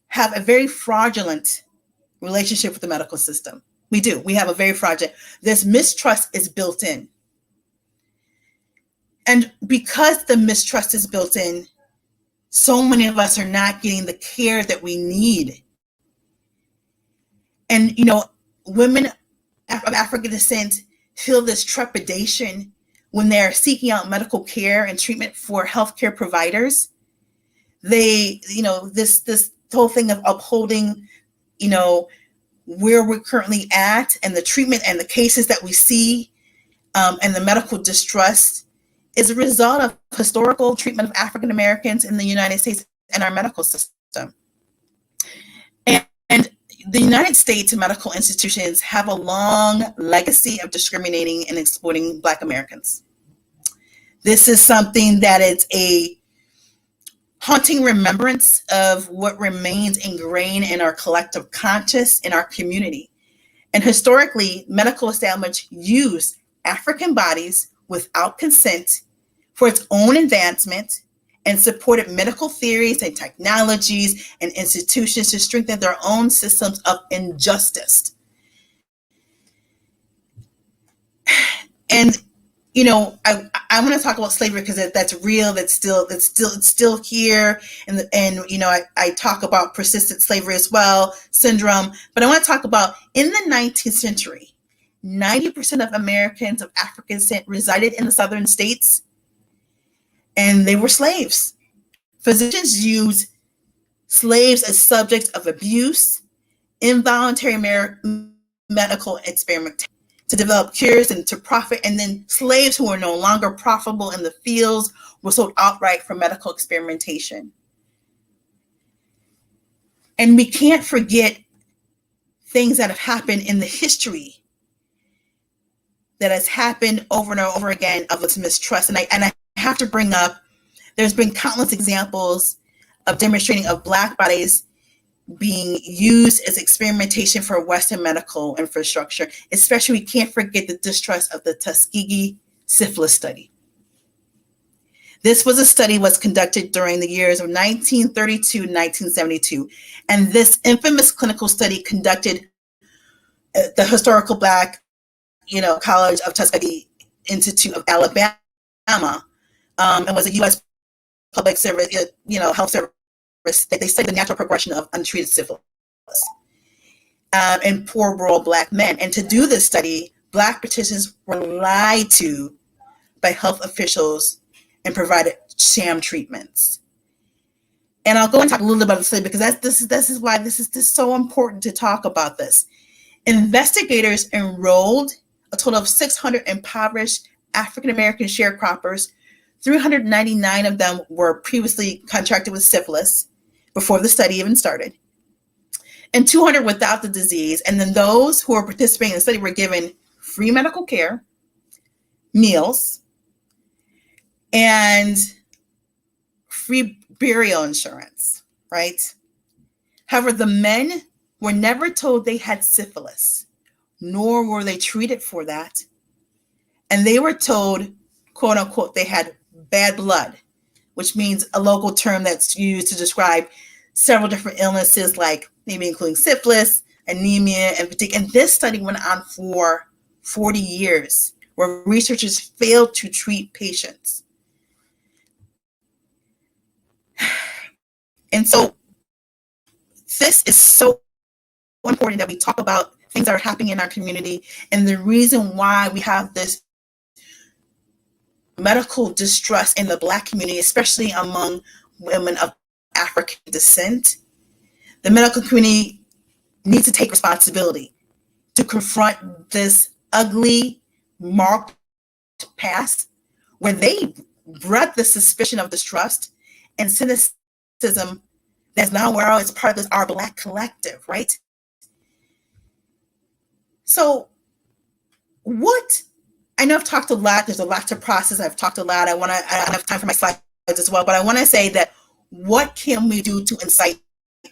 have a very fraudulent relationship with the medical system. We do. We have a very fraudulent. This mistrust is built in. And because the mistrust is built in, so many of us are not getting the care that we need. And, women of African descent feel this trepidation when they're seeking out medical care and treatment for healthcare providers. They, this whole thing of upholding, you know, where we're currently at and the treatment and the cases that we see and the medical distrust is a result of historical treatment of African Americans in the United States and our medical system. And the United States medical institutions have a long legacy of discriminating and exploiting Black Americans. This is something that is a haunting remembrance of what remains ingrained in our collective conscious in our community. And historically, medical establishments use African bodies without consent for its own advancement and supported medical theories and technologies and institutions to strengthen their own systems of injustice. And you know, I want to talk about slavery because that's real. It's still here, and you know, I talk about persistent slavery as well, syndrome. But I want to talk about in the 19th century, 90% of Americans of African descent resided in the southern states, and they were slaves. Physicians used slaves as subjects of abuse, involuntary medical experimentation to develop cures and to profit, and then slaves who were no longer profitable in the fields were sold outright for medical experimentation. And we can't forget things that have happened in the history that has happened over and over again of its mistrust. And I have to bring up, there's been countless examples of demonstrating of Black bodies being used as experimentation for Western medical infrastructure. Especially, we can't forget the distrust of the Tuskegee syphilis study. This was a study was conducted during the years of 1932 and 1972. And this infamous clinical study conducted at the historical Black, you know, College of Tuskegee Institute of Alabama, and was a U.S. public service, you know, health service. They studied the natural progression of untreated syphilis in poor rural Black men. And to do this study, Black participants were lied to by health officials and provided sham treatments. And I'll go and talk a little bit about the study because this is why this is so important to talk about this. Investigators enrolled a total of 600 impoverished African American sharecroppers. 399 of them were previously contracted with syphilis before the study even started, and 200 without the disease. And then those who were participating in the study were given free medical care, meals, and free burial insurance, right? However, the men were never told they had syphilis, nor were they treated for that. And they were told, quote unquote, they had bad blood, which means a local term that's used to describe several different illnesses, like maybe including syphilis, anemia, and fatigue. And this study went on for 40 years, where researchers failed to treat patients. And so this is so important that we talk about things that are happening in our community, and the reason why we have this medical distrust in the Black community, especially among women of African descent. The medical community needs to take responsibility to confront this ugly, marked past where they bred the suspicion of distrust and cynicism that's now where it's part of this our Black collective, right? So what, I know I've talked a lot, there's a lot to process, I've talked a lot, I don't have time for my slides as well, but I want to say that what can we do to incite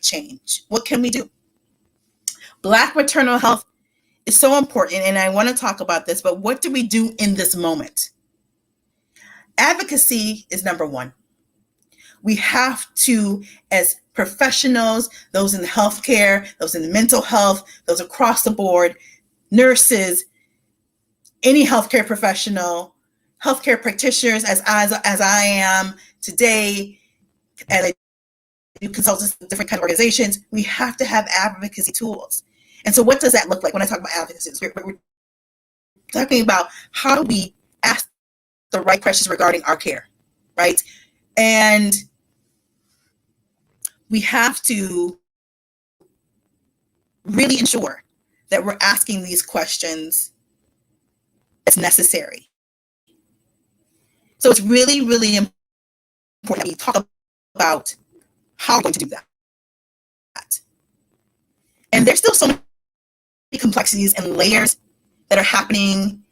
change? What can we do? Black maternal health is so important, and I want to talk about this, but what do we do in this moment? Advocacy is number one. We have to, as professionals, those in healthcare, those in mental health, those across the board, nurses, any healthcare professional, healthcare practitioners, as I am today, as I do consultants with different kind of organizations, we have to have advocacy tools. And so what does that look like when I talk about advocacy? We're talking about how do we ask the right questions regarding our care, right? And we have to really ensure that we're asking these questions as necessary. So it's really, really important that we talk about how we're going to do that. And there's still so many complexities and layers that are happening,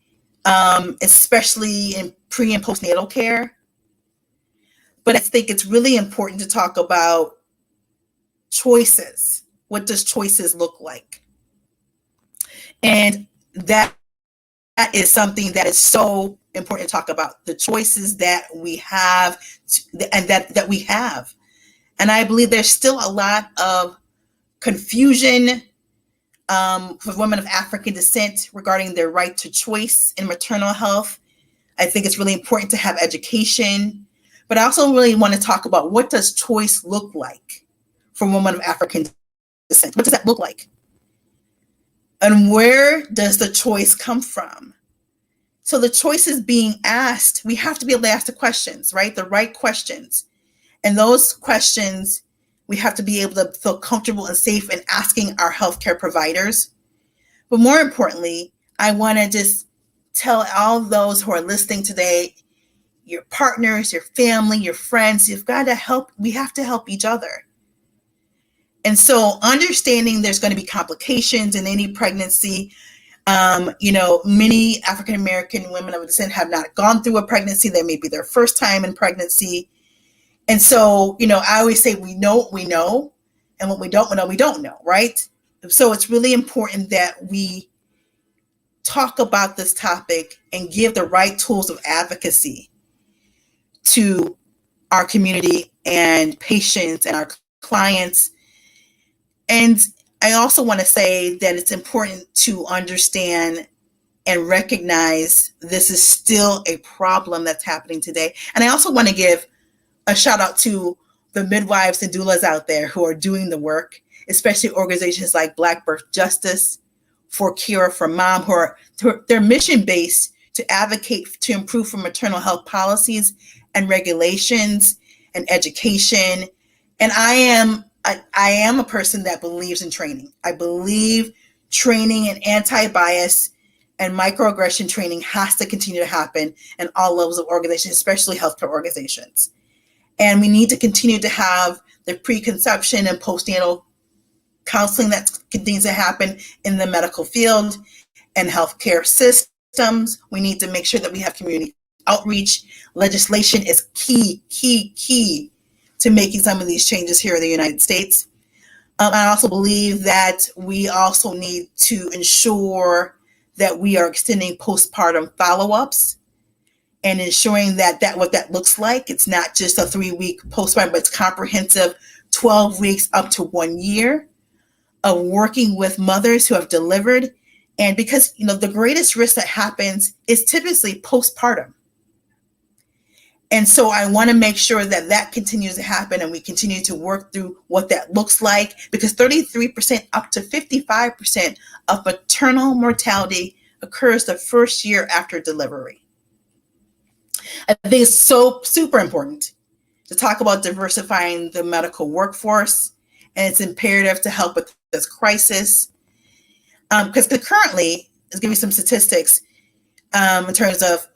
especially in pre and postnatal care. But I think it's really important to talk about choices. What does choices look like? And that is something that is so important to talk about, the choices that we have and that we have. And I believe there's still a lot of confusion for women of African descent regarding their right to choice in maternal health. I think it's really important to have education, but I also really want to talk about, what does choice look like for women of African descent? What does that look like? And where does the choice come from? So the choice is being asked. We have to be able to ask the questions, right? The right questions. And those questions, we have to be able to feel comfortable and safe in asking our healthcare providers. But more importantly, I want to just tell all those who are listening today, your partners, your family, your friends, you've got to help. We have to help each other. And so understanding there's going to be complications in any pregnancy. Many African-American women of descent have not gone through a pregnancy. That may be their first time in pregnancy. And so, I always say, we know what we know, and what we don't know, right? So it's really important that we talk about this topic and give the right tools of advocacy to our community and patients and our clients. And I also want to say that it's important to understand and recognize this is still a problem that's happening today. And I also want to give a shout out to the midwives and doulas out there who are doing the work, especially organizations like Black Birth Justice, For Cure for Mom, who are their mission based to advocate to improve for maternal health policies and regulations and education. And I am a person that believes in training. I believe training and anti-bias and microaggression training has to continue to happen in all levels of organizations, especially healthcare organizations. And we need to continue to have the preconception and postnatal counseling that continues to happen in the medical field and healthcare systems. We need to make sure that we have community outreach. Legislation is key to making some of these changes here in the United States. I also believe that we also need to ensure that we are extending postpartum follow-ups and ensuring that what that looks like, it's not just a 3-week postpartum, but it's comprehensive 12 weeks up to 1 year of working with mothers who have delivered. And because, the greatest risk that happens is typically postpartum. And so I want to make sure that that continues to happen and we continue to work through what that looks like, because 33% up to 55% of maternal mortality occurs the first year after delivery. I think it's so super important to talk about diversifying the medical workforce, and it's imperative to help with this crisis. Because currently, let's give you some statistics in terms of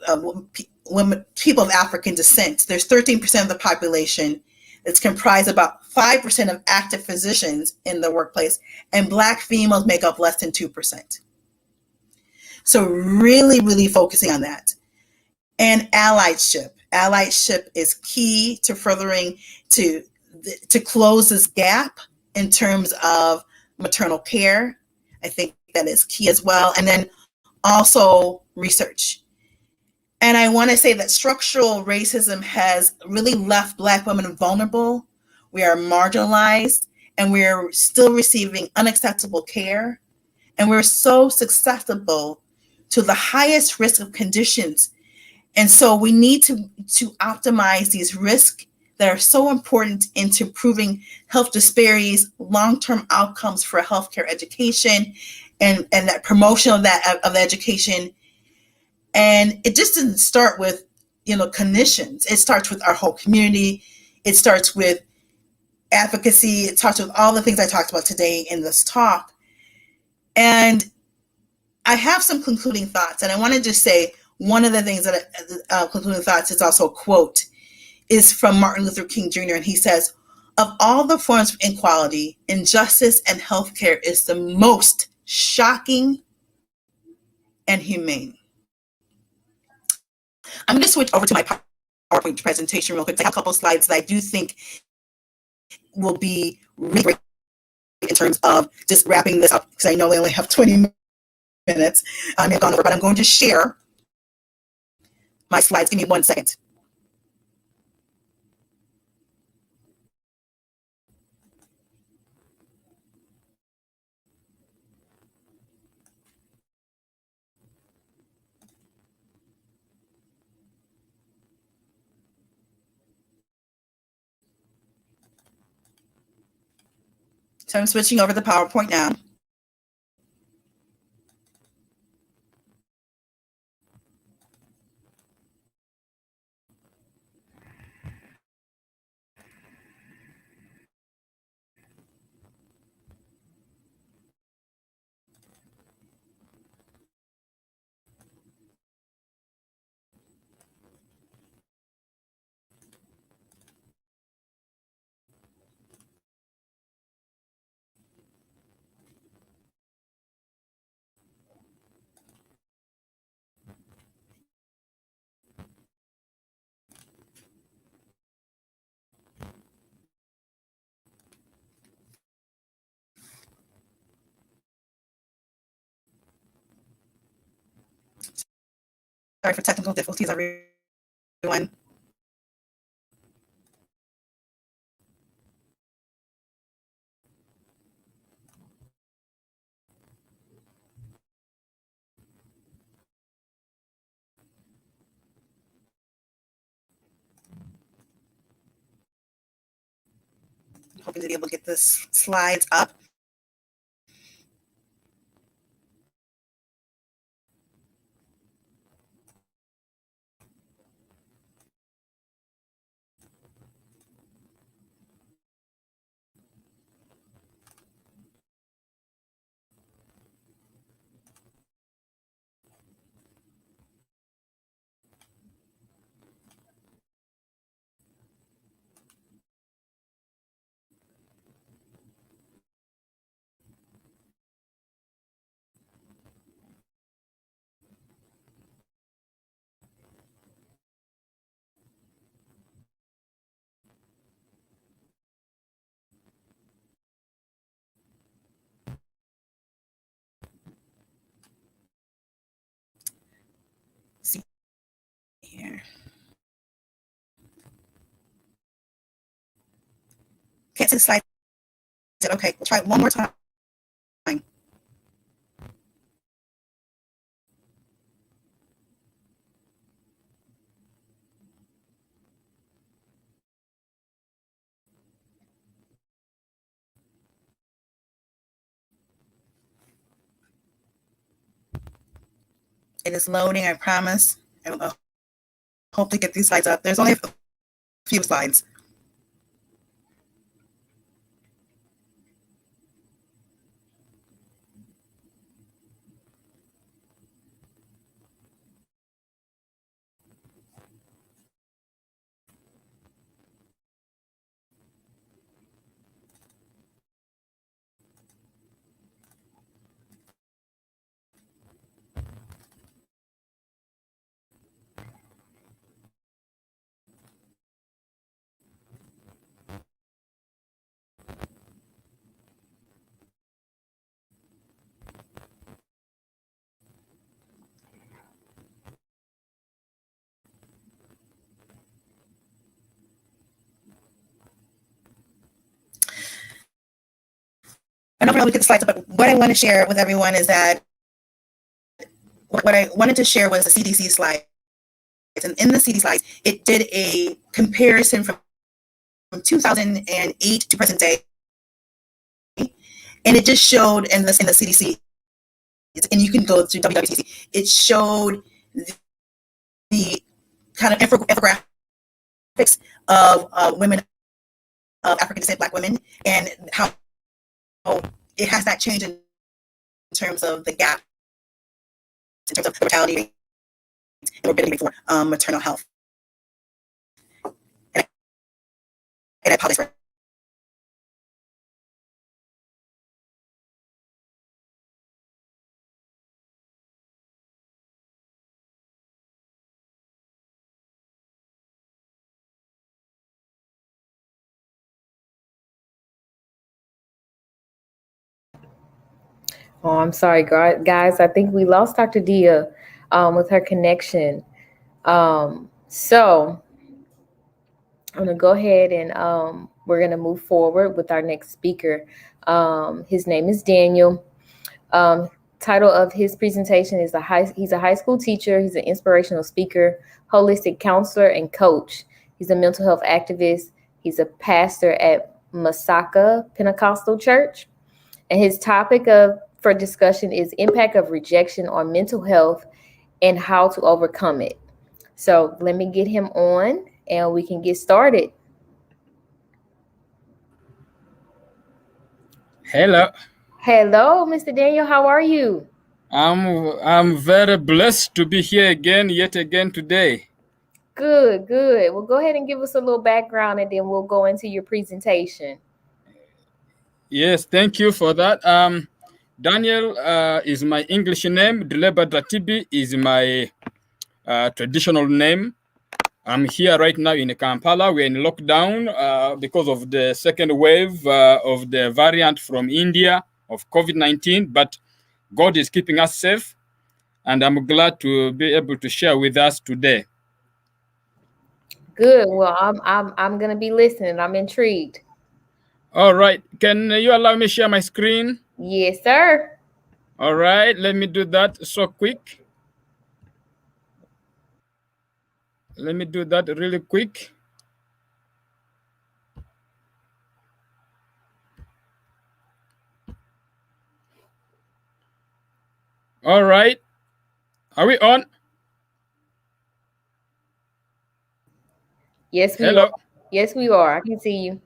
women, people of African descent. There's 13% of the population. It's comprised about 5% of active physicians in the workplace, and Black females make up less than 2%. So really, really focusing on that. And allyship. Allyship is key to furthering, to close this gap in terms of maternal care. I think that is key as well. And then also research. And I want to say that structural racism has really left Black women vulnerable. We are marginalized, and we're still receiving unacceptable care. And we're so susceptible to the highest risk of conditions. And so we need to optimize these risks that are so important into improving health disparities, long-term outcomes for healthcare education, and that promotion of that of education. And it just doesn't start with clinicians. It starts with our whole community. It starts with advocacy. It talks with all the things I talked about today in this talk. And I have some concluding thoughts. And I want to just say one of the things that concluding thoughts is also a quote is from Martin Luther King Jr. And he says, "Of all the forms of inequality, injustice in healthcare is the most shocking and humane." I'm going to switch over to my PowerPoint presentation real quick. I have a couple slides that I do think will be really great in terms of just wrapping this up, because I know we only have 20 minutes. I'm gone over, but I'm going to share my slides. Give me 1 second. So I'm switching over to PowerPoint now. Sorry for technical difficulties, everyone. Hoping to be able to get the slides up. See here. Can't see the slide. Okay, we'll try it one more time. It is loading, I promise. I will hopefully get these slides up. There's only a few slides. I don't know if we get the slides up, but what I want to share with everyone is that what I wanted to share was the CDC slide. And in the CDC slides, it did a comparison from 2008 to present day. And it just showed in the CDC, and you can go to WWCC, it showed the kind of infographics of women of African descent Black women and how it has not changed in terms of the gap, in terms of mortality and morbidity for maternal health. And I apologize for Oh, I'm sorry, guys. I think we lost Dr. Dia with her connection. So I'm gonna go ahead and we're gonna move forward with our next speaker. His name is Daniel. Title of his presentation is he's a high school teacher. He's an inspirational speaker, holistic counselor, and coach. He's a mental health activist. He's a pastor at Masaka Pentecostal Church. And his topic for discussion is impact of rejection on mental health and how to overcome it. So let me get him on and we can get started. Hello. Hello, Mr. Daniel. How are you? I'm very blessed to be here yet again today. Good, good. Well, go ahead and give us a little background and then we'll go into your presentation. Yes, thank you for that. Daniel is my English name. Dileba Dratibi is my traditional name. I'm here right now in Kampala. We're in lockdown because of the second wave of the variant from India of COVID-19, but God is keeping us safe, and I'm glad to be able to share with us today. Good. Well, I'm gonna be listening. I'm intrigued. All right. Can you allow me to share my screen? Yes, sir. All right. Let me do that so quick. Let me do that really quick. All right. Are we on? Yes, we Hello. are. Yes, we are. I can see you.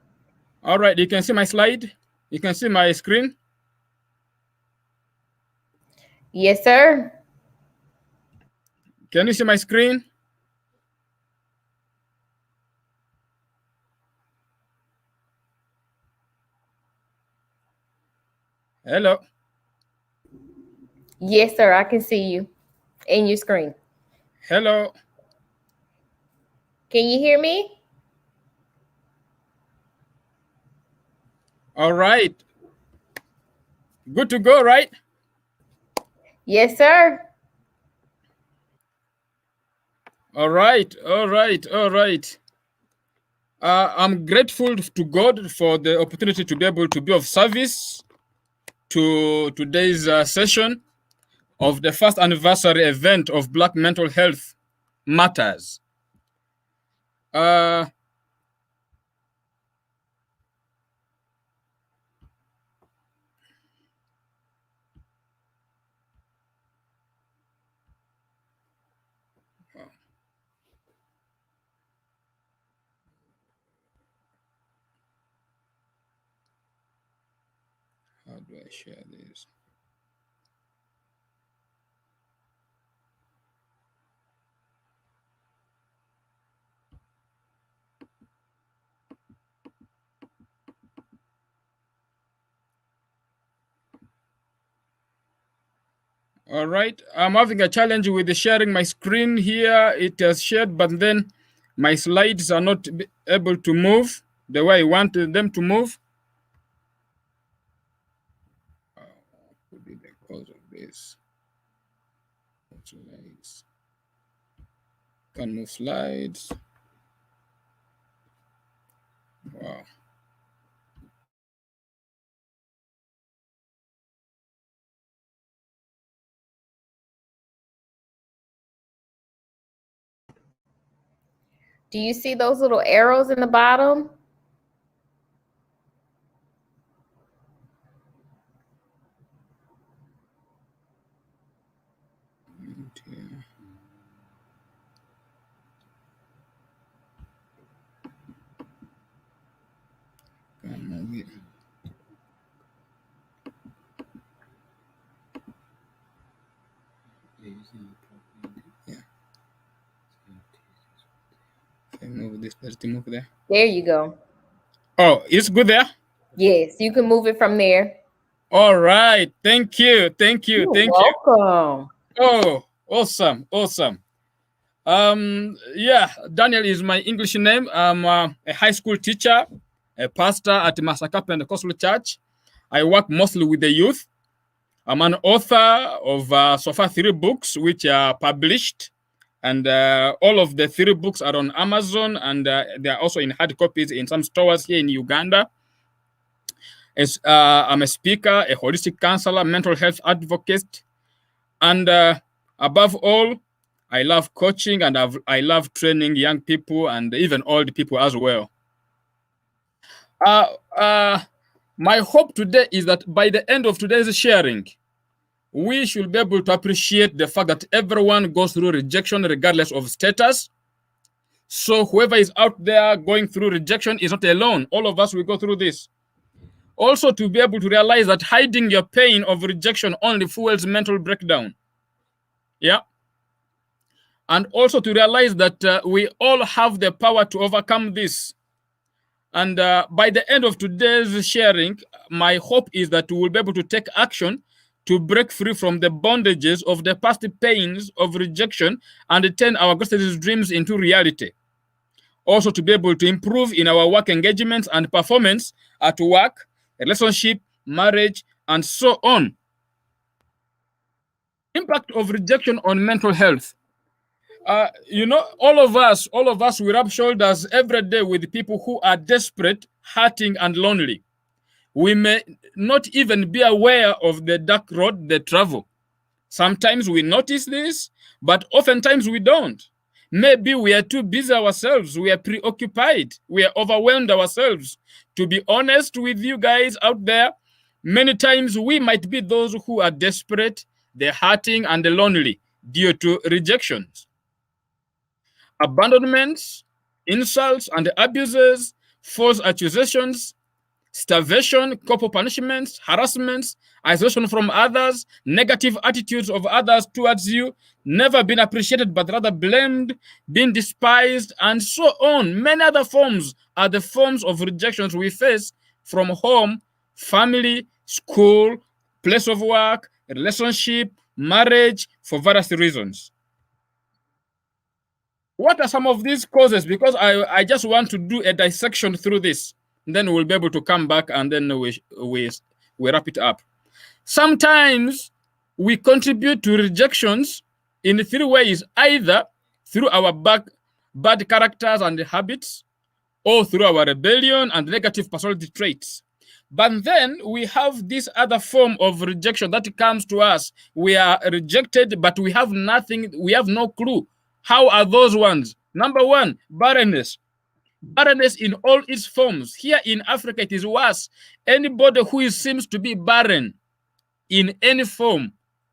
All right. You can see my slide. You can see my screen. Yes, sir. Can you see my screen? Hello. Yes, sir. I can see you in your screen. Hello. Can you hear me? All right. Good to go, right? Yes, sir. All right. All right. All right. I'm grateful to God for the opportunity to be able to be of service to today's session of the first anniversary event of Black Mental Health Matters. How do I share this? All right, I'm having a challenge with sharing my screen here. It has shared, but then my slides are not able to move the way I want them to move. What could be the cause of this? Slides. Can move slides. Wow. Do you see those little arrows in the bottom? Yeah. Okay, move this. Let's move there. There you go. Oh, it's good there? Yes, you can move it from there. All right. Thank you. Thank you. You're Thank welcome. you. Oh, awesome. Awesome. Yeah, Daniel is my English name. I'm a high school teacher, a pastor at Masaka Pentecostal Church. I work mostly with the youth. I'm an author of so far 3 books which are published, and all of the 3 books are on Amazon, and they are also in hard copies in some stores here in Uganda. I'm a speaker, a holistic counselor, mental health advocate, and above all, I love coaching, and I love training young people and even old people as well. My hope today is that by the end of today's sharing, we should be able to appreciate the fact that everyone goes through rejection regardless of status. So whoever is out there going through rejection is not alone. All of us will go through this. Also, to be able to realize that hiding your pain of rejection only fuels mental breakdown. Yeah. And also to realize that we all have the power to overcome this. And by the end of today's sharing, my hope is that we will be able to take action to break free from the bondages of the past pains of rejection and turn our greatest dreams into reality. Also to be able to improve in our work engagements and performance at work, relationship, marriage, and so on. Impact of rejection on mental health. You know, all of us, we rub shoulders every day with people who are desperate, hurting, and lonely. We may not even be aware of the dark road they travel. Sometimes we notice this, but oftentimes we don't. Maybe we are too busy ourselves. We are preoccupied. We are overwhelmed ourselves. To be honest with you guys out there, many times we might be those who are desperate, they're hurting, and they're lonely due to rejections. Abandonments, insults and abuses, false accusations, starvation, corporal punishments, harassments, isolation from others, negative attitudes of others towards you, never been appreciated but rather blamed, being despised, and so on. Many other forms are the forms of rejections we face from home, family, school, place of work, relationship, marriage, for various reasons. What are some of these causes? Because I just want to do a dissection through this. Then we'll be able to come back and then we wrap it up. Sometimes we contribute to rejections in 3 ways, either through our bad characters and habits, or through our rebellion and negative personality traits. But then we have this other form of rejection that comes to us. We are rejected, but we have nothing, we have no clue. How are those ones? Number 1, barrenness. Barrenness in all its forms. Here in Africa, it is worse. Anybody who seems to be barren in any form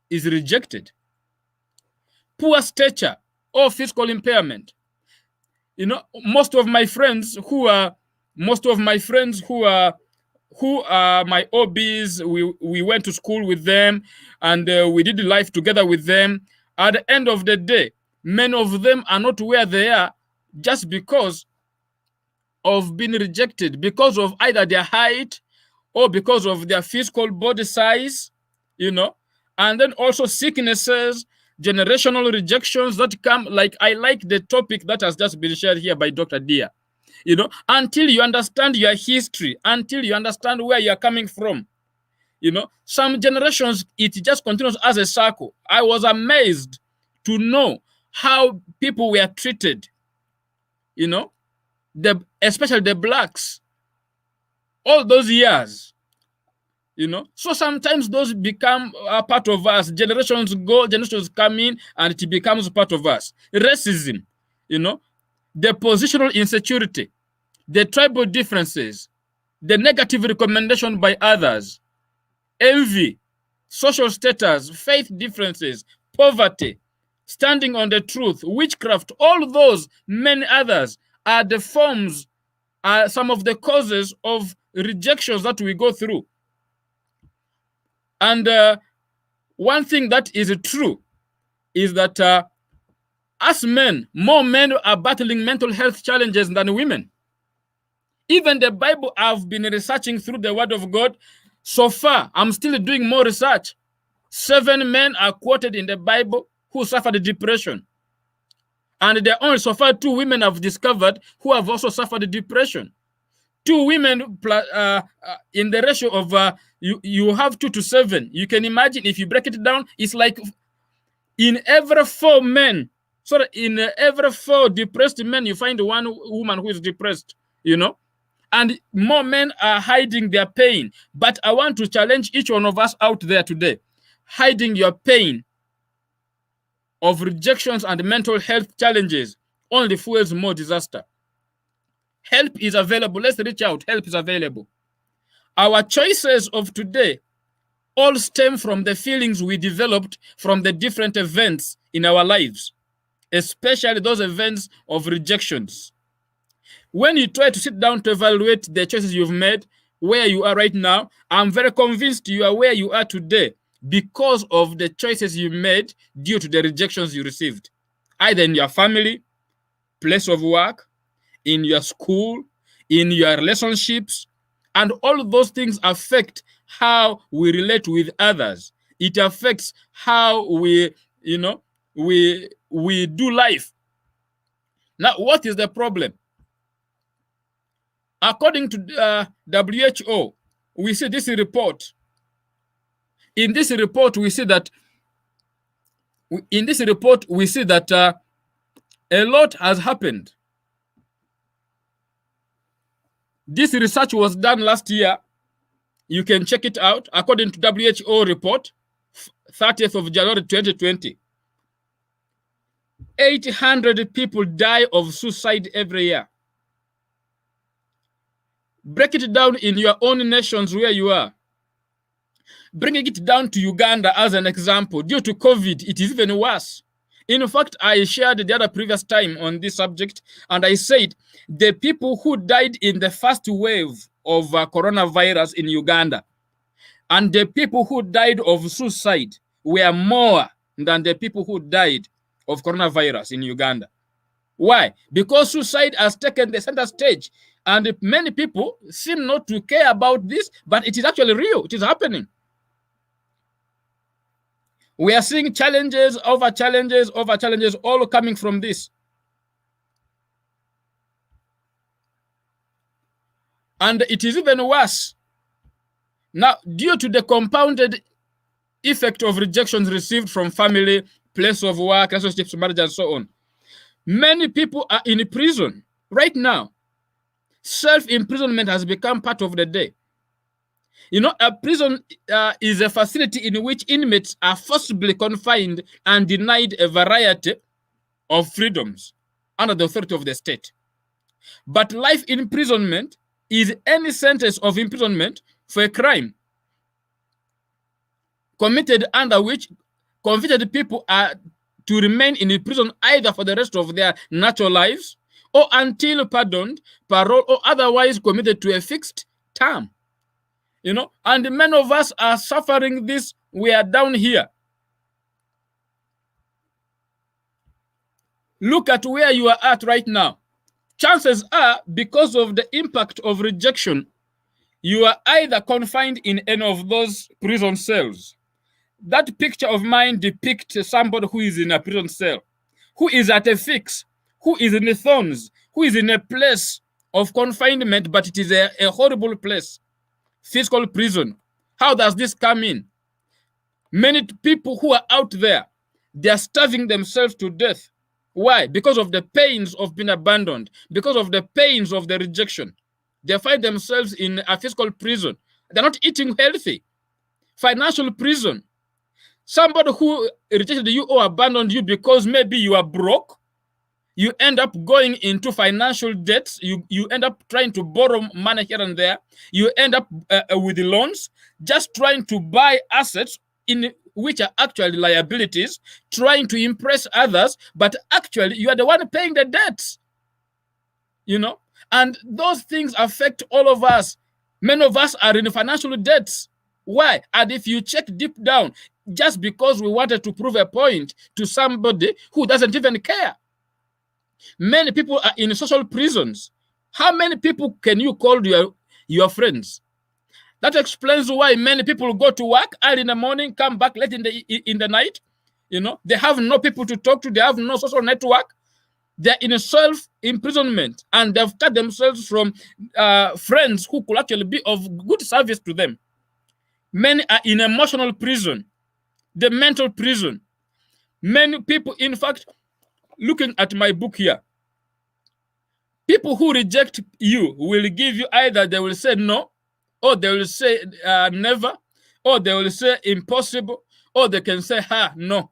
is rejected. Poor stature or physical impairment. You know, most of my friends who are my OBs, we went to school with them, and we did life together with them. At the end of the day, many of them are not where they are just because of being rejected, because of either their height or because of their physical body size, you know, and then also sicknesses, generational rejections that come. Like, I like the topic that has just been shared here by Dr. Dia. You know, until you understand your history, until you understand where you're coming from, you know, some generations, it just continues as a circle. I was amazed to know how people were treated, you know, especially the blacks, all those years, you know. So sometimes those become a part of us. Generations go, generations come in, and it becomes part of us. Racism, you know, the positional insecurity, the tribal differences, the negative recommendation by others, envy, social status, faith differences, poverty, standing on the truth, witchcraft, all those, many others are the forms, are some of the causes of rejections that we go through. And one thing that is true is that as men, more men are battling mental health challenges than women. Even the Bible, I've been researching through the Word of God. So far, I'm still doing more research. 7 men are quoted in the Bible who suffered depression. And there are only so far 2 women I've discovered who have also suffered depression. 2 women in the ratio of you have 2 to 7. You can imagine if you break it down, it's like in every 4 men, so in every 4 depressed men, you find 1 woman who is depressed, you know, and more men are hiding their pain. But I want to challenge each one of us out there today. Hiding your pain of rejections and mental health challenges only fuels more disaster. Help is available. Let's reach out. Help is available. Our choices of today all stem from the feelings we developed from the different events in our lives, especially those events of rejections. When you try to sit down to evaluate the choices you've made, where you are right now, I'm very convinced you are where you are today because of the choices you made due to the rejections you received, either in your family, place of work, in your school, in your relationships, and all of those things affect how we relate with others. It affects how we, you know, we do life. Now, what is the problem? According to WHO, we see this report. In this report, we see that a lot has happened. This research was done last year. You can check it out. According to WHO report, 30th of January 2020, 800 people die of suicide every year. Break it down in your own nations where you are. Bringing it down to Uganda as an example, due to COVID, it is even worse. In fact, I shared the other previous time on this subject, and I said the people who died in the first wave of coronavirus in Uganda and the people who died of suicide were more than the people who died of coronavirus in Uganda. Why? Because suicide has taken the center stage, and many people seem not to care about this, but it is actually real. It is happening. We are seeing challenges over challenges over challenges, all coming from this. And it is even worse. Now, due to the compounded effect of rejections received from family, place of work, relationships, marriage, and so on, many people are in prison right now. Self-imprisonment has become part of the day. You know, a prison is a facility in which inmates are forcibly confined and denied a variety of freedoms under the authority of the state. But life imprisonment is any sentence of imprisonment for a crime committed under which convicted people are to remain in prison either for the rest of their natural lives or until pardoned, parole, or otherwise committed to a fixed term. You know, and many of us are suffering this. We are down here. Look at where you are at right now. Chances are, because of the impact of rejection, you are either confined in any of those prison cells. That picture of mine depicts somebody who is in a prison cell, who is at a fix, who is in the thorns, who is in a place of confinement, but it is a horrible place. Physical prison. How does this come in? Many people who are out there, they are starving themselves to death. Why? Because of the pains of being abandoned, because of the pains of the rejection. They find themselves in a physical prison. They're not eating healthy. Financial prison. Somebody who rejected you or abandoned you because maybe you are broke, you end up going into financial debts. You end up trying to borrow money here and there. You end up with loans, just trying to buy assets in which are actually liabilities, trying to impress others, but actually you are the one paying the debts. You know, and those things affect all of us. Many of us are in financial debts. Why? And if you check deep down, just because we wanted to prove a point to somebody who doesn't even care. Many people are in social prisons. How many people can you call your friends? That explains why many people go to work early in the morning, come back late in the night. You know, they have no people to talk to. They have no social network. They're in a self-imprisonment, and they've cut themselves from friends who could actually be of good service to them. Many are in emotional prison, the mental prison. Many people, in fact, looking at my book here, people who reject you will give you either they will say no, or they will say never, or they will say impossible, or they can say no.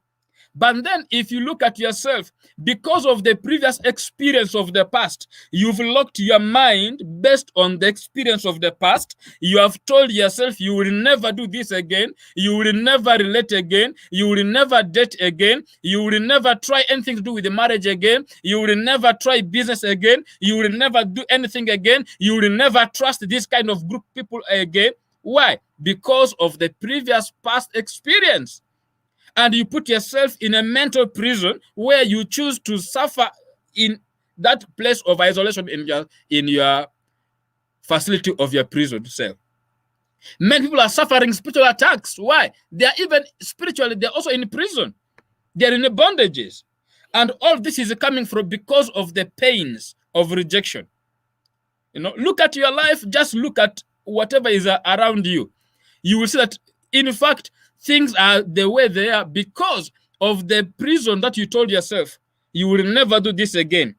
But then if you look at yourself, because of the previous experience of the past, you've locked your mind based on the experience of the past. You have told yourself you will never do this again. You will never relate again. You will never date again. You will never try anything to do with the marriage again. You will never try business again. You will never do anything again. You will never trust this kind of group people again. Why? Because of the previous past experience. And you put yourself in a mental prison where you choose to suffer in that place of isolation in your facility of your prison cell. Many people are suffering spiritual attacks. Why? They are even spiritually, they're also in prison. They're in the bondages. And all this is coming from because of the pains of rejection. You know, look at your life, just look at whatever is around you. You will see that, in fact, things are the way they are because of the prison that you told yourself you will never do this again.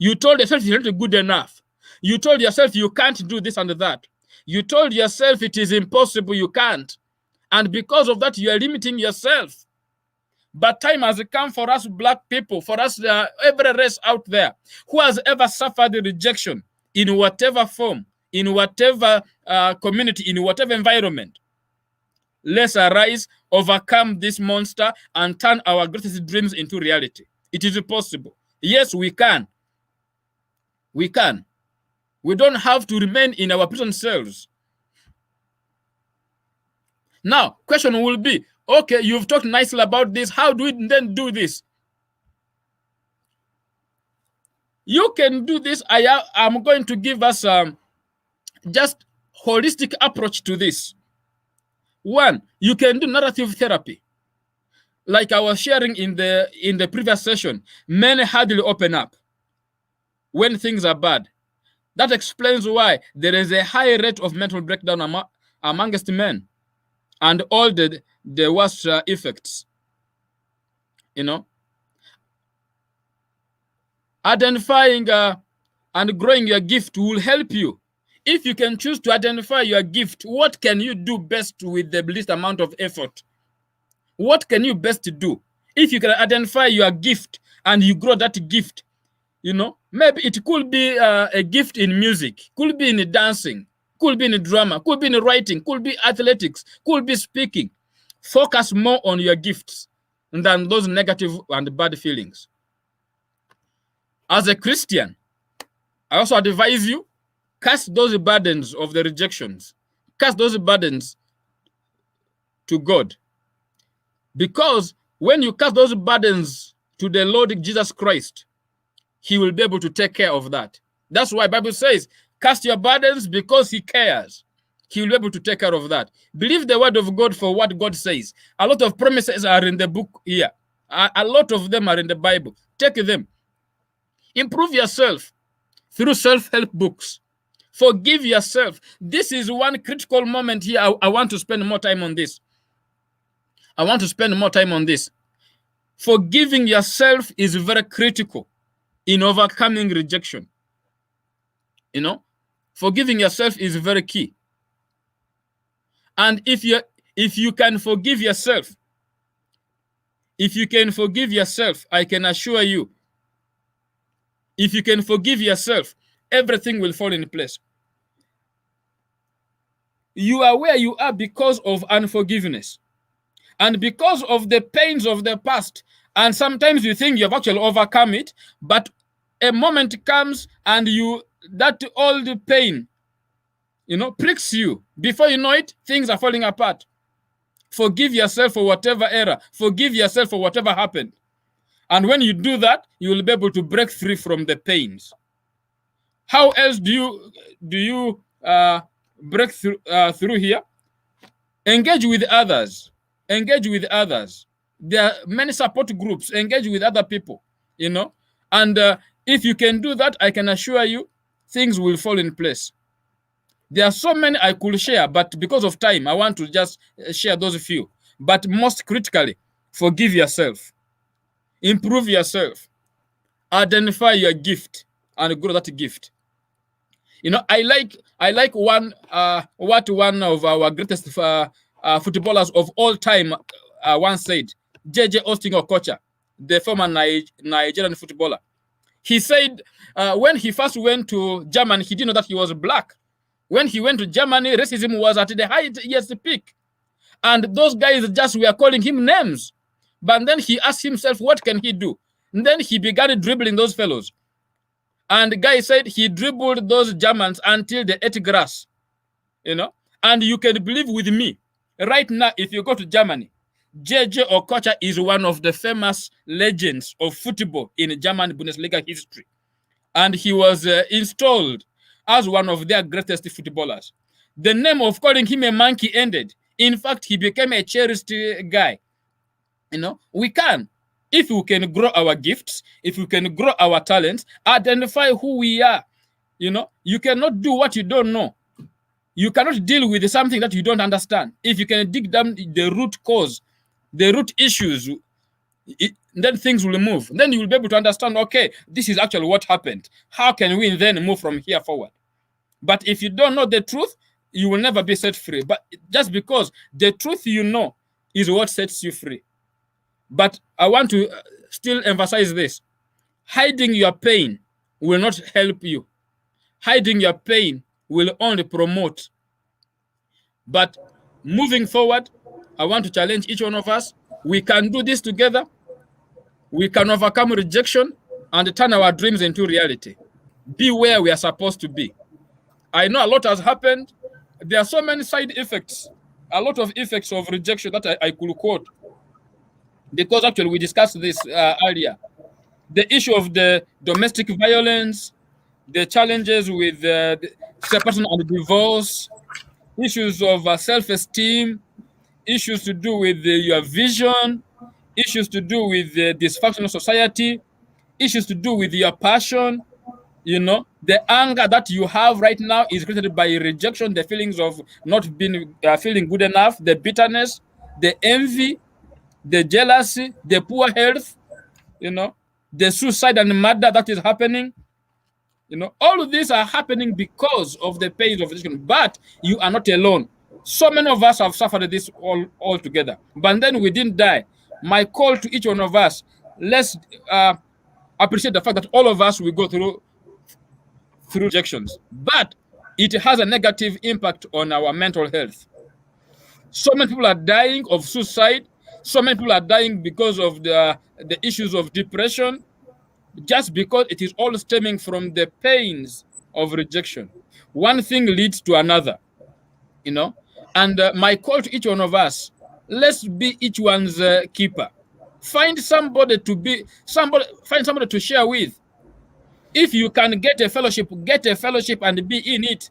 You told yourself you're not good enough. You told yourself you can't do this and that. You told yourself it is impossible, you can't. And because of that, you are limiting yourself. But time has come for us Black people, for us every race out there who has ever suffered rejection in whatever form, in whatever community, in whatever environment. Let's arise, overcome this monster, and turn our greatest dreams into reality. It is possible. Yes, we can. We can. We don't have to remain in our prison cells. Now, question will be, okay, you've talked nicely about this. How do we then do this? You can do this. I'm going to give us just holistic approach to this. One, you can do narrative therapy. Like I was sharing in the previous session, men hardly open up when things are bad. That explains why there is a high rate of mental breakdown amongst men and all the worst effects. You know, identifying and growing your gift will help you. If you can choose to identify your gift, what can you do best with the least amount of effort? What can you best do? If you can identify your gift and you grow that gift, you know, maybe it could be a gift in music, could be in dancing, could be in drama, could be in writing, could be athletics, could be speaking. Focus more on your gifts than those negative and bad feelings. As a Christian, I also advise you, cast those burdens of the rejections. Cast those burdens to God. Because when you cast those burdens to the Lord Jesus Christ, he will be able to take care of that. That's why the Bible says, cast your burdens because he cares. He will be able to take care of that. Believe the word of God for what God says. A lot of promises are in the book here. A lot of them are in the Bible. Take them. Improve yourself through self-help books. Forgive yourself. This is one critical moment here. I want to spend more time on this. I want to spend more time on this. Forgiving yourself is very critical in overcoming rejection. You know, forgiving yourself is very key. And if you can forgive yourself, I can assure you, if you can forgive yourself, everything will fall in place. You are where you are because of unforgiveness and because of the pains of the past. And sometimes you think you've actually overcome it, but a moment comes and that old pain, you know, pricks you. Before you know it, things are falling apart. Forgive yourself for whatever error. Forgive yourself for whatever happened. And when you do that, you will be able to break free from the pains. How else do you break through here? Engage with others. Engage with others. There are many support groups. Engage with other people, you know. And if you can do that, I can assure you, things will fall in place. There are so many I could share, but because of time, I want to just share those few. But most critically, forgive yourself. Improve yourself. Identify your gift and grow that gift. You know, I like what one of our greatest footballers of all time once said, J.J. Austin Okocha, the former Nigerian footballer. He said when he first went to Germany, he didn't know that he was black. When he went to Germany, racism was at the highest peak. And those guys just were calling him names. But then he asked himself, what can he do? And then he began dribbling those fellows. And the guy said he dribbled those Germans until they ate grass. You know? And you can believe with me, right now, if you go to Germany, J.J. Okocha is one of the famous legends of football in German Bundesliga history. And he was installed as one of their greatest footballers. The name of calling him a monkey ended. In fact, he became a cherished guy. You know, we can. If we can grow our gifts, if we can grow our talents, identify who we are. You know, you cannot do what you don't know. You cannot deal with something that you don't understand. If you can dig down the root cause, the root issues, then things will move. Then you will be able to understand, okay, this is actually what happened. How can we then move from here forward? But if you don't know the truth, you will never be set free. But just because the truth you know is what sets you free. But I want to still emphasize this. Hiding your pain will not help you. Hiding your pain will only promote. But moving forward, I want to challenge each one of us. We can do this together. We can overcome rejection and turn our dreams into reality. Be where we are supposed to be. I know a lot has happened. There are so many side effects, a lot of effects of rejection that I could quote. Because actually we discussed this earlier. The issue of the domestic violence, the challenges with separation and divorce, issues of self-esteem, issues to do with your vision, issues to do with the dysfunctional society, issues to do with your passion. You know, the anger that you have right now is created by rejection, the feelings of not being feeling good enough, the bitterness, the envy, the jealousy, the poor health, you know, the suicide and murder that is happening. You know, all of these are happening because of the pains of rejection. But you are not alone. So many of us have suffered this all together. But then we didn't die. My call to each one of us, let's appreciate the fact that all of us will go through rejections. But it has a negative impact on our mental health. So many people are dying of suicide. So many people are dying because of the issues of depression, just because it is all stemming from the pains of rejection. One thing leads to another, you know. And my call to each one of us, let's be each one's keeper. Find somebody find somebody to share with. If you can get a fellowship and be in it,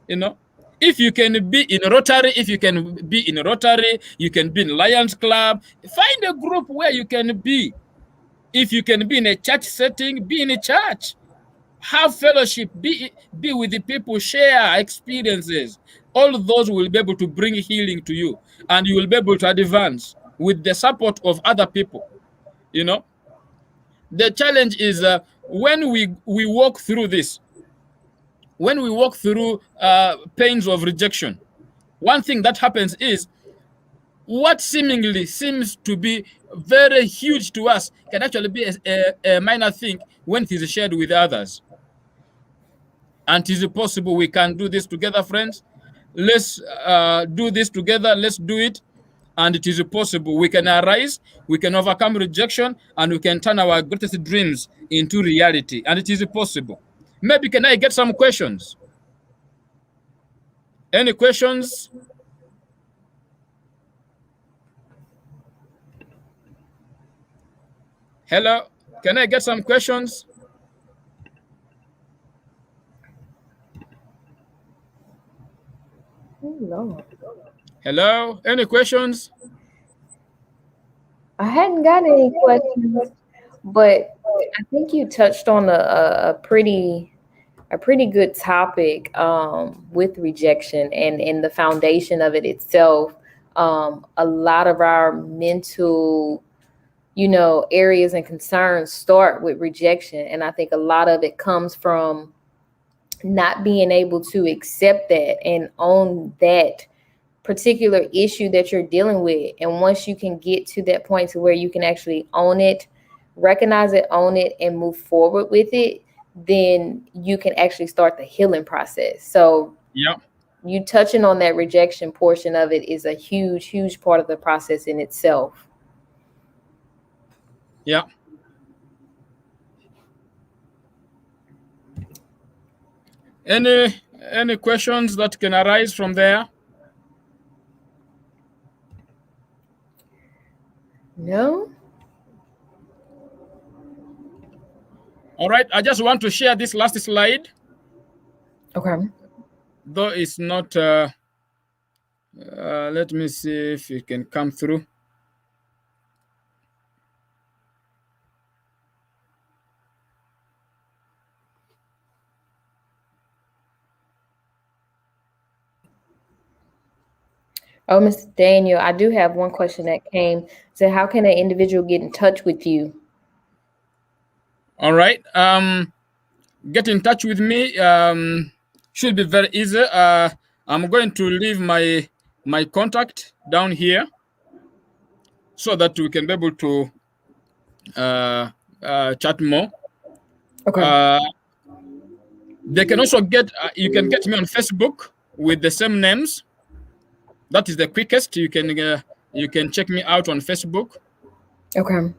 you know. If you can be in Rotary, you can be in Lions Club. Find a group where you can be. If you can be in a church setting, be in a church. Have fellowship, be with the people, share experiences. All of those will be able to bring healing to you, and you will be able to advance with the support of other people. You know, the challenge is when we walk through this, when we walk through pains of rejection, one thing that happens is what seemingly seems to be very huge to us can actually be a minor thing when it is shared with others. And it is possible we can do this together, friends. Let's do this together. Let's do it. And it is possible. We can arise, we can overcome rejection, and we can turn our greatest dreams into reality. And it is possible. Maybe can I get some questions? Any questions? Hello, can I get some questions? No. Hello, any questions? I hadn't got any questions, but I think you touched on a pretty good topic with rejection and the foundation of it itself. A lot of our mental, areas and concerns start with rejection, and I think a lot of it comes from not being able to accept that and own that particular issue that you're dealing with. And once you can get to that point to where you can actually own it, recognize it, own it, and move forward with it, then you can actually start the healing process. So yeah, you touching on that rejection portion of it is a huge part of the process in itself. Yeah. Any questions that can arise from there? No. All right, I just want to share this last slide. Okay. Though it's not, let me see if it can come through. Oh, Mr. Daniel, I do have one question that came. So how can an individual get in touch with you? All right. Get in touch with me. Should be very easy. I'm going to leave my contact down here so that we can be able to chat more. Okay. They can also you can get me on Facebook with the same names. That is the quickest. You can check me out on Facebook. Okay.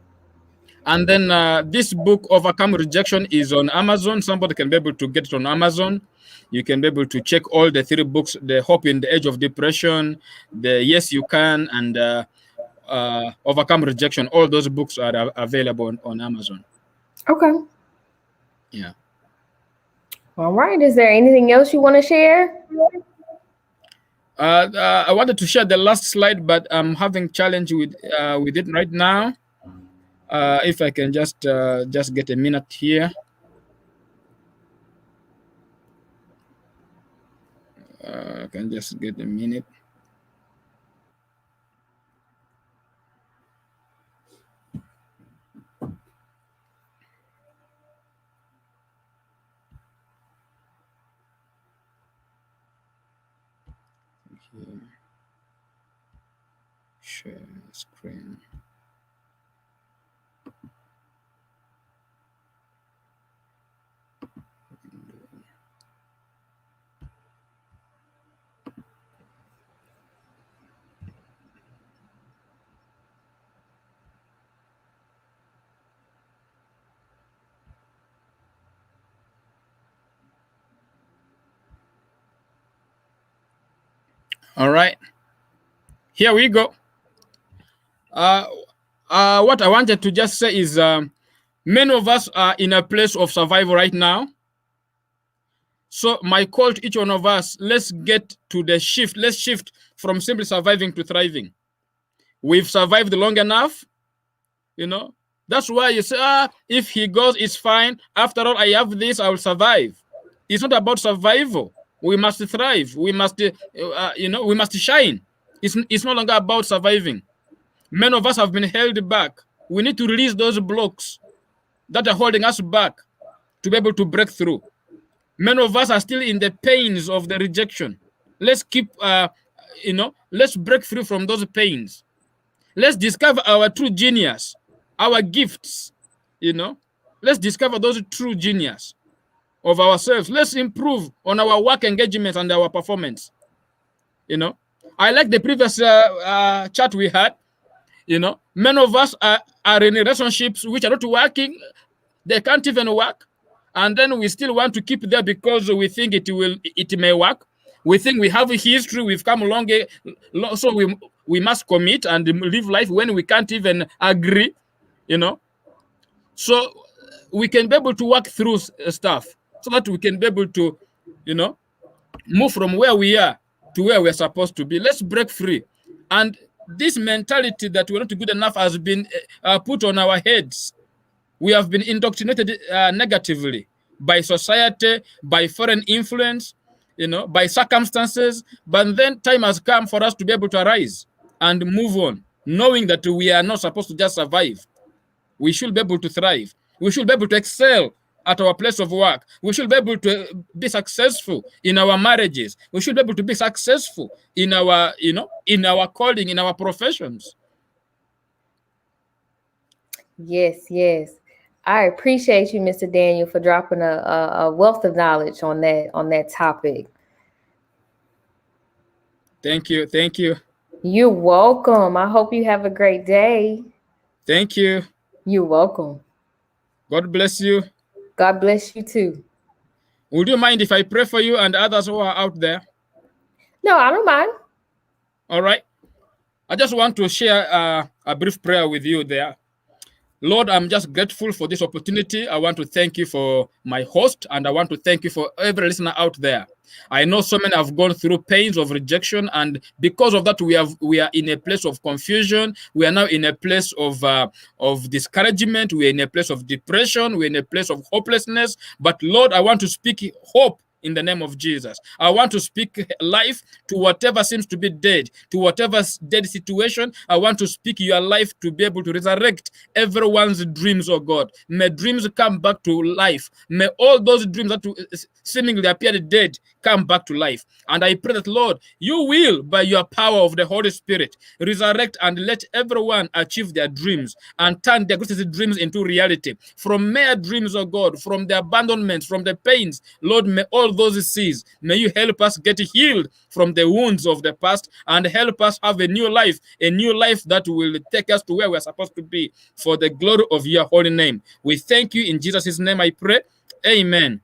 And then this book, Overcome Rejection, is on Amazon. Somebody can be able to get it on Amazon. You can be able to check all the 3 books: The Hope in the Age of Depression, The Yes You Can, and Overcome Rejection. All those books are available on Amazon. Okay. Yeah. All right. Is there anything else you want to share? I wanted to share the last slide, but I'm having challenge with it right now. If I can just get a minute here. I can just get a minute. Okay. Share screen. All right, here we go. What I wanted to just say is many of us are in a place of survival right now. So my call to each one of us, let's get to the shift. Let's shift from simply surviving to thriving. We've survived long enough, That's why you say, if he goes, it's fine. After all, I have this, I will survive. It's not about survival. We must thrive. We must, we must shine. It's no longer about surviving. Many of us have been held back. We need to release those blocks that are holding us back to be able to break through. Many of us are still in the pains of the rejection. Let's keep, let's break through from those pains. Let's discover our true genius, our gifts, Let's discover those true genius of ourselves. Let's improve on our work engagement and our performance. I like the previous chat we had. Many of us are in relationships which are not working. They can't even work. And then we still want to keep there because we think it may work. We think we have a history, we've come along, so we must commit and live life when we can't even agree, so we can be able to work through stuff, so that we can be able to, you know, move from where we are to where we're supposed to be. Let's break free. And this mentality that we're not good enough has been put on our heads. We have been indoctrinated negatively by society, by foreign influence, you know, by circumstances. But then time has come for us to be able to arise and move on, knowing that we are not supposed to just survive. We should be able to thrive. We should be able to excel at our place of work. We should be able to be successful in our marriages. We should be able to be successful in our, you know, in our calling, in our professions. Yes, yes. I appreciate you, Mr. Daniel, for dropping a wealth of knowledge on that topic. Thank you. Thank you. You're welcome. I hope you have a great day. Thank you. You're welcome. God bless you. God bless you too. Would you mind if I pray for you and others who are out there? No, I don't mind. All right. I just want to share a brief prayer with you there. Lord, I'm just grateful for this opportunity. I want to thank you for my host, and I want to thank you for every listener out there. I know so many have gone through pains of rejection, and because of that, we are in a place of confusion. We are now in a place of discouragement. We are in a place of depression. We're in a place of hopelessness. But Lord, I want to speak hope in the name of Jesus. I want to speak life to whatever seems to be dead, to whatever dead situation. I want to speak your life to be able to resurrect everyone's dreams, oh God. May dreams come back to life. May all those dreams that seemingly appeared dead come back to life. And I pray that, Lord, you will, by your power of the Holy Spirit, resurrect and let everyone achieve their dreams and turn their greatest dreams into reality. From mere dreams, oh God, from the abandonment, from the pains, Lord, may all those seas, may you help us get healed from the wounds of the past and help us have a new life that will take us to where we're supposed to be for the glory of your holy name. We thank you in Jesus' name, I pray. Amen.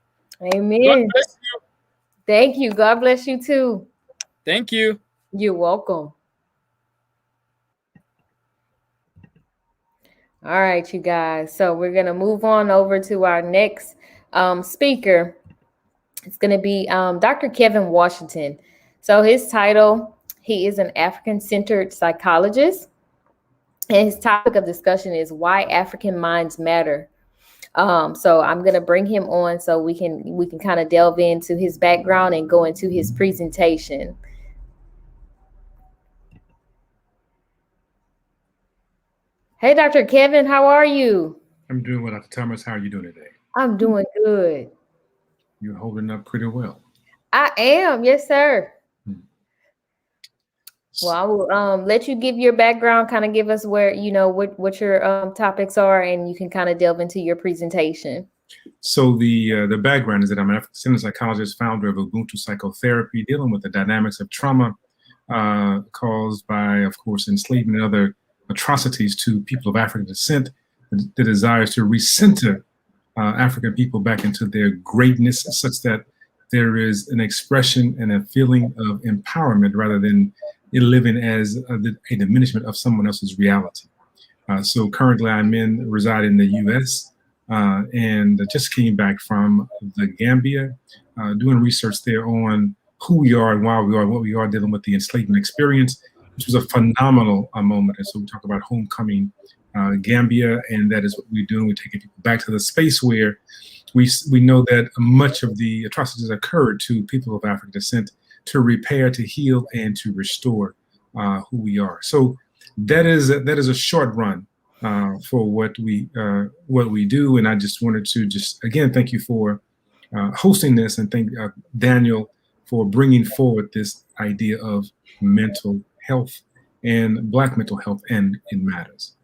Amen. God bless you. Thank you. God bless you too. Thank you. You're welcome. All right, you guys. So we're going to move on over to our next speaker. It's going to be Dr. Kevin Washington. So his title, he is an African-centered psychologist. And his topic of discussion is why African minds matter. So I'm going to bring him on so we can kind of delve into his background and go into his presentation. Hey, Dr. Kevin, how are you? I'm doing well, Dr. Thomas. How are you doing today? I'm doing good. You're holding up pretty well. I am. Yes, sir. Well, I will let you give your background, kind of give us where, you know, what your topics are, and you can kind of delve into your presentation. So the background is that I'm an African-centered psychologist, founder of Ubuntu Psychotherapy, dealing with the dynamics of trauma caused by, of course, enslavement and other atrocities to people of African descent, the desires to recenter African people back into their greatness such that there is an expression and a feeling of empowerment rather than it living as a diminishment of someone else's reality. So currently I'm reside in the US and just came back from the Gambia, doing research there on who we are and why we are, what we are, dealing with the enslavement experience, which was a phenomenal moment. And so we talk about homecoming Gambia, and that is what we're doing. We're taking people back to the space where we know that much of the atrocities occurred to people of African descent, to repair, to heal, and to restore who we are. So that is a short run for what we do. And I just wanted to again thank you for hosting this, and thank Daniel for bringing forward this idea of mental health and Black mental health, and it matters.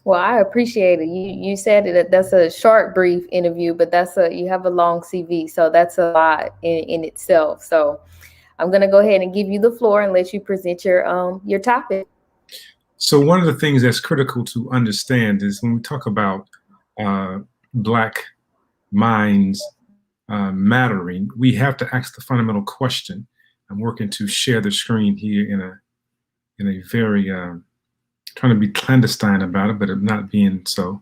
Well, I appreciate it. You said that that's a short, brief interview, but you have a long CV, so that's a lot in itself. So I'm going to go ahead and give you the floor and let you present your topic. So one of the things that's critical to understand is when we talk about Black minds mattering, we have to ask the fundamental question. I'm working to share the screen here in a very trying to be clandestine about it, but I'm not being so.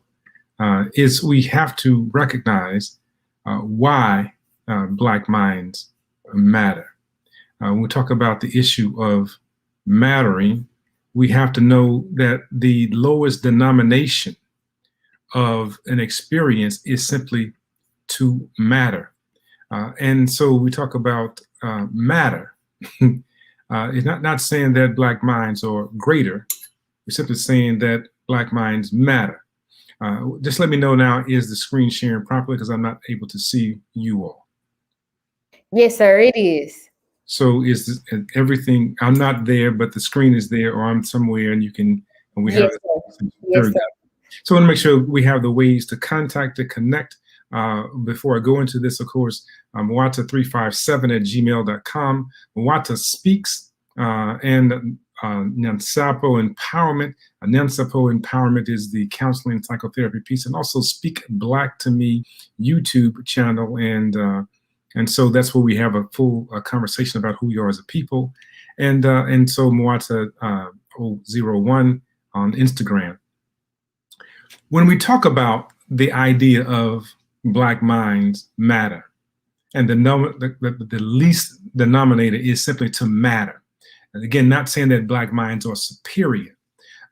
is we have to recognize why Black minds matter. When we talk about the issue of mattering, we have to know that the lowest denomination of an experience is simply to matter. And so we talk about matter. It's not saying that Black minds are greater. We're simply saying that Black minds matter. Just let me know now, is the screen sharing properly? Because I'm not able to see you all. Yes, sir, it is. So is everything, I'm not there, but the screen is there, or I'm somewhere and you can, and we have it. Yes, sir. So I want to make sure we have the ways to contact, to connect. Before I go into this, of course, mwata357@gmail.com, Mwata Speaks, and Nyansapo Empowerment. Nyansapo Empowerment is the counseling and psychotherapy piece, and also Speak Black to Me YouTube channel. And so that's where we have a full conversation about who we are as a people. And so Mwata 001 on Instagram. When we talk about the idea of Black minds matter, and the least denominator is simply to matter. And again, not saying that Black minds are superior,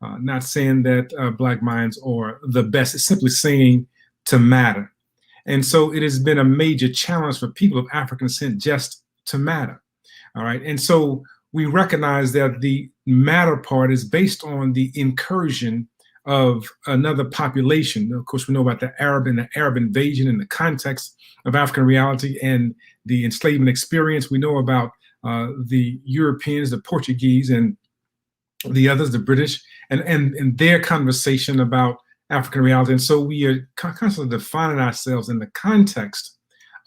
not saying that Black minds are the best. It's simply saying to matter. And so it has been a major challenge for people of African descent just to matter. All right. And so we recognize that the matter part is based on the incursion of another population. Of course, we know about the Arab invasion in the context of African reality and the enslavement experience. We know about the Europeans, the Portuguese, and the others, the British, and their conversation about African reality. And so we are constantly defining ourselves in the context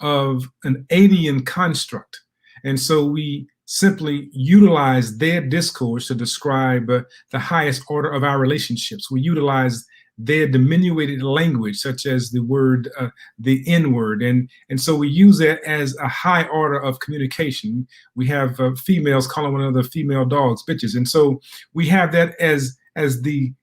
of an alien construct. And so we simply utilize their discourse to describe the highest order of our relationships. We utilize their diminuted language, such as the word, the N-word. And so we use that as a high order of communication. We have females calling one another female dogs, bitches. And so we have that as the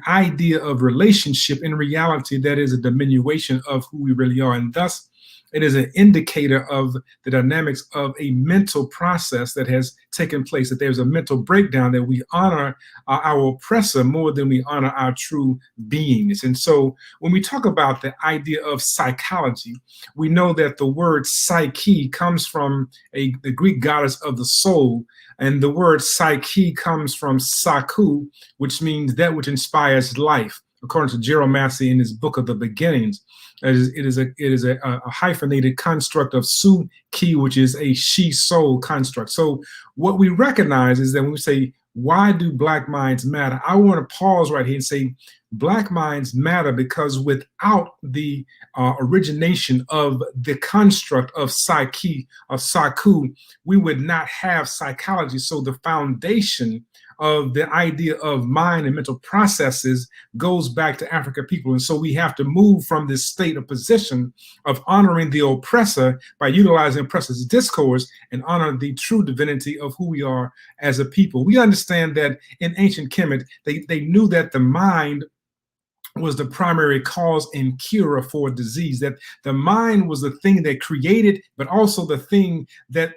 idea of relationship. In reality, that is a diminution of who we really are. And thus, it is an indicator of the dynamics of a mental process that has taken place, that there's a mental breakdown, that we honor our oppressor more than we honor our true beings. And so when we talk about the idea of psychology, we know that the word psyche comes from the Greek goddess of the soul. And the word psyche comes from saku, which means that which inspires life, according to Gerald Massey in his book of the beginnings. It is a hyphenated construct of su-ki, which is a she-soul construct. So what we recognize is that when we say, why do Black minds matter? I want to pause right here and say, Black minds matter because without the origination of the construct of psyche, of saku, we would not have psychology. So the foundation of the idea of mind and mental processes goes back to African people. And so we have to move from this state of position of honoring the oppressor by utilizing oppressor's discourse and honor the true divinity of who we are as a people. We understand that in ancient Kemet, they knew that the mind was the primary cause and cure for disease, that the mind was the thing that created, but also the thing that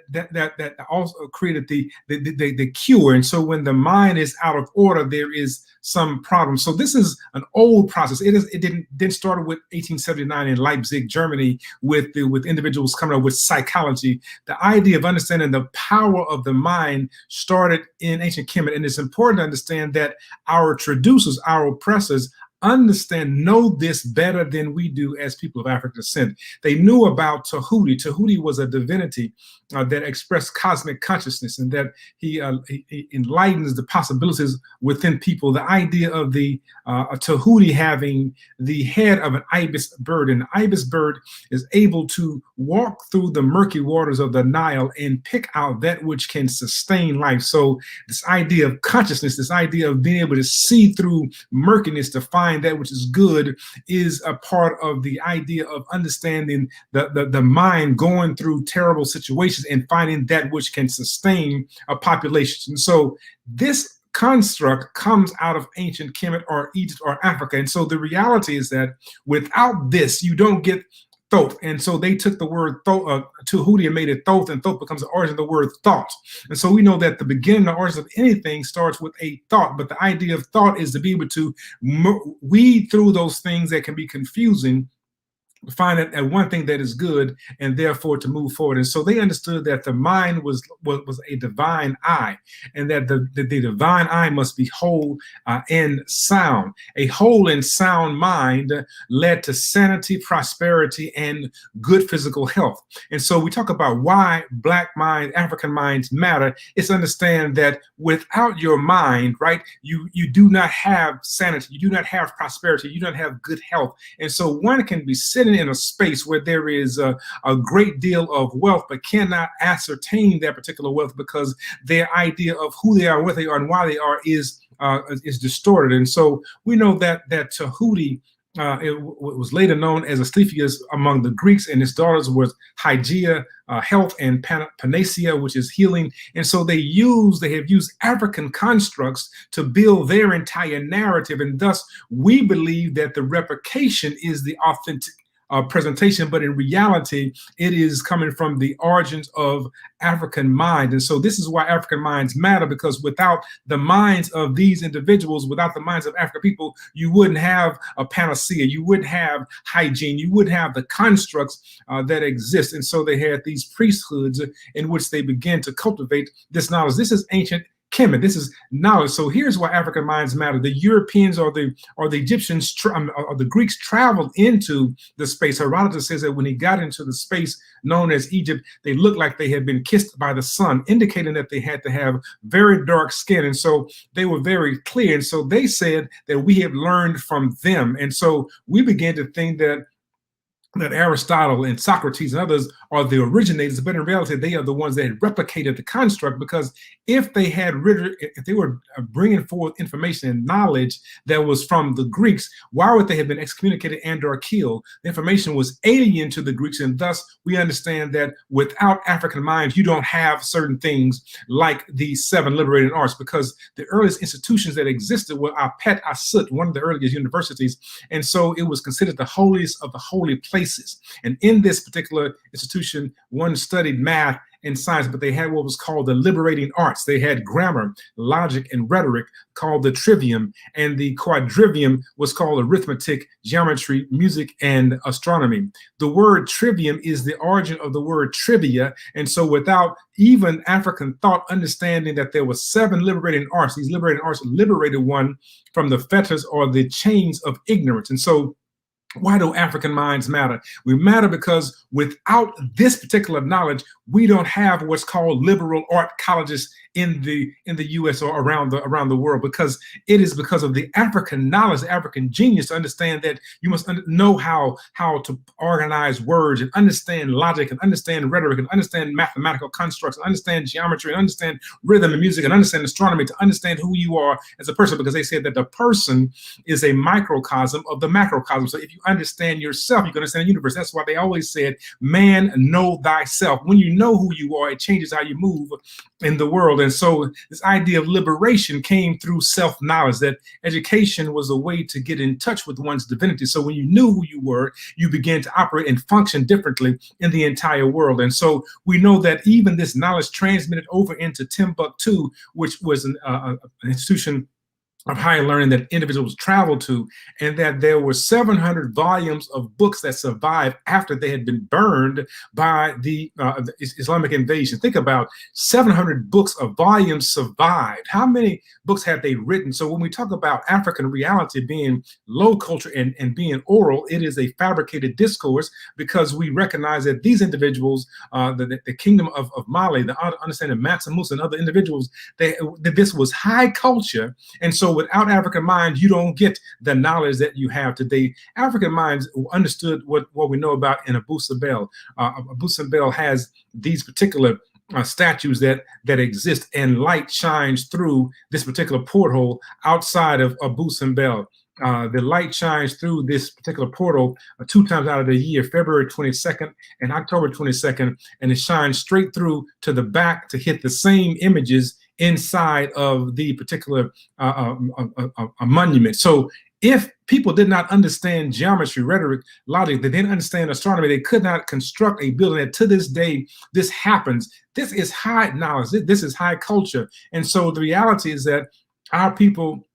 also created the cure. And so when the mind is out of order, there is some problem. So this is an old process. It didn't start with 1879 in Leipzig, Germany, with individuals coming up with psychology. The idea of understanding the power of the mind started in ancient Kemet. And it's important to understand that our traducers, our oppressors, know this better than we do as people of African descent. They knew about Tahuti. Tahuti was a divinity that expressed cosmic consciousness, and that he enlightens the possibilities within people. The idea of the Tahuti having the head of an ibis bird, and the ibis bird is able to walk through the murky waters of the Nile and pick out that which can sustain life. So this idea of consciousness, this idea of being able to see through murkiness to find that which is good, is a part of the idea of understanding the mind going through terrible situations and finding that which can sustain a population. And so this construct comes out of ancient Kemet or Egypt or Africa. And so the reality is that without this, you don't get Thoth. And so they took the word Tahuti and made it Thoth, and Thoth becomes the origin of the word thought. And so we know that the beginning, the origin of anything starts with a thought, but the idea of thought is to be able to weed through those things that can be confusing, find that one thing that is good, and therefore to move forward. And so they understood that the mind was a divine eye, and that the divine eye must be whole and sound. A whole and sound mind led to sanity, prosperity, and good physical health. And so we talk about why Black minds, African minds matter. It's understand that without your mind, right, you do not have sanity, you do not have prosperity, you don't have good health. And so one can be sitting in a space where there is a great deal of wealth, but cannot ascertain that particular wealth because their idea of who they are, what they are, and why they are is distorted. And so we know that Tahuti, it was later known as Asclepius among the Greeks, and his daughters was Hygeia, health, and Panacea, which is healing. And so they have used African constructs to build their entire narrative, and thus we believe that the replication is the authentic presentation, but in reality, it is coming from the origins of African mind. And so this is why African minds matter, because without the minds of these individuals, without the minds of African people, you wouldn't have a panacea, you wouldn't have hygiene, you wouldn't have the constructs that exist. And so they had these priesthoods in which they began to cultivate this knowledge. This is ancient Kemet. This is knowledge. So here's why African minds matter. The Europeans or the Egyptians or the Greeks traveled into the space. Herodotus says that when he got into the space known as Egypt, they looked like they had been kissed by the sun, indicating that they had to have very dark skin. And so they were very clear. And so they said that we have learned from them. And so we began to think that Aristotle and Socrates and others are the originators, but in reality, they are the ones that had replicated the construct, because if they were bringing forth information and knowledge that was from the Greeks, why would they have been excommunicated and or killed? The information was alien to the Greeks, and thus we understand that without African minds, you don't have certain things like the 7 liberating arts, because the earliest institutions that existed were Apet Asut, one of the earliest universities, and so it was considered the holiest of the holy places. And in this particular institution, one studied math and science, but they had what was called the liberating arts. They had grammar, logic, and rhetoric, called the trivium, and the quadrivium was called arithmetic, geometry, music, and astronomy. The word trivium is the origin of the word trivia, and so without even African thought understanding that there were 7 liberating arts, these liberating arts liberated one from the fetters or the chains of ignorance. And so why do African minds matter? We matter because without this particular knowledge, we don't have what's called liberal art colleges in the U.S. or around the world, because it is because of the African knowledge, the African genius, to understand that you must know how to organize words and understand logic and understand rhetoric and understand mathematical constructs and understand geometry and understand rhythm and music and understand astronomy, to understand who you are as a person, because they said that the person is a microcosm of the macrocosm. So if you understand yourself, you can understand the universe. That's why they always said, man, know thyself. When you know who you are, it changes how you move in the world. And so this idea of liberation came through self-knowledge, that education was a way to get in touch with one's divinity. So when you knew who you were, you began to operate and function differently in the entire world. And so we know that even this knowledge transmitted over into Timbuktu, which was an institution of higher learning that individuals traveled to, and that there were 700 volumes of books that survived after they had been burned by the Islamic invasion. Think about 700 books of volumes survived. How many books have they written? So when we talk about African reality being low culture and being oral, it is a fabricated discourse, because we recognize that these individuals, the kingdom of Mali, the understanding of Mansa Musa and other individuals, this was high culture. And so without African minds, you don't get the knowledge that you have today. African minds understood what we know about in Abu Simbel. Abu Simbel has these particular statues that exist, and light shines through this particular porthole outside of Abu Simbel. The light shines through this particular portal 2 times out of the year, February 22nd and October 22nd, and it shines straight through to the back to hit the same images inside of the particular monument. So if people did not understand geometry, rhetoric, logic, they didn't understand astronomy, they could not construct a building. And to this day, this happens. This is high knowledge. This is high culture. And so the reality is that our people,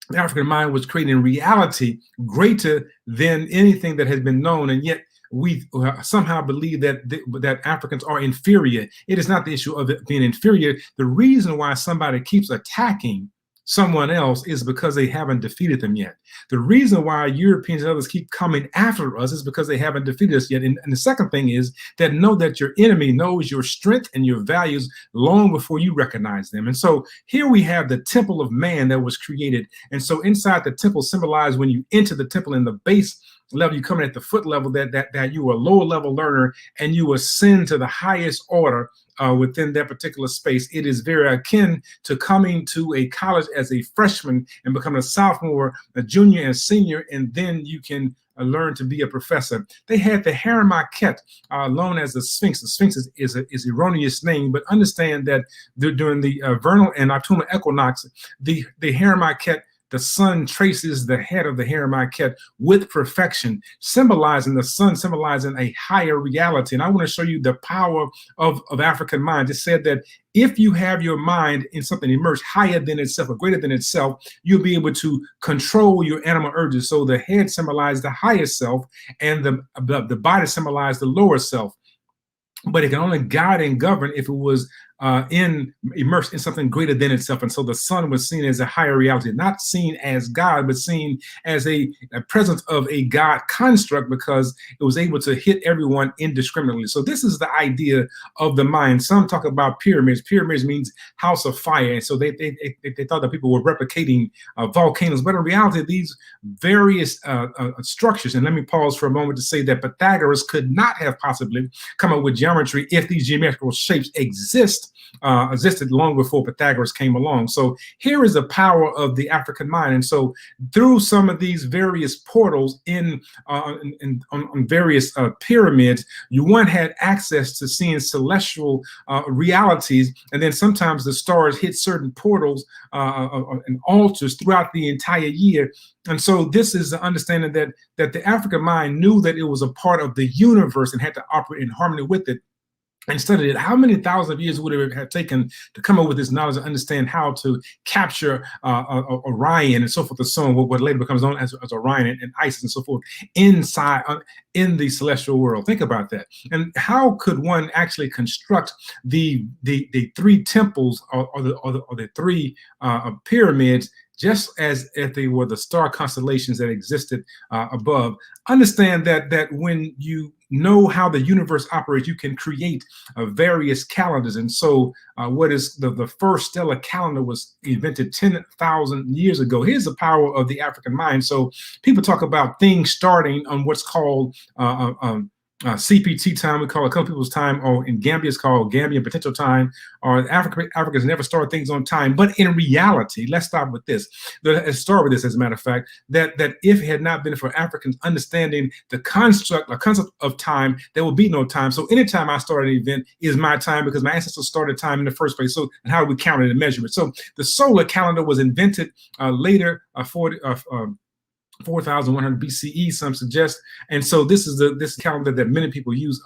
the African mind, was creating reality greater than anything that has been known. And yet we somehow believe that Africans are inferior. It is not the issue of it being inferior. The reason why somebody keeps attacking someone else is because they haven't defeated them yet. The reason why Europeans and others keep coming after us is because they haven't defeated us yet. And the second thing is that know that your enemy knows your strength and your values long before you recognize them. And so here we have the temple of man that was created. And so inside the temple symbolized when you enter the temple in the base level, you come in at the foot level, that you are a lower level learner and you ascend to the highest order within that particular space. It is very akin to coming to a college as a freshman and becoming a sophomore, a junior, and senior, and then you can learn to be a professor. They had the Haramaket, known as the Sphinx. The Sphinx is an erroneous name, but understand that during the vernal and nocturnal equinox, the Haramaket, the sun traces the head of the Haramaket with perfection, symbolizing the sun, symbolizing a higher reality. And I want to show you the power of African mind. It said that if you have your mind in something immersed higher than itself or greater than itself, you'll be able to control your animal urges. So the head symbolized the higher self and the body symbolized the lower self. But it can only guide and govern if it was immersed in something greater than itself. And so the sun was seen as a higher reality, not seen as God, but seen as a presence of a God construct, because it was able to hit everyone indiscriminately. So this is the idea of the mind. Some talk about pyramids. Pyramids means house of fire. And so they thought that people were replicating volcanoes. But in reality, these various structures, and let me pause for a moment to say that Pythagoras could not have possibly come up with geometry if these geometrical shapes existed long before Pythagoras came along. So here is the power of the African mind. And so through some of these various portals on various pyramids, one had access to seeing celestial realities. And then sometimes the stars hit certain portals and altars throughout the entire year. And so this is the understanding that the African mind knew that it was a part of the universe and had to operate in harmony with it, and studied it. How many thousands of years would it have taken to come up with this knowledge and understand how to capture Orion and so forth and so on, what later becomes known as Orion and Isis and so forth inside in the celestial world? Think about that. And how could one actually construct the three temples or the three pyramids just as if they were the star constellations that existed above? Understand that when you know how the universe operates, you can create various calendars. And so what is the first stellar calendar was invented 10,000 years ago. Here's the power of the African mind. So people talk about things starting on what's called CPT time. We call it Color People's time, or in Gambia it's called Gambian Potential time, or Africans never start things on time. But in reality, let's start with this. Let's start with this, as a matter of fact, that if it had not been for Africans understanding the concept of time, there will be no time. So anytime I start an event is my time, because my ancestors started time in the first place. So, and how do we count it and measure it? So the solar calendar was invented later, 4,100 BCE, some suggest. And so this is this calendar that many people use.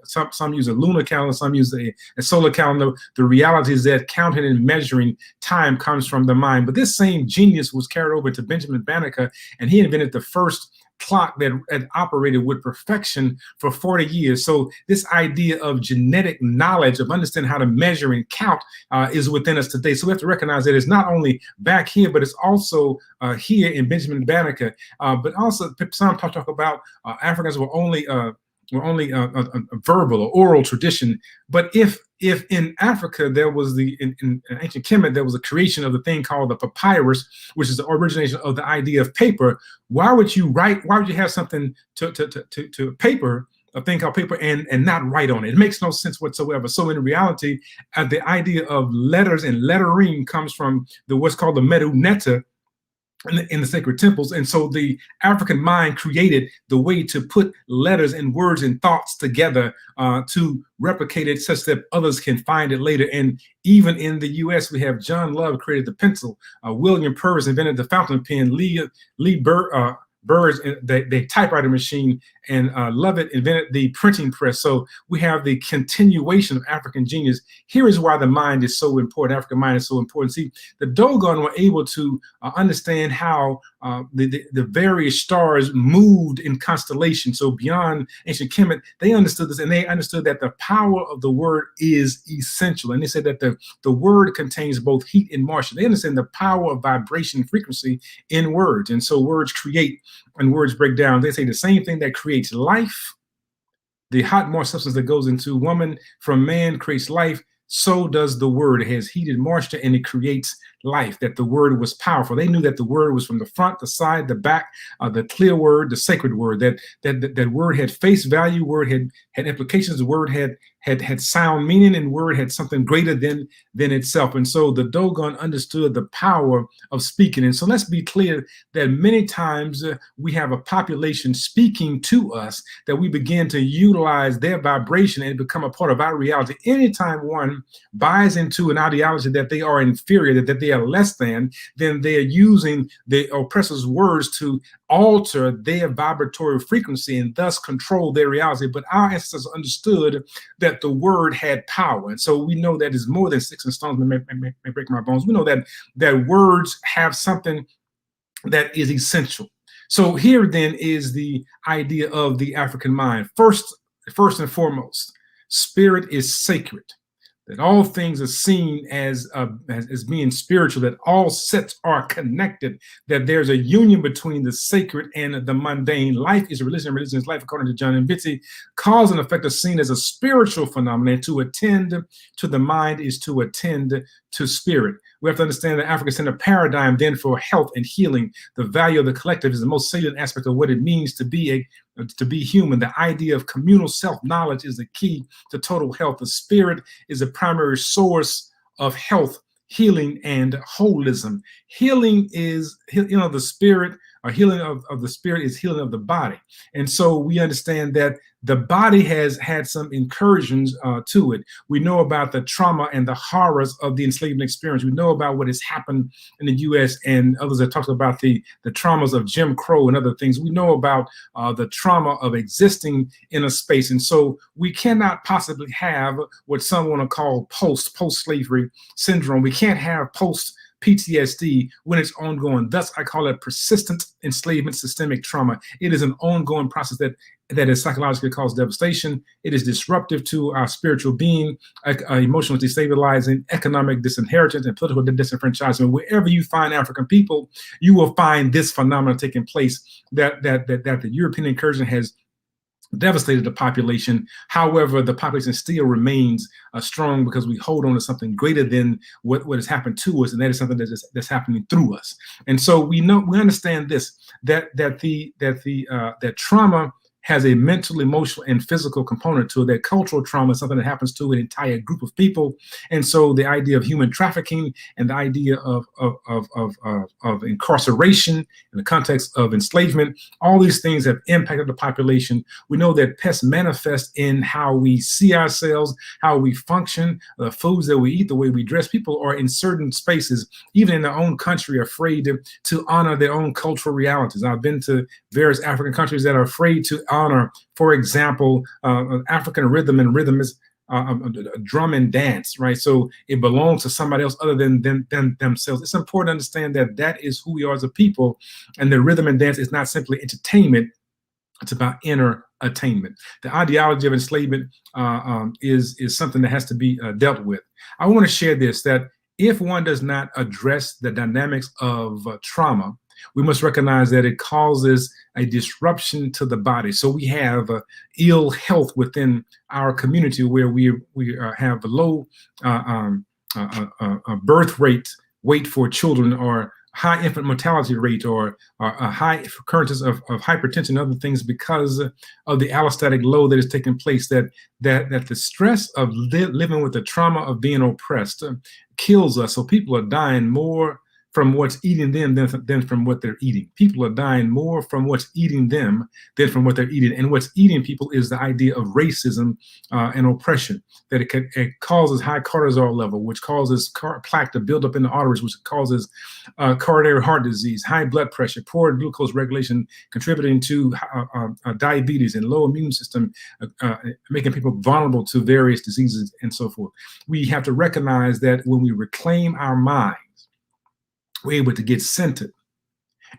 Some use a lunar calendar, some use a solar calendar. The reality is that counting and measuring time comes from the mind. But this same genius was carried over to Benjamin Banneker, and he invented the first clock that had operated with perfection for 40 years. So this idea of genetic knowledge, of understanding how to measure and count, is within us today. So we have to recognize that it's not only back here, but it's also here in Benjamin Banneker. But also some talk about Africans were only a verbal or oral tradition. But if in Africa there was in ancient Kemet, there was a creation of the thing called the papyrus, which is the origination of the idea of paper. Why would you write? Why would you have something to paper, a thing called paper, and not write on it? It makes no sense whatsoever. So in reality, the idea of letters and lettering comes from what's called the Medu Netta. in the sacred temples. And so the African mind created the way to put letters and words and thoughts together to replicate it such that others can find it later. And even in the US, we have John Love created the pencil, William Purvis invented the fountain pen, Lee Burrs, the typewriter machine, and Lovett invented the printing press. So we have the continuation of African genius. Here is why the mind is so important. African mind is so important. See, the Dogon were able to understand how the various stars moved in constellations. So beyond ancient Kemet, they understood this, and they understood that the power of the word is essential. And they said that the word contains both heat and moisture. They understand the power of vibration and frequency in words. And so words create and words break down. They say the same thing that creates life, the hot, moist substance that goes into woman from man creates life, so does the word. It has heat and moisture, and it creates life, that the word was powerful. They knew that the word was from the front, the side, the back, the clear word, the sacred word, that word had face value, word had implications, the word had sound meaning, and word had something greater than itself. And so the Dogon understood the power of speaking. And so let's be clear that many times we have a population speaking to us that we begin to utilize their vibration and become a part of our reality. Anytime one buys into an ideology that they are inferior, that they are less than, then they are using the oppressor's words to alter their vibratory frequency and thus control their reality. But our ancestors understood that the word had power. And so we know that it's more than sticks and stones may break my bones. We know that words have something that is essential. So here then is the idea of the African mind. First and foremost, spirit is sacred. That all things are seen as being spiritual, that all sets are connected, that there's a union between the sacred and the mundane. Life is religion, and religion is life, according to John and Bitsy. Cause and effect are seen as a spiritual phenomenon. To attend to the mind is to attend to spirit. We have to understand that Africa sent a paradigm then for health and healing. The value of the collective is the most salient aspect of what it means to be human. The idea of communal self-knowledge is the key to total health. The spirit is a primary source of health, healing, and holism. Healing is, the spirit, or healing of the spirit is healing of the body. And so we understand that the body has had some incursions to it. We know about the trauma and the horrors of the enslavement experience. We know about what has happened in the US, and others have talked about the traumas of Jim Crow and other things. We know about the trauma of existing in a space. And so we cannot possibly have what some want to call post-slavery syndrome. We can't have post-PTSD when it's ongoing. Thus, I call it persistent enslavement systemic trauma. It is an ongoing process that is psychologically caused devastation. It is disruptive to our spiritual being, emotionally destabilizing, economic disinheritance, and political disenfranchisement. Wherever you find African people, you will find this phenomenon taking place, that the European incursion has devastated the population. However, the population still remains strong because we hold on to something greater than what has happened to us, and that is something that's happening through us. And so we understand this, that trauma has a mental, emotional, and physical component to it. That cultural trauma is something that happens to an entire group of people. And so the idea of human trafficking and the idea of incarceration in the context of enslavement, all these things have impacted the population. We know that pests manifest in how we see ourselves, how we function, the foods that we eat, the way we dress. People are in certain spaces, even in their own country, afraid to honor their own cultural realities. I've been to various African countries that are afraid to honor, for example, African rhythm, and rhythm is a drum and dance, right? So it belongs to somebody else other than themselves. It's important to understand that that is who we are as a people, and the rhythm and dance is not simply entertainment. It's about inner attainment. The ideology of enslavement is something that has to be dealt with. I want to share this, that if one does not address the dynamics of trauma, we must recognize that it causes a disruption to the body. So we have ill health within our community, where we have a low birth rate for children, or high infant mortality rate, or a high occurrences of hypertension and other things, because of the allostatic load that is taking place, that the stress of living with the trauma of being oppressed kills us. So people are dying more from what's eating them than from what they're eating. People are dying more from what's eating them than from what they're eating. And what's eating people is the idea of racism and oppression, that it causes high cortisol level, which causes plaque to build up in the arteries, which causes coronary heart disease, high blood pressure, poor glucose regulation, contributing to diabetes and low immune system, making people vulnerable to various diseases and so forth. We have to recognize that when we reclaim our minds, we're able to get centered.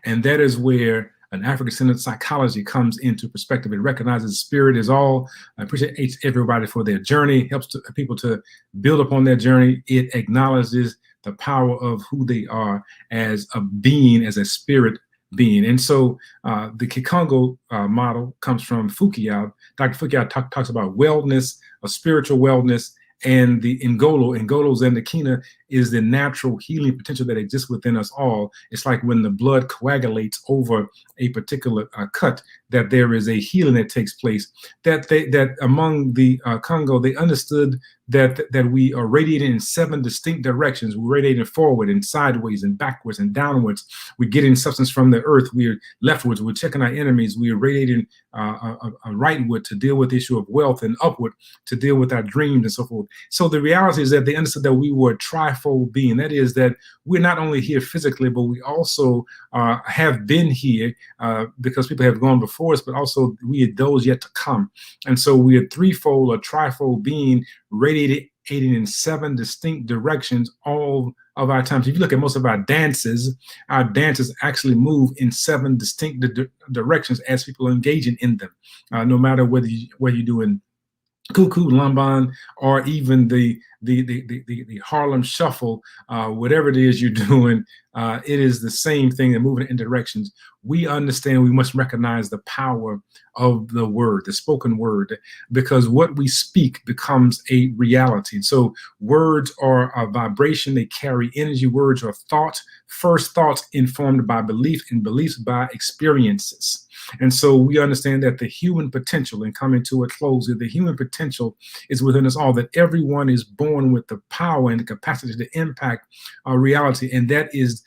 And that is where an African-centered psychology comes into perspective. It recognizes spirit is all. I appreciate everybody for their journey, helps people to build upon their journey. It acknowledges the power of who they are as a being, as a spirit being. And so the Kikongo model comes from Fukuyama. Dr. Fukuyama talks about wellness, a spiritual wellness, and the Ngolo Zendikina is the natural healing potential that exists within us all. It's like when the blood coagulates over a particular cut, that there is a healing that takes place. That among the Congo, they understood that we are radiating in 7 distinct directions. We're radiating forward and sideways and backwards and downwards. We're getting substance from the earth. We're leftwards. We're checking our enemies. We are radiating rightward to deal with the issue of wealth, and upward to deal with our dreams and so forth. So the reality is that they understood that we were a trifold being. That is, that we're not only here physically, but we also have been here because people have gone before us, but also we are those yet to come. And so we are threefold or trifold being, radiating in 7 distinct directions all of our times. If you look at most of our dances actually move in 7 distinct directions as people are engaging in them. No matter whether you're doing Kuku, Lamban, or even the Harlem Shuffle, whatever it is you're doing, it is the same thing. They're moving in directions. We understand we must recognize the power of the word, the spoken word, because what we speak becomes a reality. So words are a vibration. They carry energy. Words are thought, first thoughts informed by belief, and beliefs by experiences. And so we understand that the human potential, and coming to a close, the human potential is within us all, that everyone is born with the power and the capacity to impact reality. And that is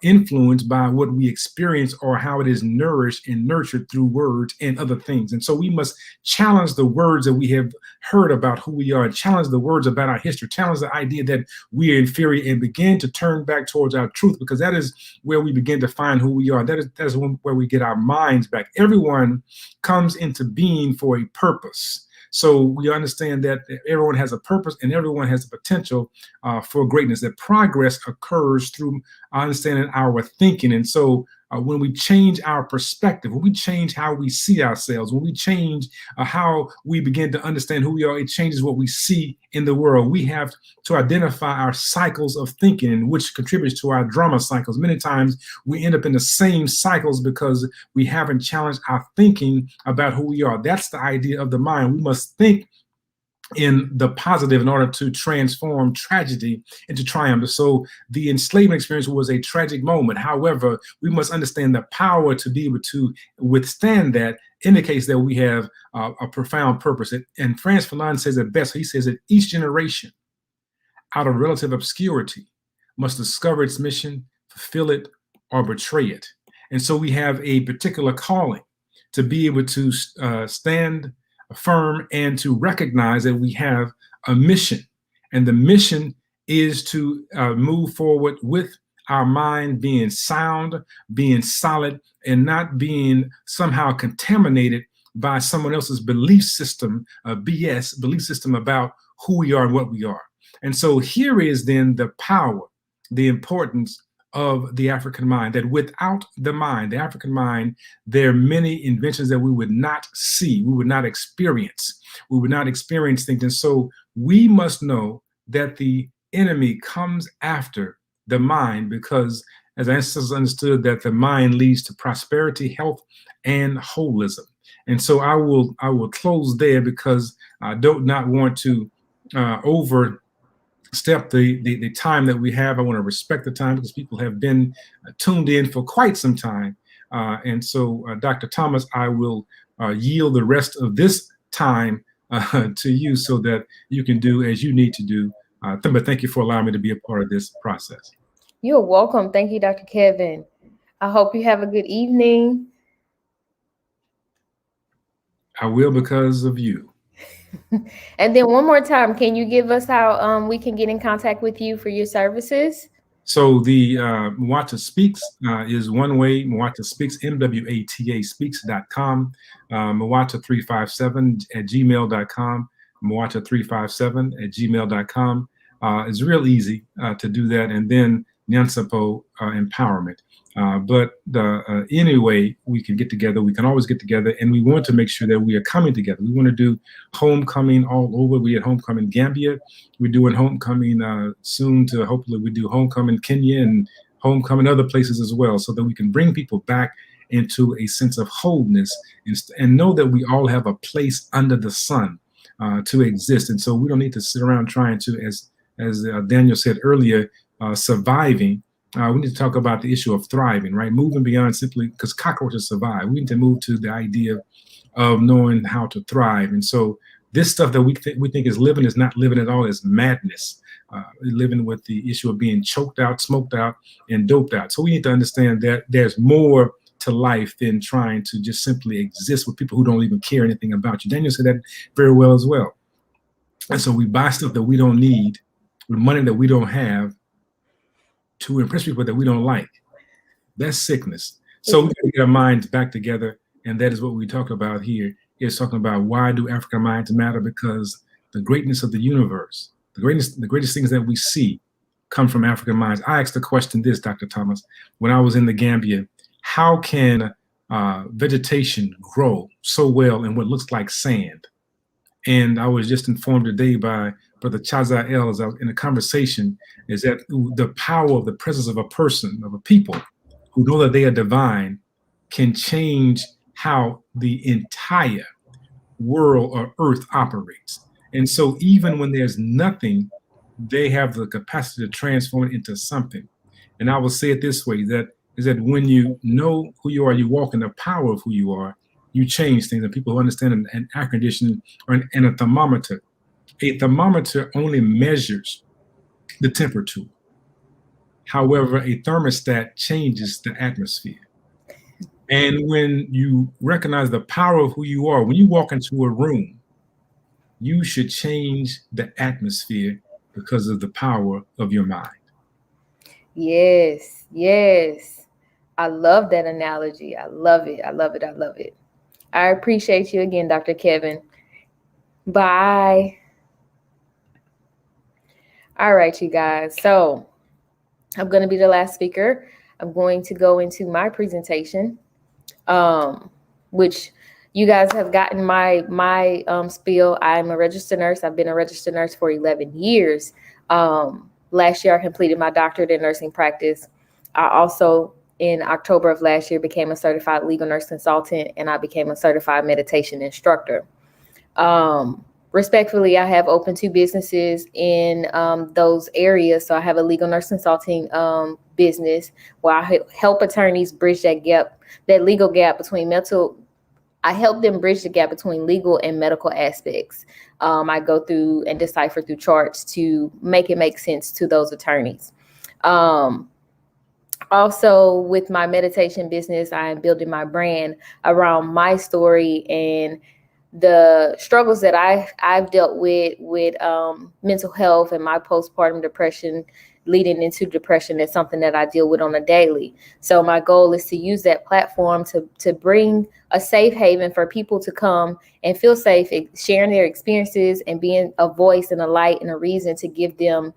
influenced by what we experience, or how it is nourished and nurtured through words and other things. And so we must challenge the words that we have heard about who we are, and challenge the words about our history, challenge the idea that we are inferior, and begin to turn back towards our truth, because that is where we begin to find who we are. That is where we get our minds back. Everyone comes into being for a purpose. So we understand that everyone has a purpose, and everyone has the potential for greatness, that progress occurs through understanding our thinking. And so when we change our perspective, when we change how we see ourselves, when we change how we begin to understand who we are, it changes what we see in the world. We have to identify our cycles of thinking, which contributes to our drama cycles. Many times we end up in the same cycles because we haven't challenged our thinking about who we are. That's the idea of the mind. We must think in the positive in order to transform tragedy into triumph. So the enslavement experience was a tragic moment. However, we must understand the power to be able to withstand that indicates that we have a profound purpose. And Frantz Fanon says it best. He says that each generation out of relative obscurity must discover its mission, fulfill it, or betray it. And so we have a particular calling to be able to stand firm and to recognize that we have a mission. And the mission is to move forward with our mind being sound, being solid, and not being somehow contaminated by someone else's belief system, BS, belief system about who we are and what we are. And so here is then the power, the importance of the African mind, that without the mind, the African mind, there are many inventions that we would not see, we would not experience. We would not experience things. And so we must know that the enemy comes after the mind, because as our ancestors understood that the mind leads to prosperity, health, and holism. And so I will close there, because I do not want to overstep the time that we have. I want to respect the time, because people have been tuned in for quite some time. And so, Dr. Thomas, I will yield the rest of this time to you so that you can do as you need to do. But thank you for allowing me to be a part of this process. You're welcome. Thank you, Dr. Kevin. I hope you have a good evening. I will, because of you. And then one more time, can you give us how we can get in contact with you for your services? So the Mwata Speaks is one way. Mwata Speaks, MWATA Speaks.com, Mwata357 at gmail.com, Mwata357 at gmail.com. It's real easy to do that. And then Nyansapo Empowerment. But anyway, we can get together. We can always get together, and we want to make sure that we are coming together. We want to do homecoming all over. We had homecoming Gambia. We're doing homecoming soon to hopefully we do homecoming Kenya and homecoming other places as well, so that we can bring people back into a sense of wholeness and know that we all have a place under the sun to exist. And so we don't need to sit around trying to, as Daniel said earlier, surviving. We need to talk about the issue of thriving, right? Moving beyond simply because cockroaches survive. We need to move to the idea of knowing how to thrive. And so this stuff that we think is living is not living at all. It's madness. Living with the issue of being choked out, smoked out, and doped out. So we need to understand that there's more to life than trying to just simply exist with people who don't even care anything about you. Daniel said that very well as well. And so we buy stuff that we don't need with money that we don't have to impress people that we don't like. That's sickness. So we got to get our minds back together, and that is what we talk about here, is talking about why do African minds matter? Because the greatness of the universe, the greatest things that we see come from African minds. I asked the question this, Dr. Thomas, when I was in the Gambia, how can vegetation grow so well in what looks like sand? And I was just informed today by Brother Chaza El, as I was in a conversation, is that the power of the presence of a person, of a people who know that they are divine, can change how the entire world or earth operates. And so even when there's nothing, they have the capacity to transform it into something. And I will say it this way, that is that when you know who you are, you walk in the power of who you are, you change things. And people who understand an air conditioning and a thermometer only measures the temperature. However, a thermostat changes the atmosphere. And when you recognize the power of who you are, when you walk into a room, you should change the atmosphere because of the power of your mind. Yes, yes. I love that analogy. I love it. I love it. I love it. I appreciate you again, Dr. Kevin. Bye. All right, you guys. So I'm going to be the last speaker. I'm going to go into my presentation, which you guys have gotten my spiel. I'm a registered nurse. I've been a registered nurse for 11 years. Last year, I completed my doctorate in nursing practice. I also, in October of last year, became a certified legal nurse consultant, and I became a certified meditation instructor. Respectfully, I have opened 2 businesses in those areas. So I have a legal nurse consulting business where I help attorneys bridge that gap, that legal gap between I help them bridge the gap between legal and medical aspects. I go through and decipher through charts to make it make sense to those attorneys. Also, with my meditation business, I am building my brand around my story and the struggles that I've dealt with mental health and my postpartum depression leading into depression is something that I deal with on a daily. So my goal is to use that platform to bring a safe haven for people to come and feel safe, sharing their experiences and being a voice and a light and a reason to give them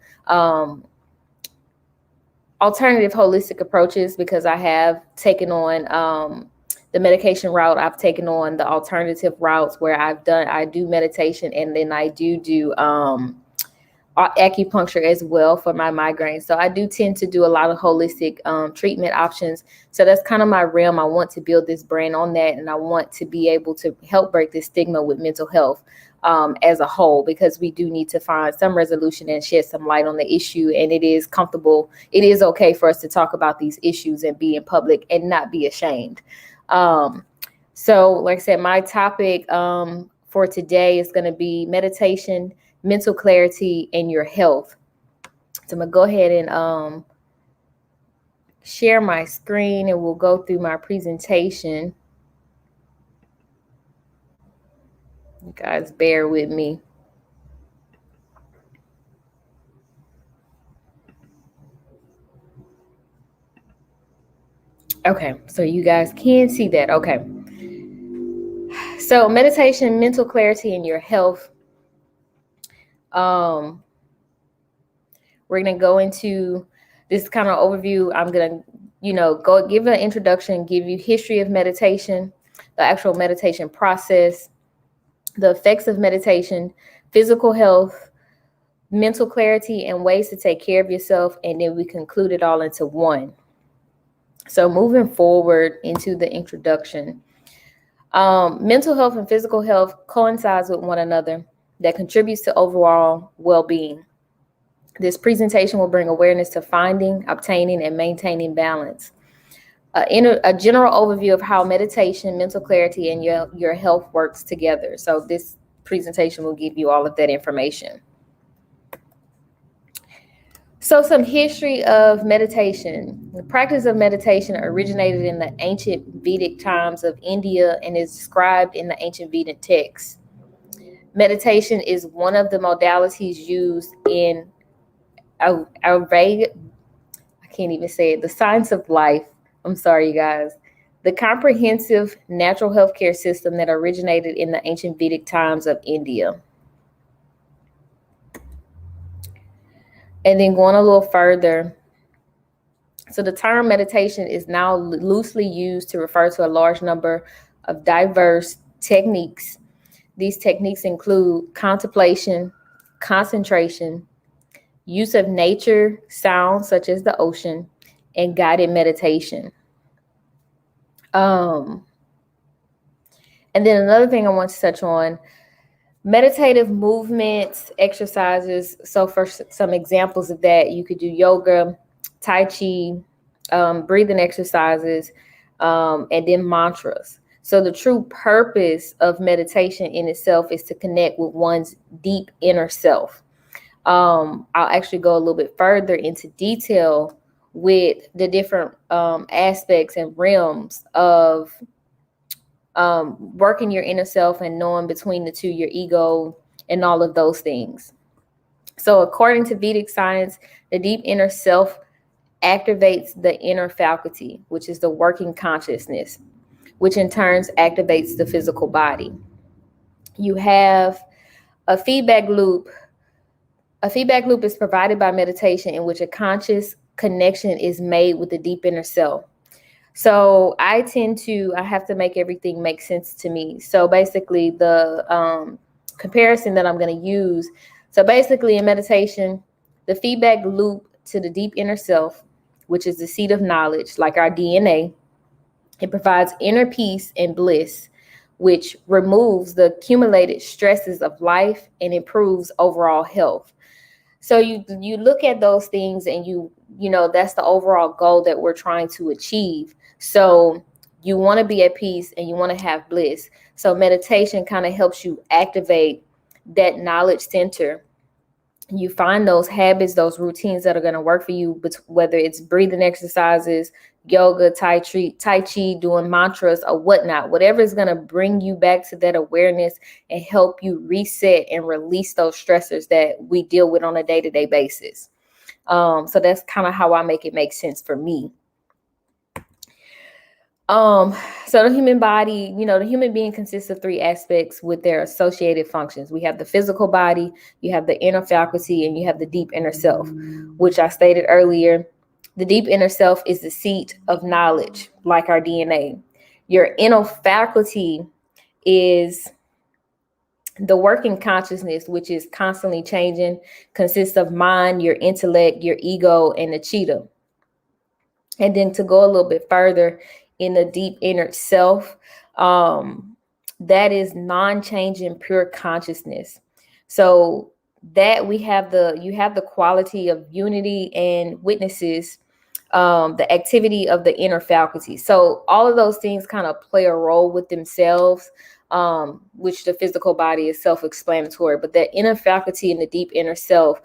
alternative holistic approaches, because I have taken on the medication route. I've taken on the alternative routes where I do meditation, and then I do acupuncture as well for my migraines. So I do tend to do a lot of holistic treatment options. So that's kind of my realm. I want to build this brand on that, and I want to be able to help break this stigma with mental health as a whole, because we do need to find some resolution and shed some light on the issue. And it is comfortable. It is okay for us to talk about these issues and be in public and not be ashamed. So like I said, my topic for today is going to be meditation, mental clarity, and your health. So I'm going to go ahead and share my screen and we'll go through my presentation. You guys bear with me. Okay, so you guys can see that. Okay. So meditation, mental clarity, and your health. We're going to go into this kind of overview. I'm going to, go give an introduction, give you history of meditation, the actual meditation process, the effects of meditation, physical health, mental clarity, and ways to take care of yourself. And then we conclude it all into one. So moving forward into the introduction, mental health and physical health coincides with one another that contributes to overall well-being. This presentation will bring awareness to finding, obtaining, and maintaining balance. A general overview of how meditation, mental clarity, and your health works together. So this presentation will give you all of that information. So some history of meditation. The practice of meditation originated in the ancient Vedic times of India and is described in the ancient Vedic texts. Meditation is one of the modalities used in I can't even say it, the science of life. I'm sorry, you guys. The comprehensive natural healthcare system that originated in the ancient Vedic times of India. And then going a little further, so the term meditation is now loosely used to refer to a large number of diverse techniques. These techniques include contemplation, concentration, use of nature, sounds such as the ocean, and guided meditation. And then another thing I want to touch on, meditative movements, exercises. So for some examples of that, you could do yoga, Tai Chi, breathing exercises, and then mantras. So the true purpose of meditation in itself is to connect with one's deep inner self. I'll actually go a little bit further into detail with the different aspects and realms of working your inner self and knowing between the two, your ego and all of those things. So according to Vedic science, the deep inner self activates the inner faculty, which is the working consciousness, which in turn activates the physical body. You have a feedback loop. A feedback loop is provided by meditation in which a conscious connection is made with the deep inner self. So I have to make everything make sense to me. So basically the comparison that I'm going to use. So basically in meditation, the feedback loop to the deep inner self, which is the seat of knowledge, like our DNA, it provides inner peace and bliss, which removes the accumulated stresses of life and improves overall health. So you look at those things and you know, that's the overall goal that we're trying to achieve. So you want to be at peace and you want to have bliss. So meditation kind of helps you activate that knowledge center. You find those habits, those routines that are going to work for you, whether it's breathing exercises, yoga, tai chi, doing mantras or whatnot, whatever is going to bring you back to that awareness and help you reset and release those stressors that we deal with on a day-to-day basis. So that's kind of how I make it make sense for me. So the human body, the human being consists of three aspects with their associated functions. We have the physical body, you have the inner faculty, and you have the deep inner self, which I stated earlier. The deep inner self is the seat of knowledge, like our DNA. Your inner faculty is the working consciousness, which is constantly changing, consists of mind, your intellect, your ego, and the cheetah. And then to go a little bit further, in the deep inner self, that is non-changing pure consciousness. So that you have the quality of unity and witnesses, the activity of the inner faculty. So all of those things kind of play a role with themselves, which the physical body is self-explanatory, but that inner faculty and the deep inner self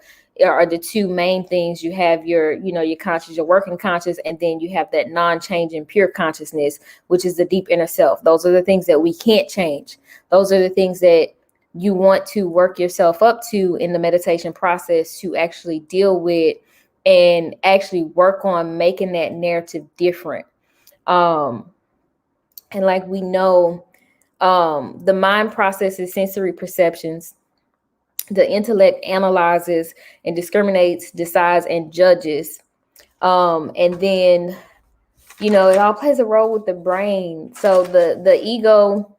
are the two main things. You have your, your conscious, your working conscious, and then you have that non-changing pure consciousness, which is the deep inner self. Those are the things that we can't change. Those are the things that you want to work yourself up to in the meditation process to actually deal with and actually work on making that narrative different. And like we know, the mind processes sensory perceptions. The intellect analyzes and discriminates, decides, and judges. And then, it all plays a role with the brain. So the ego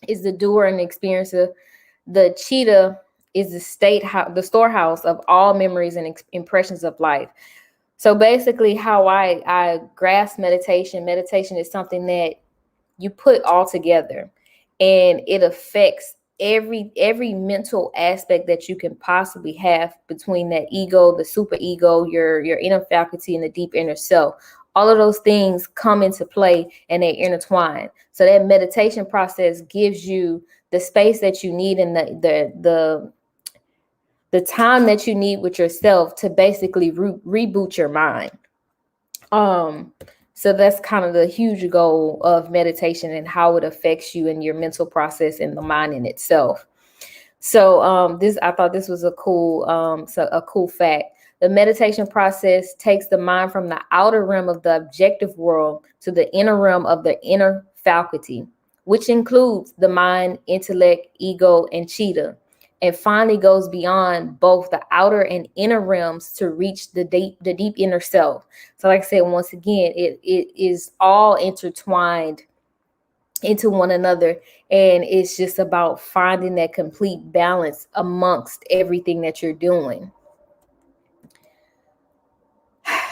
is the doer and experiencer. The cheetah is the storehouse of all memories and impressions of life. So basically, how I grasp meditation is something that you put all together, and it affects every mental aspect that you can possibly have between that ego, the super ego, your inner faculty, and the deep inner self. All of those things come into play and they intertwine. So that meditation process gives you the space that you need and the time that you need with yourself to basically reboot your mind. So that's kind of the huge goal of meditation and how it affects you and your mental process and the mind in itself. So I thought this was a cool fact. The meditation process takes the mind from the outer realm of the objective world to the inner realm of the inner faculty, which includes the mind, intellect, ego, and cheetah, and finally goes beyond both the outer and inner realms to reach the deep inner self. So like I said, once again, it is all intertwined into one another, and it's just about finding that complete balance amongst everything that you're doing.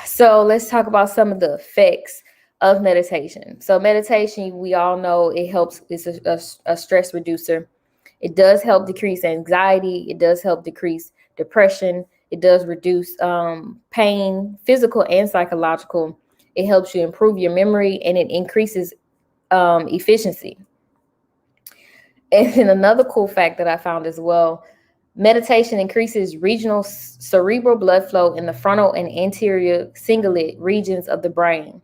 So let's talk about some of the effects of meditation. So meditation, we all know it's a stress reducer. It does help decrease anxiety. It does help decrease depression. It does reduce pain, physical and psychological. It helps you improve your memory, and it increases efficiency. And then another cool fact that I found as well, meditation increases regional cerebral blood flow in the frontal and anterior cingulate regions of the brain,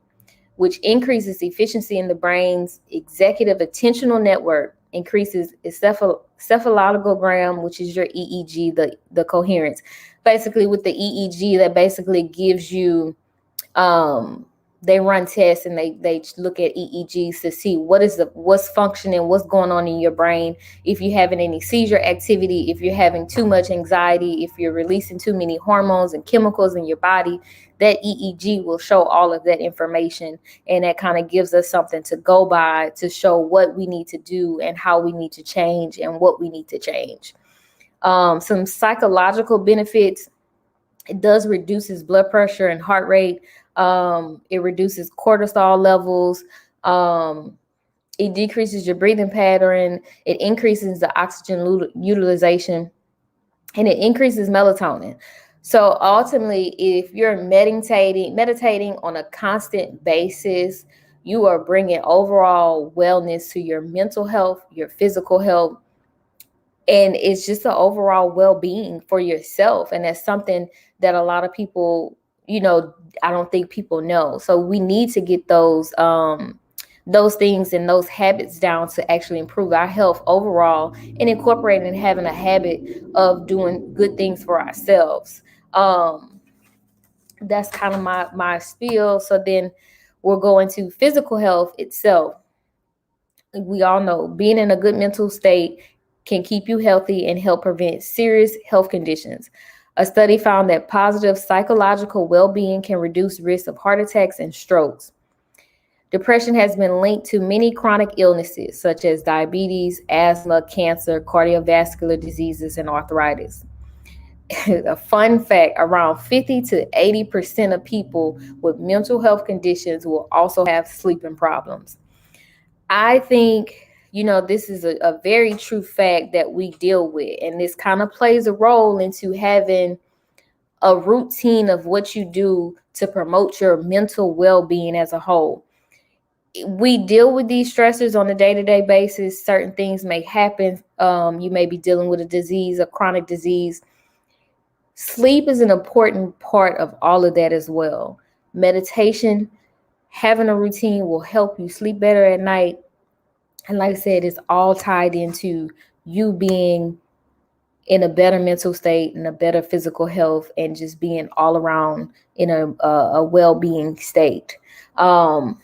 which increases efficiency in the brain's executive attentional network, increases cephalogram, which is your EEG, the coherence. Basically, with the EEG, that basically gives you, they run tests and they look at EEGs to see what's functioning, what's going on in your brain. If you're having any seizure activity, if you're having too much anxiety, if you're releasing too many hormones and chemicals in your body, that EEG will show all of that information. And that kind of gives us something to go by to show what we need to do and how we need to change and what we need to change. Some psychological benefits: it does reduces blood pressure and heart rate. It reduces cortisol levels. It decreases your breathing pattern. It increases the oxygen utilization, and it increases melatonin. So ultimately, if you're meditating on a constant basis, you are bringing overall wellness to your mental health, your physical health, and it's just an overall well-being for yourself. And that's something that a lot of people, I don't think people know. So we need to get those things and those habits down to actually improve our health overall, and incorporating and having a habit of doing good things for ourselves. That's kind of my spiel. So then we'll go into physical health itself. We all know being in a good mental state can keep you healthy and help prevent serious health conditions. A study found that positive psychological well-being can reduce risk of heart attacks and strokes. Depression has been linked to many chronic illnesses such as diabetes, asthma, cancer, cardiovascular diseases, and arthritis. A fun fact, around 50 to 80% of people with mental health conditions will also have sleeping problems. I think, this is a very true fact that we deal with, and this kind of plays a role into having a routine of what you do to promote your mental well-being as a whole. We deal with these stressors on a day-to-day basis. Certain things may happen. You may be dealing with a disease, a chronic disease. Sleep is an important part of all of that as well. Meditation, having a routine will help you sleep better at night. And like I said, it's all tied into you being in a better mental state and a better physical health and just being all around in a well-being state. It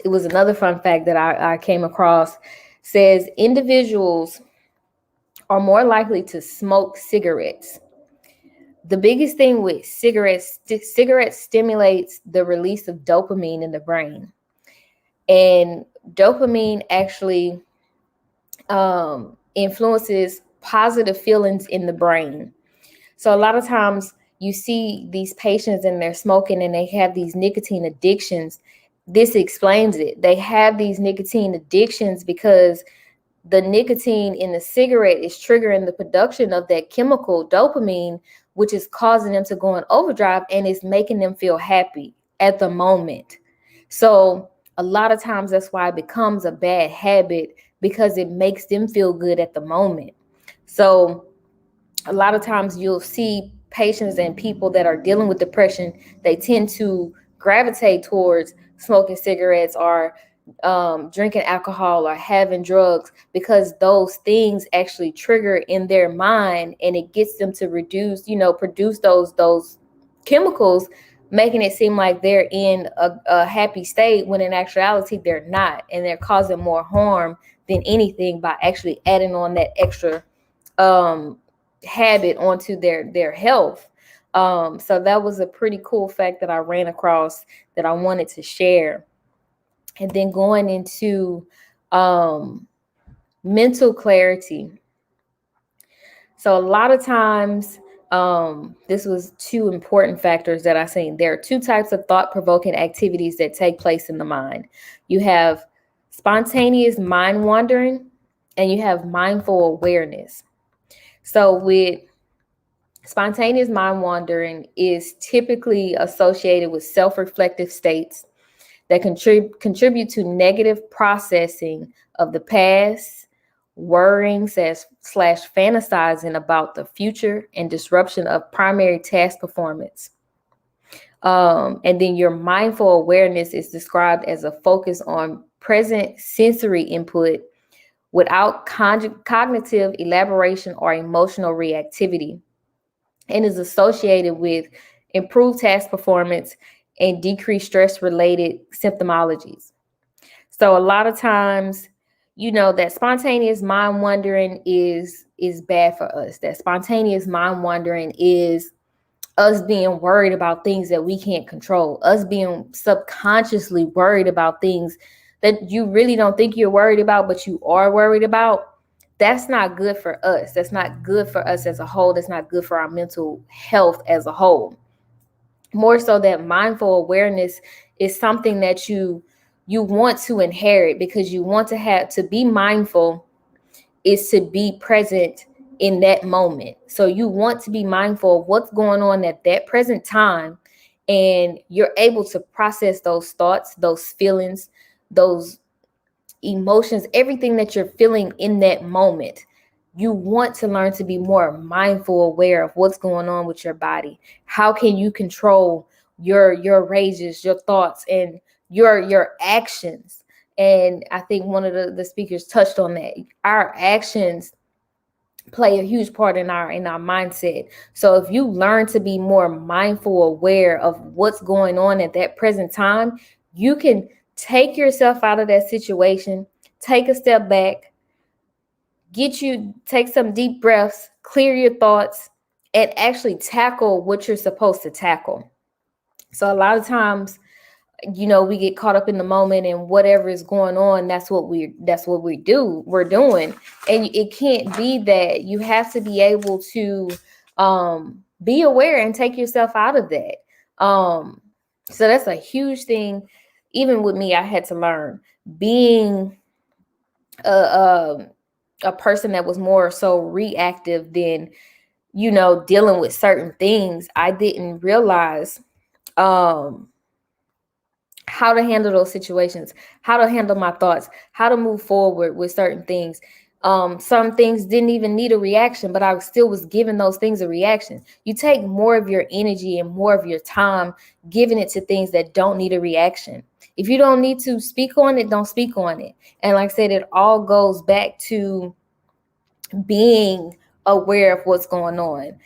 was another fun fact that I came across, says individuals are more likely to smoke cigarettes. The biggest thing with cigarettes stimulates the release of dopamine in the brain. And dopamine actually influences positive feelings in the brain. So a lot of times you see these patients and they're smoking and they have these nicotine addictions. This explains it. They have these nicotine addictions because the nicotine in the cigarette is triggering the production of that chemical dopamine, which is causing them to go in overdrive and it's making them feel happy at the moment. So a lot of times that's why it becomes a bad habit, because it makes them feel good at the moment. So a lot of times you'll see patients and people that are dealing with depression, they tend to gravitate towards smoking cigarettes or drinking alcohol or having drugs, because those things actually trigger in their mind and it gets them to produce those chemicals, making it seem like they're in a happy state when in actuality they're not, and they're causing more harm than anything by actually adding on that extra habit onto their health. So that was a pretty cool fact that I ran across that I wanted to share. And then going into mental clarity. So a lot of times, this was two important factors that I seen. There are two types of thought-provoking activities that take place in the mind. You have spontaneous mind wandering and you have mindful awareness. So with spontaneous mind wandering is typically associated with self-reflective states that contribute to negative processing of the past, worrying / fantasizing about the future, and disruption of primary task performance. And then your mindful awareness is described as a focus on present sensory input without cognitive elaboration or emotional reactivity, and is associated with improved task performance and decreased stress-related symptomologies. So a lot of times, that spontaneous mind wandering is bad for us. That spontaneous mind wandering is us being worried about things that we can't control, us being subconsciously worried about things that you really don't think you're worried about, but you are worried about. That's not good for us. That's not good for us as a whole. That's not good for our mental health as a whole. More so, that mindful awareness is something that you want to inherit, because you want to be mindful is to be present in that moment. So you want to be mindful of what's going on at that present time, and you're able to process those thoughts, those feelings, those emotions, everything that you're feeling in that moment. You want to learn to be more mindful, aware of what's going on with your body. How can you control your rages, your thoughts, and your actions? And I think one of the speakers touched on that. Our actions play a huge part in our mindset. So if you learn to be more mindful, aware of what's going on at that present time, you can take yourself out of that situation, take a step back, take some deep breaths, clear your thoughts, and actually tackle what you're supposed to tackle. So a lot of times, we get caught up in the moment, and whatever is going on, that's what we're doing. And it can't be that. You have to be able to be aware and take yourself out of that. So that's a huge thing. Even with me, I had to learn. Being a person that was more so reactive than, dealing with certain things, I didn't realize how to handle those situations, how to handle my thoughts, how to move forward with certain things. Some things didn't even need a reaction, but I still was giving those things a reaction. You take more of your energy and more of your time giving it to things that don't need a reaction. If you don't need to speak on it, don't speak on it. And like I said, it all goes back to being aware of what's going on.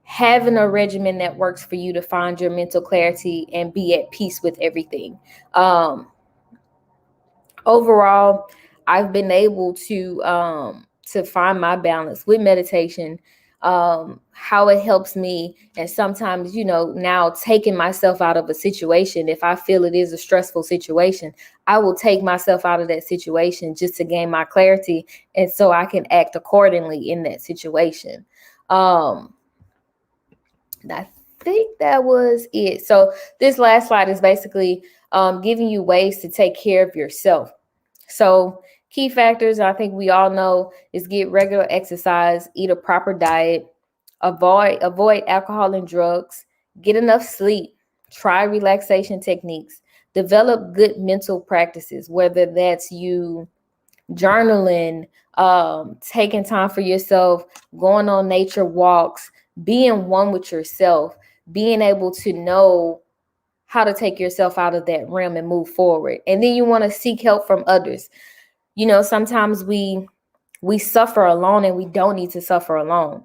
Having a regimen that works for you to find your mental clarity and be at peace with everything. Overall, I've been able to find my balance with meditation, how it helps me. And sometimes, now taking myself out of a situation, if I feel it is a stressful situation, I will take myself out of that situation just to gain my clarity. And so I can act accordingly in that situation. I think that was it. So this last slide is basically giving you ways to take care of yourself. So key factors, I think we all know, is get regular exercise, eat a proper diet, avoid alcohol and drugs, get enough sleep, try relaxation techniques, develop good mental practices, whether that's you journaling, taking time for yourself, going on nature walks, being one with yourself, being able to know how to take yourself out of that realm and move forward. And then you want to seek help from others. Sometimes we suffer alone and we don't need to suffer alone.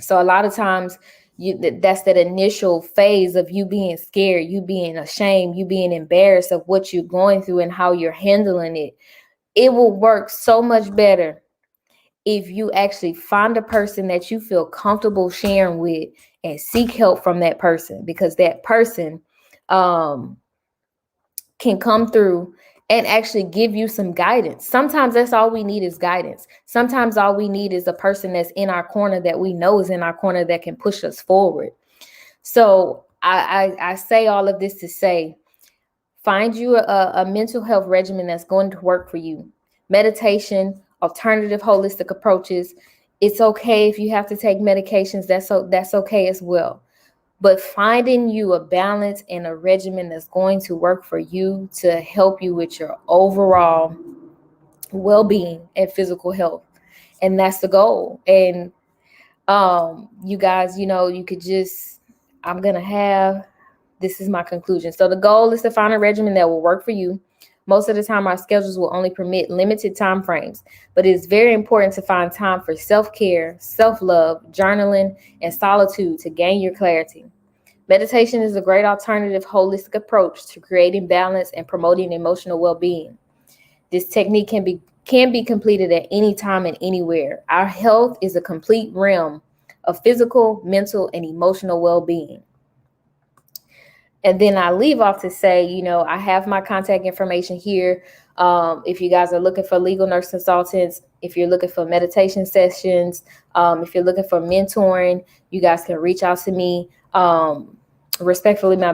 So a lot of times that's that initial phase of you being scared, you being ashamed, you being embarrassed of what you're going through and how you're handling it. It will work so much better if you actually find a person that you feel comfortable sharing with and seek help from that person, because that person can come through and actually give you some guidance. Sometimes that's all we need is guidance. Sometimes all we need is a person that's in our corner, that we know is in our corner, that can push us forward. So I say all of this to say, find you a mental health regimen that's going to work for you. Meditation, alternative holistic approaches. It's okay if you have to take medications. That's okay as well. But finding you a balance and a regimen that's going to work for you to help you with your overall well-being and physical health. And that's the goal. And you guys, you could just, this is my conclusion. So the goal is to find a regimen that will work for you. Most of the time, our schedules will only permit limited time frames, but it's very important to find time for self-care, self-love, journaling, and solitude to gain your clarity. Meditation is a great alternative holistic approach to creating balance and promoting emotional well-being. This technique can be completed at any time and anywhere. Our health is a complete realm of physical, mental, and emotional well-being. And then I leave off to say, I have my contact information here. If you guys are looking for legal nurse consultants, if you're looking for meditation sessions, if you're looking for mentoring, you guys can reach out to me. Respectfully, my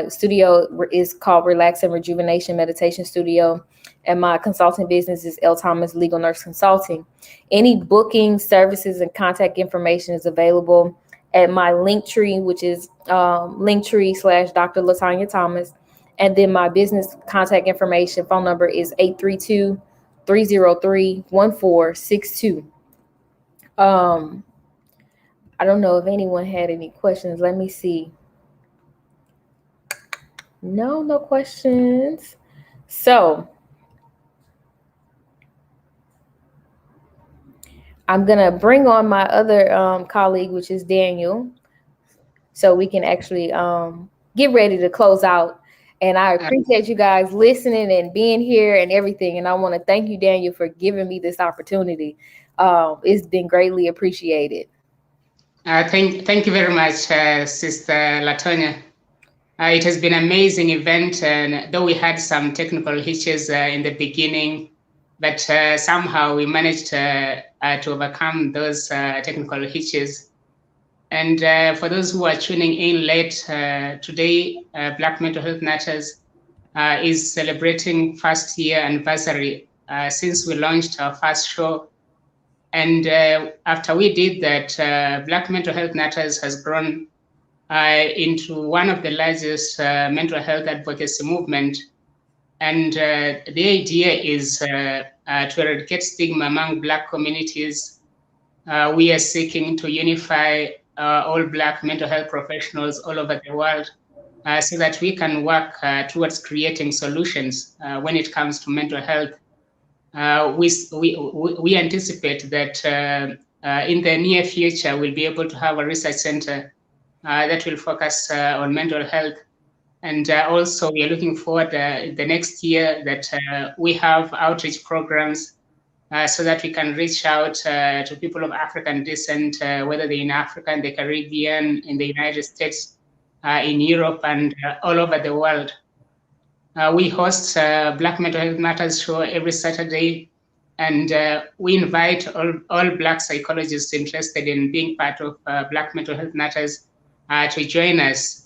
studio is called Relax and Rejuvenation Meditation Studio, and my consulting business is L. Thomas Legal Nurse Consulting. Any booking, services, and contact information is available at my Linktree, which is Linktree/Dr. Latanya Thomas. And then my business contact information, phone number is 832-303-1462. I don't know if anyone had any questions. Let me see. No questions. So I'm going to bring on my other colleague, which is Daniel, so we can actually get ready to close out. And I appreciate you guys listening and being here and everything. And I want to thank you, Daniel, for giving me this opportunity. It's been greatly appreciated. Thank you very much, Sister Latonya. It has been an amazing event, and though we had some technical hitches in the beginning, but somehow we managed to overcome those technical hitches. And for those who are tuning in late, today, Black Mental Health Matters is celebrating first year anniversary since we launched our first show. And after we did that, Black Mental Health Matters has grown into one of the largest mental health advocacy movement. And the idea is to eradicate stigma among Black communities. We are seeking to unify all Black mental health professionals all over the world so that we can work towards creating solutions when it comes to mental health. We anticipate that in the near future, we'll be able to have a research center that will focus on mental health. And also, we are looking forward the next year that we have outreach programs so that we can reach out to people of African descent, whether they're in Africa, in the Caribbean, in the United States, in Europe, and all over the world. We host Black Mental Health Matters show every Saturday, and we invite all Black psychologists interested in being part of Black Mental Health Matters to join us.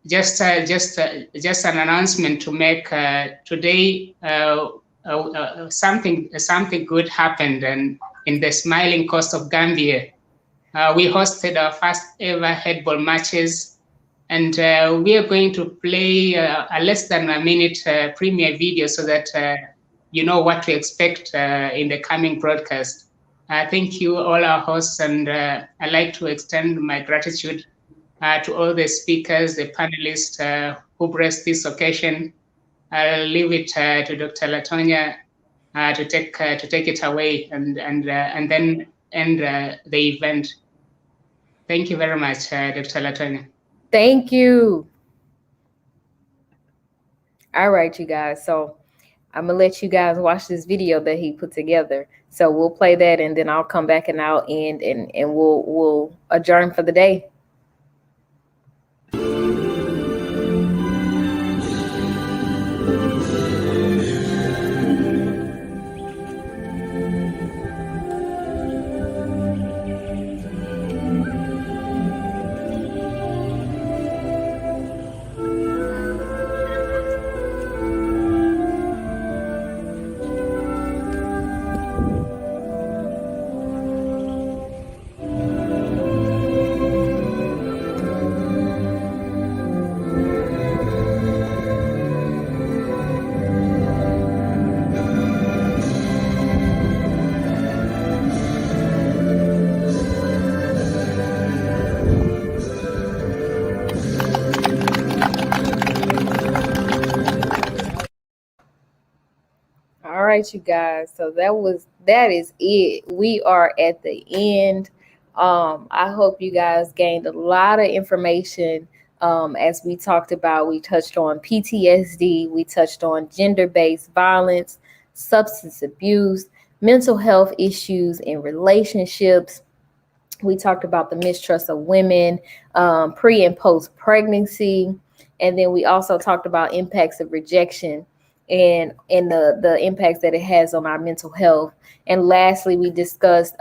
Just an announcement to make today. Something good happened, and in the Smiling Coast of Gambia, we hosted our first ever headball matches, and we are going to play a less than a minute premiere video so that you know what to expect in the coming broadcast. Thank you, all our hosts, and I'd like to extend my gratitude to all the speakers, the panelists who blessed this occasion. I'll leave it to Dr. Latonya to take it away and then end the event. Thank you very much, Dr. Latonya. Thank you. All right, you guys. So I'm gonna let you guys watch this video that he put together. So we'll play that, and then I'll come back and I'll end, and we'll adjourn for the day. You guys, so that is it. We are at the end. I hope you guys gained a lot of information. As we talked about, we touched on PTSD, we touched on gender-based violence, substance abuse, mental health issues in relationships. We talked about the mistrust of women, pre and post pregnancy, and then we also talked about impacts of rejection and the impacts that it has on our mental health. And lastly, we discussed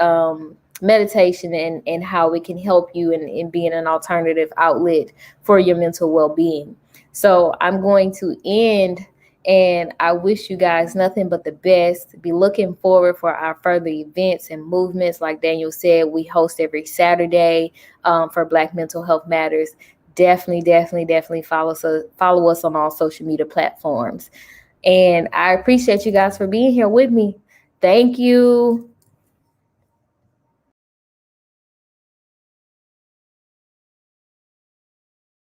meditation and how it can help you in being an alternative outlet for your mental well-being. So I'm going to end, and I wish you guys nothing but the best. Be looking forward for our further events and movements. Like Daniel said, we host every Saturday for Black Mental Health Matters. Definitely follow us on all social media platforms. And I appreciate you guys for being here with me. Thank you.